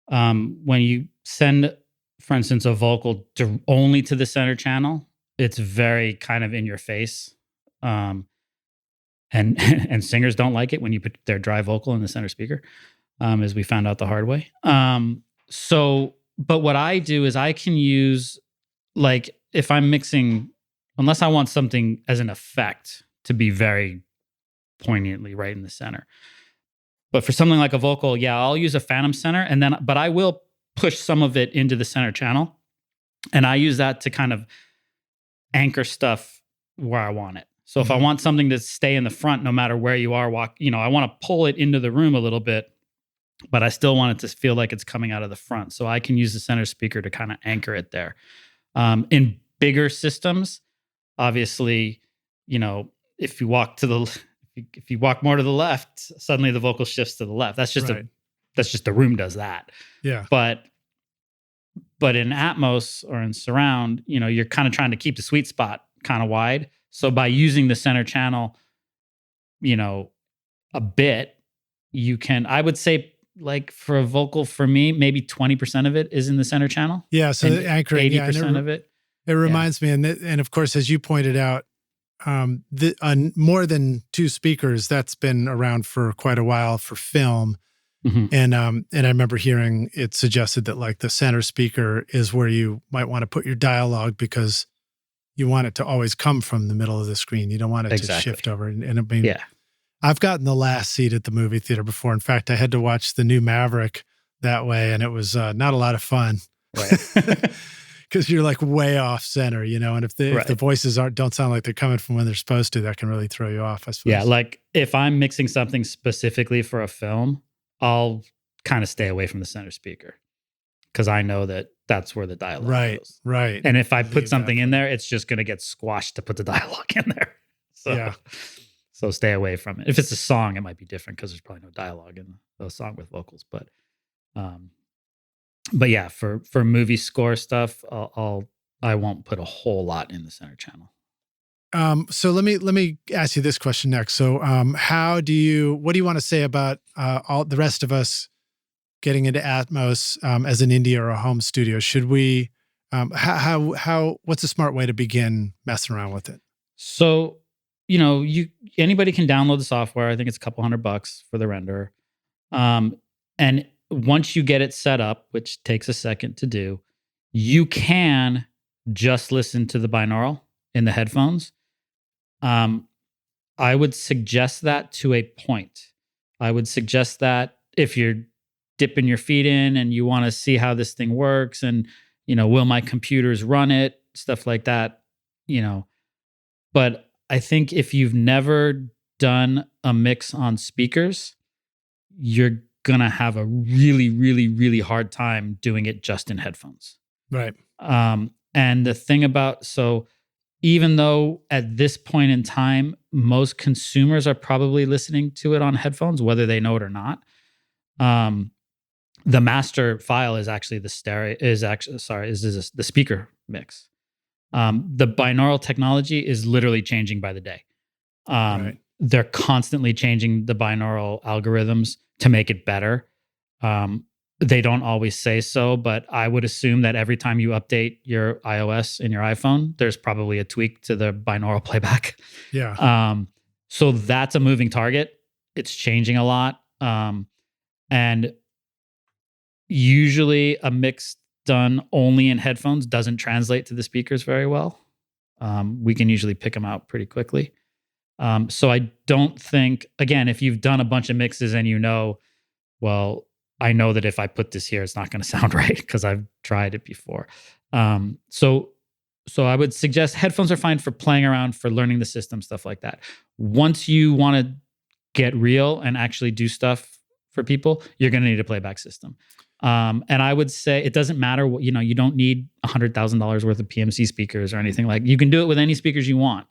When you send, for instance, a vocal only to the center channel, it's very kind of in your face. And and singers don't like it when you put their dry vocal in the center speaker, as we found out the hard way. But what I do is I can use, like, if I'm mixing, unless I want something as an effect to be very poignantly right in the center. But for something like a vocal, yeah, I'll use a phantom center, but I will push some of it into the center channel, and I use that to kind of anchor stuff where I want it. So if I want something to stay in the front, no matter where you are, I want to pull it into the room a little bit, but I still want it to feel like it's coming out of the front. So I can use the center speaker to kind of anchor it there. In bigger systems, obviously, if you walk more to the left, suddenly the vocal shifts to the left. That's just the room does that. Yeah. But in Atmos or in surround, you're kind of trying to keep the sweet spot kind of wide. So by using the center channel, a bit, you can, I would say, like, for a vocal, for me, maybe 20% of it is in the center channel. Yeah. So the anchoring, 80% of it. It reminds me, and of course, as you pointed out, more than two speakers, that's been around for quite a while for film. Mm-hmm. And I remember hearing it suggested that, like, the center speaker is where you might want to put your dialogue, because you want it to always come from the middle of the screen. You don't want it to shift over. And I mean, yeah. I've gotten the last seat at the movie theater before. In fact, I had to watch the new Maverick that way, and it was not a lot of fun. Right. Because you're like way off center, and if the voices don't sound like they're coming from when they're supposed to, that can really throw you off, I suppose. Yeah, like if I'm mixing something specifically for a film, I'll kind of stay away from the center speaker, because I know that that's where the dialogue goes. Right. And if I put something in there, it's just going to get squashed to put the dialogue in there. So stay away from it. If it's a song, it might be different, because there's probably no dialogue in a song with vocals. But yeah, for movie score stuff, I won't put a whole lot in the center channel. So let me ask you this question next. So what do you want to say about all the rest of us getting into Atmos as an indie or a home studio? Should we what's a smart way to begin messing around with it? So, anybody can download the software. I think it's a couple $100 for the renderer. And once you get it set up, which takes a second to do, you can just listen to the binaural in the headphones. I would suggest that to a point. I would suggest that if you're dipping your feet in and you want to see how this thing works, and, will my computers run it, stuff like that, But I think if you've never done a mix on speakers, you're going to have a really, really, really hard time doing it just in headphones. Right. And the thing even though at this point in time, most consumers are probably listening to it on headphones, whether they know it or not, the master file is actually the speaker mix. The binaural technology is literally changing by the day. They're constantly changing the binaural algorithms to make it better. They don't always say so, but I would assume that every time you update your iOS in your iPhone, there's probably a tweak to the binaural playback. Yeah. So that's a moving target. It's changing a lot. And usually a mix done only in headphones doesn't translate to the speakers very well. We can usually pick them out pretty quickly. So I don't think, again, if you've done a bunch of mixes and well, I know that if I put this here, it's not going to sound right, because I've tried it before. So I would suggest headphones are fine for playing around, for learning the system, stuff like that. Once you want to get real and actually do stuff for people, you're going to need a playback system. And I would say it doesn't matter what, you don't need $100,000 worth of PMC speakers or anything like. You can do it with any speakers you want.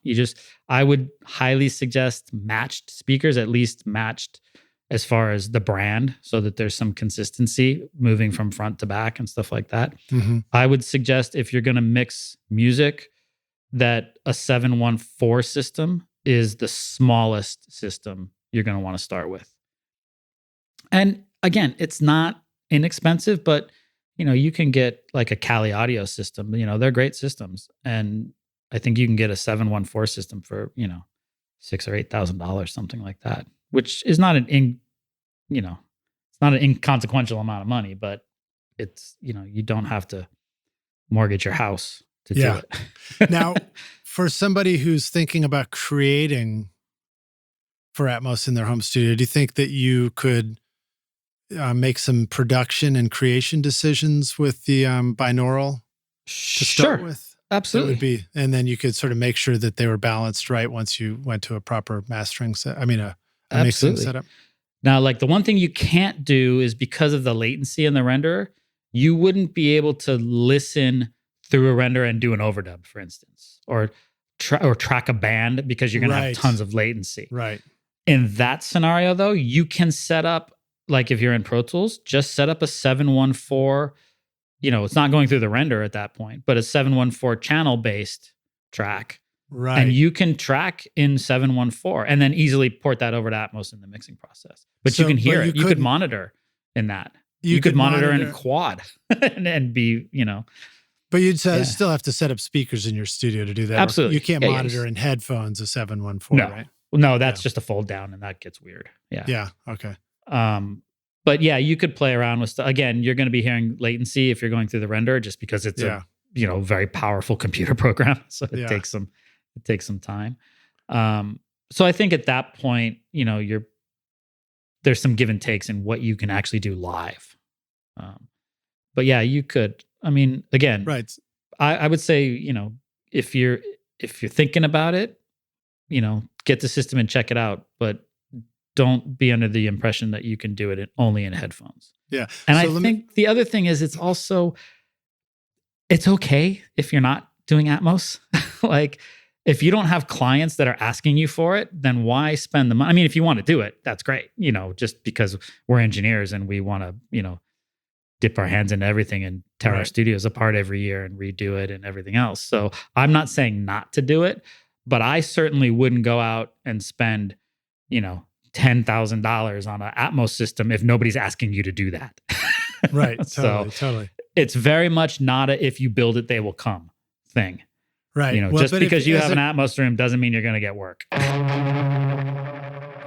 I would highly suggest matched speakers, at least matched as far as the brand, so that there's some consistency moving from front to back and stuff like that. Mm-hmm. I would suggest if you're going to mix music, that a 714 system is the smallest system you're going to want to start with. And again, it's not inexpensive, but you can get like a Cali Audio system. They're great systems, and I think you can get a 714 system for $6,000 or $8,000, something like that, which is not it's not an inconsequential amount of money, but it's you don't have to mortgage your house to do it. Now, for somebody who's thinking about creating for Atmos in their home studio, do you think that you could make some production and creation decisions with the binaural to start with? Absolutely. That would be, and then you could sort of make sure that they were balanced right once you went to a proper mastering set. I mean, a mixing setup. Now, like the one thing you can't do is because of the latency in the renderer, you wouldn't be able to listen through a render and do an overdub, for instance, or track a band because you're going to have tons of latency. Right. In that scenario, though, you can set up, like if you're in Pro Tools, just set up a 714. It's not going through the render at that point, but a 714 channel-based track. Right. And you can track in 714 and then easily port that over to Atmos in the mixing process. But you can hear it. You could monitor in that. You could monitor in quad and be, But you'd still have to set up speakers in your studio to do that. Absolutely. You can't monitor in headphones a 714, right? No, that's just a fold down, and that gets weird. Yeah. Yeah. Okay. But yeah, you could play around with stuff. Again, you're going to be hearing latency if you're going through the render, just because it's a very powerful computer program. So it takes some time. So I think at that point, there's some give and takes in what you can actually do live. But yeah, you could. I mean, again, right. I would say, if you're thinking about it, get the system and check it out, but don't be under the impression that you can do it only in headphones. Yeah. And I think the other thing is it's okay if you're not doing Atmos. Like if you don't have clients that are asking you for it, then why spend the money? I mean, if you want to do it, that's great. Just because we're engineers and we want to, dip our hands into everything and tear our studios apart every year and redo it and everything else. So I'm not saying not to do it, but I certainly wouldn't go out and spend, $10,000 on an Atmos system if nobody's asking you to do that. Right. Totally. It's very much not a if you build it, they will come thing. Right. Just because you have an Atmos room doesn't mean you're going to get work.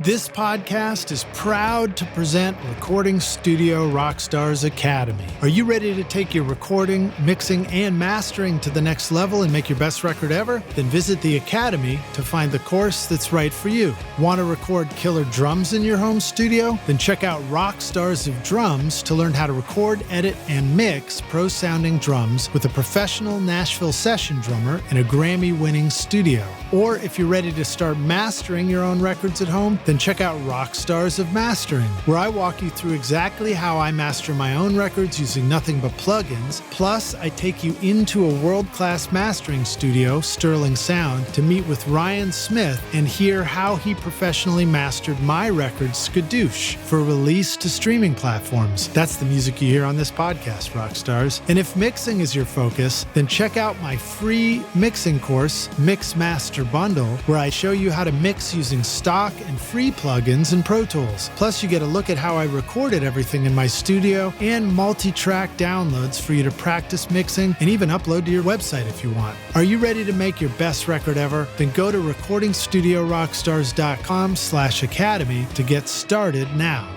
This podcast is proud to present Recording Studio Rockstars Academy. Are you ready to take your recording, mixing, and mastering to the next level and make your best record ever? Then visit the Academy to find the course that's right for you. Want to record killer drums in your home studio? Then check out Rockstars of Drums to learn how to record, edit, and mix pro-sounding drums with a professional Nashville session drummer in a Grammy-winning studio. Or if you're ready to start mastering your own records at home, then check out Rockstars of Mastering, where I walk you through exactly how I master my own records using nothing but plugins. Plus, I take you into a world-class mastering studio, Sterling Sound, to meet with Ryan Smith and hear how he professionally mastered my record, Skadoosh, for release to streaming platforms. That's the music you hear on this podcast, Rockstars. And if mixing is your focus, then check out my free mixing course, Mix Master Bundle, where I show you how to mix using stock and free plugins in Pro Tools. Plus, you get a look at how I recorded everything in my studio and multi-track downloads for you to practice mixing and even upload to your website if you want. Are you ready to make your best record ever? Then go to recordingstudiorockstars.com/academy to get started now.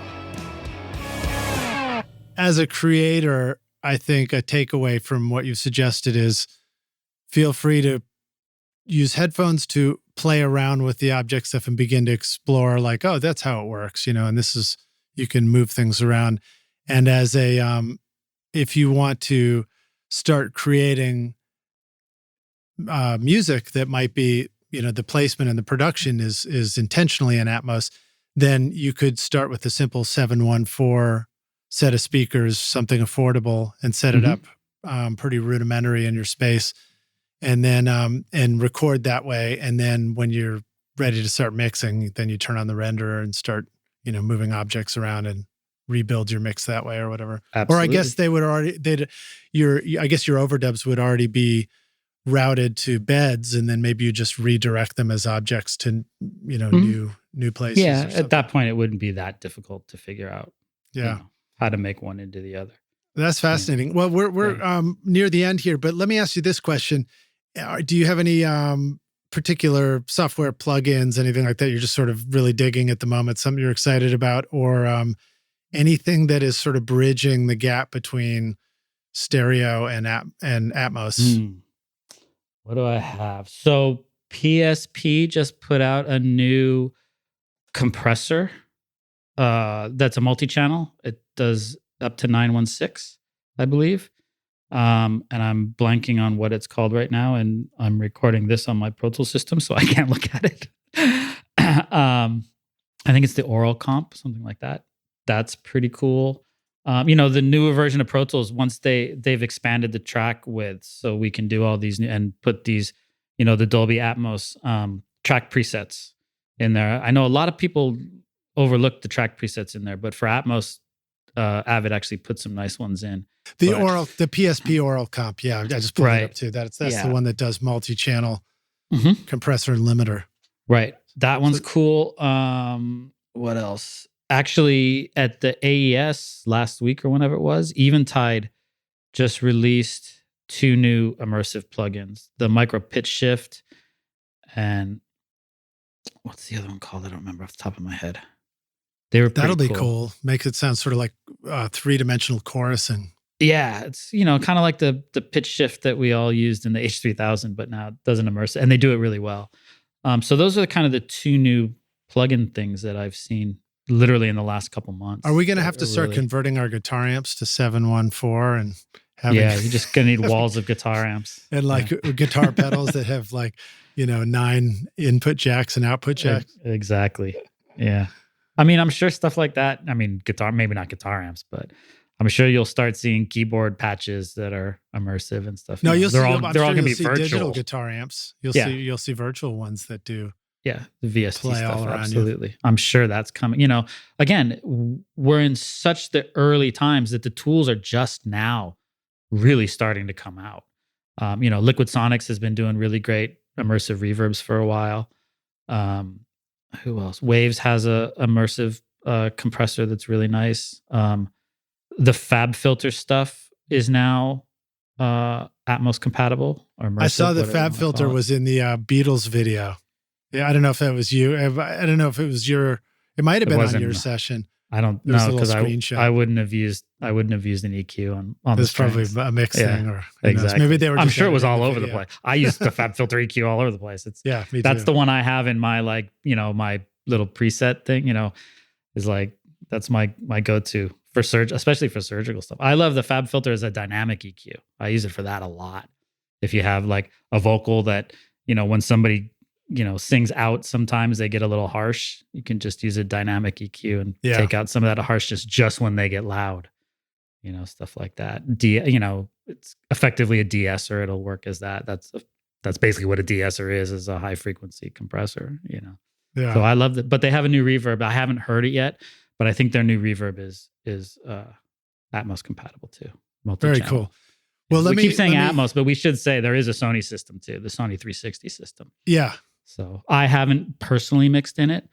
As a creator, I think a takeaway from what you've suggested is feel free to use headphones to play around with the object stuff and begin to explore like, oh, that's how it works, and this is, you can move things around. And as if you want to start creating music that might be, the placement and the production is intentionally in Atmos, then you could start with a simple 714 set of speakers, something affordable, and set it up pretty rudimentary in your space, and then and record that way. And then when you're ready to start mixing, then you turn on the renderer and start, moving objects around and rebuild your mix that way or whatever. Absolutely. Or I guess your overdubs would already be routed to beds, and then maybe you just redirect them as objects to, new places. Yeah, at that point, it wouldn't be that difficult to figure out. Yeah, how to make one into the other. That's fascinating. Well, we're near the end here, but let me ask you this question: do you have any particular software plugins, anything like that you're just sort of really digging at the moment, something you're excited about, or anything that is sort of bridging the gap between stereo and Atmos? What do I have? So PSP just put out a new compressor that's a multi-channel. It does up to 916, I believe. And I'm blanking on what it's called right now, and I'm recording this on my Pro Tools system, so I can't look at it. I think it's the Oral Comp, something like that. That's pretty cool. The newer version of Pro Tools, once they've expanded the track width, so we can do all these and put these, the Dolby Atmos track presets in there. I know a lot of people overlook the track presets in there, but for Atmos, Avid actually put some nice ones in. The PSP Oral Comp, yeah, I just pulled it up too. That's the one that does multi-channel compressor and limiter. Right, that one's cool. What else? Actually, at the AES last week or whenever it was, Eventide just released 2 new immersive plugins: the Micro Pitch Shift, and what's the other one called? I don't remember off the top of my head. That'll be cool. Makes it sound sort of like 3-dimensional chorusing. Yeah, it's kind of like the pitch shift that we all used in the H3000, but now it doesn't immerse, and they do it really well. So those are kind of the 2 new plugin things that I've seen literally in the last couple months. Are we going to have to start converting our guitar amps to 714 and having? Yeah, you're just going to need walls of guitar amps and guitar pedals that have 9 input jacks and output jacks. Exactly. Yeah. I mean, I'm sure stuff like that. I mean, maybe not guitar amps, but I'm sure you'll start seeing keyboard patches that are immersive and stuff. No, they're all going to be virtual. Digital guitar amps. You'll see virtual ones that do. Yeah, the VST play stuff. All around absolutely. You. I'm sure that's coming. Again, we're in such the early times that the tools are just now really starting to come out. Liquid Sonics has been doing really great immersive reverbs for a while. Who else? Waves has a immersive compressor that's really nice. The Fab Filter stuff is now Atmos compatible or immersive. I saw the Fab Filter was in the Beatles video. Yeah, I don't know if that was you. I don't know if it was your. It might have been on your session. I don't know because I wouldn't have used an EQ on this. Probably a mix thing, or exactly. Maybe they were. I'm sure it was all over the place. I used the Fab Filter EQ all over the place. Me that's too. the one I have in my my little preset thing. Is that's my go-to for especially for surgical stuff. I love the Fab Filter as a dynamic EQ. I use it for that a lot. If you have a vocal that when somebody sings out, sometimes they get a little harsh. You can just use a dynamic EQ and take out some of that harshness just when they get loud, stuff like that. It's effectively a de-esser. It'll work as that. That's basically what a de-esser is a high frequency compressor, Yeah. So I love it, but they have a new reverb. I haven't heard it yet, but I think their new reverb is Atmos compatible too. Very cool. Well, we keep saying Atmos, but we should say there is a Sony system too, the Sony 360 system. Yeah. So I haven't personally mixed in it,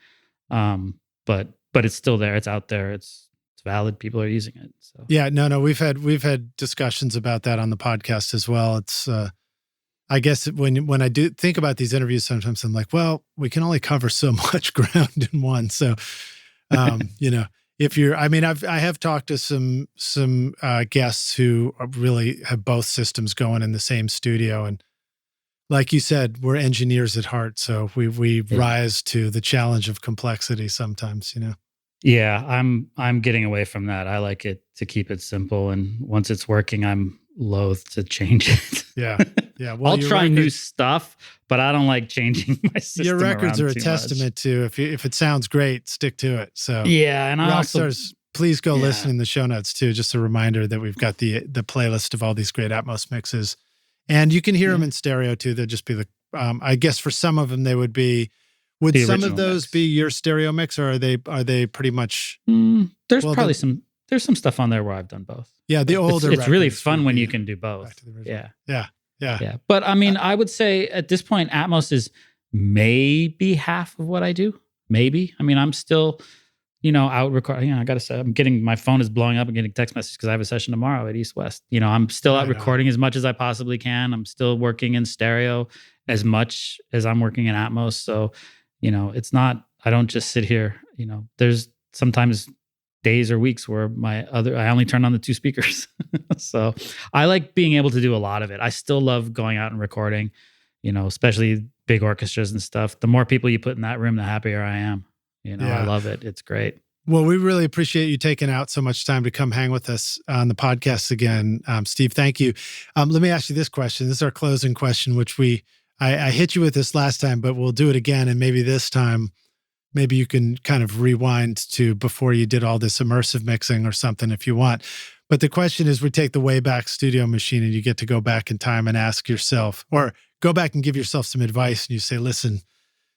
but it's still there. It's out there. It's valid. People are using it. So yeah, no, we've had discussions about that on the podcast as well. It's I guess when I do think about these interviews, sometimes I'm like, well, we can only cover so much ground in one. So if you're, I have talked to some guests who really have both systems going in the same studio, and like you said, we're engineers at heart, so we rise to the challenge of complexity sometimes, Yeah, I'm getting away from that. I like it to keep it simple, and once it's working, I'm loath to change it. Yeah. Well, I'll try new stuff, but I don't like changing my system. Your records are a too testament much. to if it sounds great, stick to it. So yeah, and I Rockstars please go listen in the show notes too. Just a reminder that we've got the playlist of all these great Atmos mixes, and you can hear them in stereo too. They'll just be the, I guess for some of them they would be. Would some of those be your stereo mix, or are they pretty much? There's probably there's some stuff on there where I've done both. Yeah, the older. It's really fun when you can do both. Yeah. But I mean, I would say at this point, Atmos is maybe half of what I do. Maybe. I mean, I'm still, out recording. I got to say, my phone is blowing up and getting text messages because I have a session tomorrow at East West. I'm still out recording as much as I possibly can. I'm still working in stereo as much as I'm working in Atmos. So, it's not, I don't just sit here, there's sometimes days or weeks where I only turn on the 2 speakers. So I like being able to do a lot of it. I still love going out and recording, especially big orchestras and stuff. The more people you put in that room, the happier I am. I love it. It's great. Well, we really appreciate you taking out so much time to come hang with us on the podcast again. Steve, thank you. Let me ask you this question. This is our closing question, which I hit you with this last time, but we'll do it again. And maybe this time, maybe you can kind of rewind to before you did all this immersive mixing or something if you want. But the question is, we take the Wayback Studio machine and you get to go back in time and ask yourself, or go back and give yourself some advice. And you say, listen,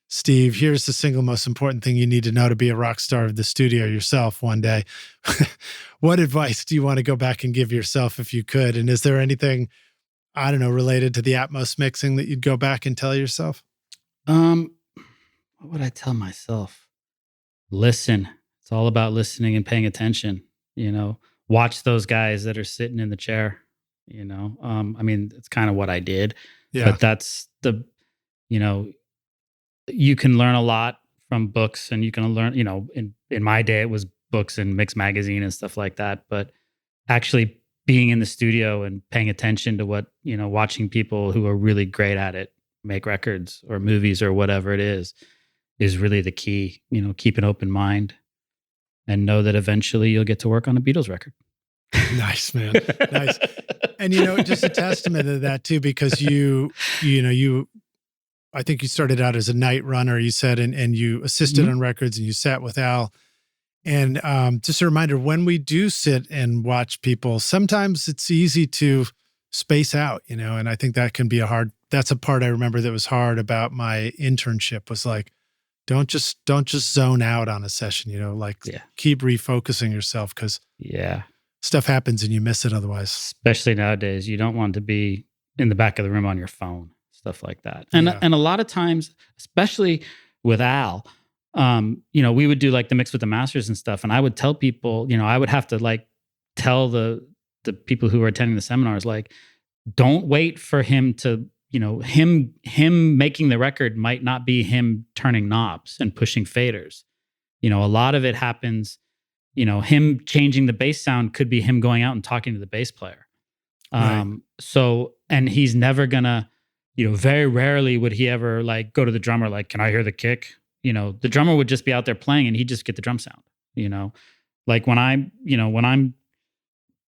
Steve, here's the single most important thing you need to know to be a rock star of the studio yourself one day. What advice do you want to go back and give yourself if you could? And is there anything, I don't know, related to the Atmos mixing that you'd go back and tell yourself? What would I tell myself? Listen. It's all about listening and paying attention. Watch those guys that are sitting in the chair. I mean, it's kind of what I did. Yeah. But that's you can learn a lot from books, and you can learn, in my day it was books and Mix magazine and stuff like that. But actually being in the studio and paying attention to what, watching people who are really great at it make records or movies or whatever it is really the key. Keep an open mind and know that eventually you'll get to work on a Beatles record. Nice, man. Nice. And, just a testament to that too, because I think you started out as a night runner, you said, and you assisted on records and you sat with Al. And just a reminder, when we do sit and watch people, sometimes it's easy to space out, and I think that can be that's a part I remember that was hard about my internship, was like, don't just zone out on a session, keep refocusing yourself, because stuff happens and you miss it otherwise. Especially nowadays, you don't want to be in the back of the room on your phone, stuff like that. And a lot of times, especially with Al, we would do like the mix with the masters and stuff. And I would tell people, I would have to like tell the people who were attending the seminars, like, don't wait for him to, him making the record might not be him turning knobs and pushing faders. A lot of it happens, him changing the bass sound could be him going out and talking to the bass player. Right. So, and he's never gonna, very rarely would he ever like go to the drummer, like, can I hear the kick? The drummer would just be out there playing and he'd just get the drum sound, like when a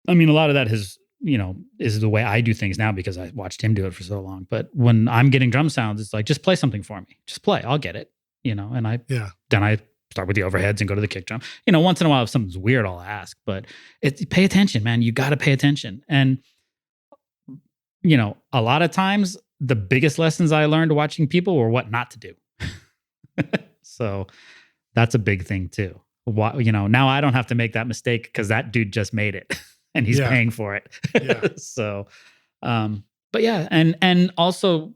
lot of that is the way I do things now because I watched him do it for so long. But when I'm getting drum sounds, it's like, just play something for me. Just play, I'll get it, and then I start with the overheads and go to the kick drum. Once in a while, if something's weird, I'll ask, but pay attention, man. You got to pay attention. And, a lot of times the biggest lessons I learned watching people were what not to do. So that's a big thing too. Now I don't have to make that mistake because that dude just made it and he's paying for it. Yeah. So, but yeah. And also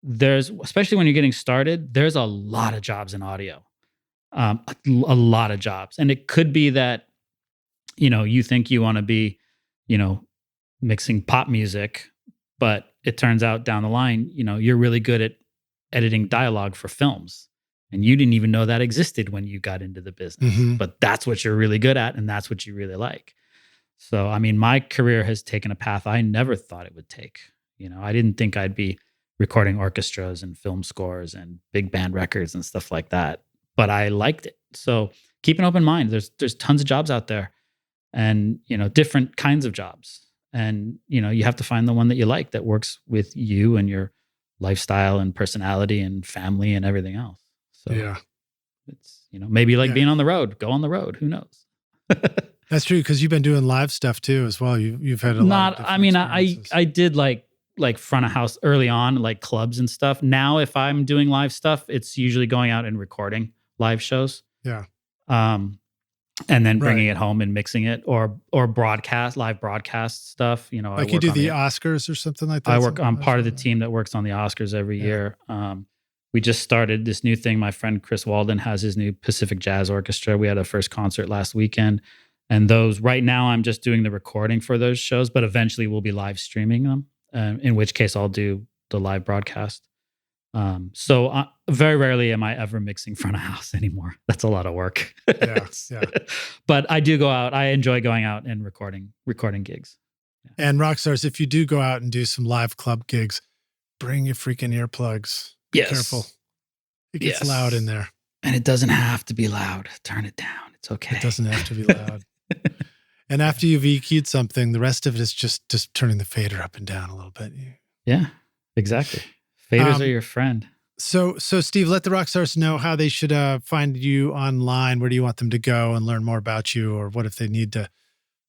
especially when you're getting started, there's a lot of jobs in audio, a lot of jobs. And it could be that, you think you want to be, mixing pop music, but it turns out down the line, you're really good at editing dialogue for films. And you didn't even know that existed when you got into the business. Mm-hmm. But that's what you're really good at, and that's what you really like. So, I mean, my career has taken a path I never thought it would take. I didn't think I'd be recording orchestras and film scores and big band records and stuff like that. But I liked it. So keep an open mind. There's tons of jobs out there, and different kinds of jobs. And you have to find the one that you like, that works with you and your lifestyle and personality and family and everything else. So it's maybe you like being on the road. Go on the road. Who knows? That's true, because you've been doing live stuff too as well. You've had a lot of I mean, experiences. I did like front of house early on, like clubs and stuff. Now, if I'm doing live stuff, it's usually going out and recording live shows. Yeah. And then bringing it home and mixing it, or live broadcast stuff. You know, like you do the Oscars or something like that. I'm part of the team that works on the Oscars every year. We just started this new thing. My friend Chris Walden has his new Pacific Jazz Orchestra. We had a first concert last weekend. And those, right now, I'm just doing the recording for those shows, but eventually we'll be live streaming them, in which case I'll do the live broadcast. So very rarely am I ever mixing front of house anymore. That's a lot of work. Yeah. But I do go out. I enjoy going out and recording gigs. Yeah. And Rockstars, if you do go out and do some live club gigs, bring your freaking earplugs. Be careful. It gets loud in there. And it doesn't have to be loud. Turn it down. It's okay. It doesn't have to be loud. And after you've EQ'd something, the rest of it is just turning the fader up and down a little bit. Yeah, exactly. Faders are your friend. So Steve, let the Rockstars know how they should find you online. Where do you want them to go and learn more about you? Or what if they need to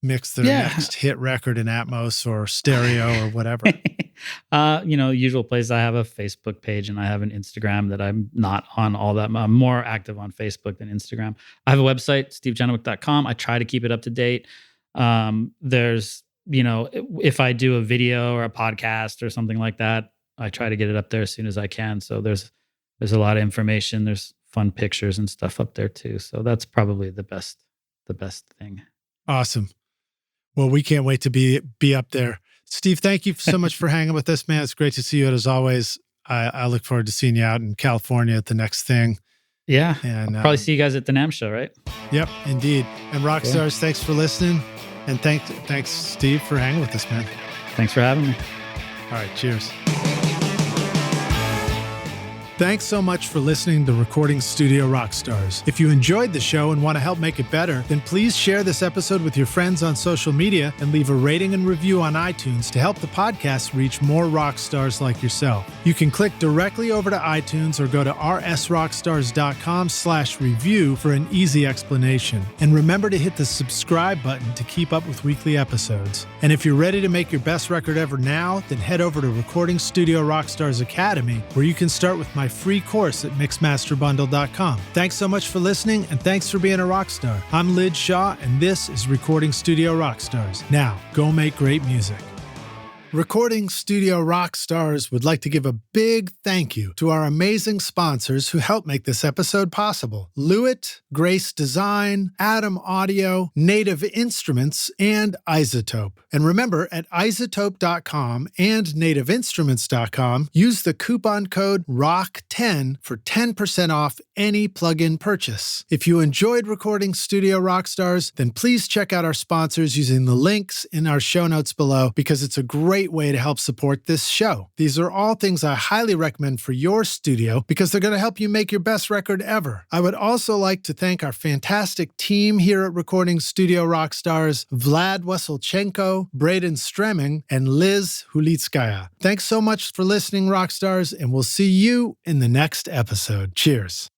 mix their next hit record in Atmos or stereo or whatever? Usual place. I have a Facebook page and I have an Instagram that I'm not on all that. I'm more active on Facebook than Instagram. I have a website, stevegenewick.com. I try to keep it up to date. There's, if I do a video or a podcast or something like that, I try to get it up there as soon as I can. So there's a lot of information. There's fun pictures and stuff up there too. So that's probably the best thing. Awesome. Well, we can't wait to be up there. Steve, thank you so much for hanging with us, man. It's great to see you as always. I look forward to seeing you out in California at the next thing. Yeah. And I'll probably see you guys at the NAMM show, right? Yep, indeed. And Rockstars, thanks for listening. And thanks, Steve, for hanging with us, man. Thanks for having me. All right, cheers. Thanks so much for listening to Recording Studio Rockstars. If you enjoyed the show and want to help make it better, then please share this episode with your friends on social media and leave a rating and review on iTunes to help the podcast reach more rock stars like yourself. You can click directly over to iTunes or go to rsrockstars.com/review for an easy explanation. And remember to hit the subscribe button to keep up with weekly episodes. And if you're ready to make your best record ever now, then head over to Recording Studio Rockstars Academy, where you can start with my free course at mixmasterbundle.com. Thanks so much for listening, and thanks for being a rock star. I'm Lid Shaw, and this is Recording Studio Rockstars. Now, go make great music. Recording Studio Rockstars would like to give a big thank you to our amazing sponsors who help make this episode possible: Lewitt, Grace Design, Adam Audio, Native Instruments, and Isotope. And remember, at isotope.com and nativeinstruments.com, use the coupon code ROCK10 for 10% off any plugin purchase. If you enjoyed Recording Studio Rockstars, then please check out our sponsors using the links in our show notes below, because it's a great way to help support this show. These are all things I highly recommend for your studio because they're going to help you make your best record ever. I would also like to thank our fantastic team here at Recording Studio Rockstars: Vlad Weselchenko, Braden Stremming, and Liz Hulitskaya. Thanks so much for listening, Rockstars, and we'll see you in the next episode. Cheers.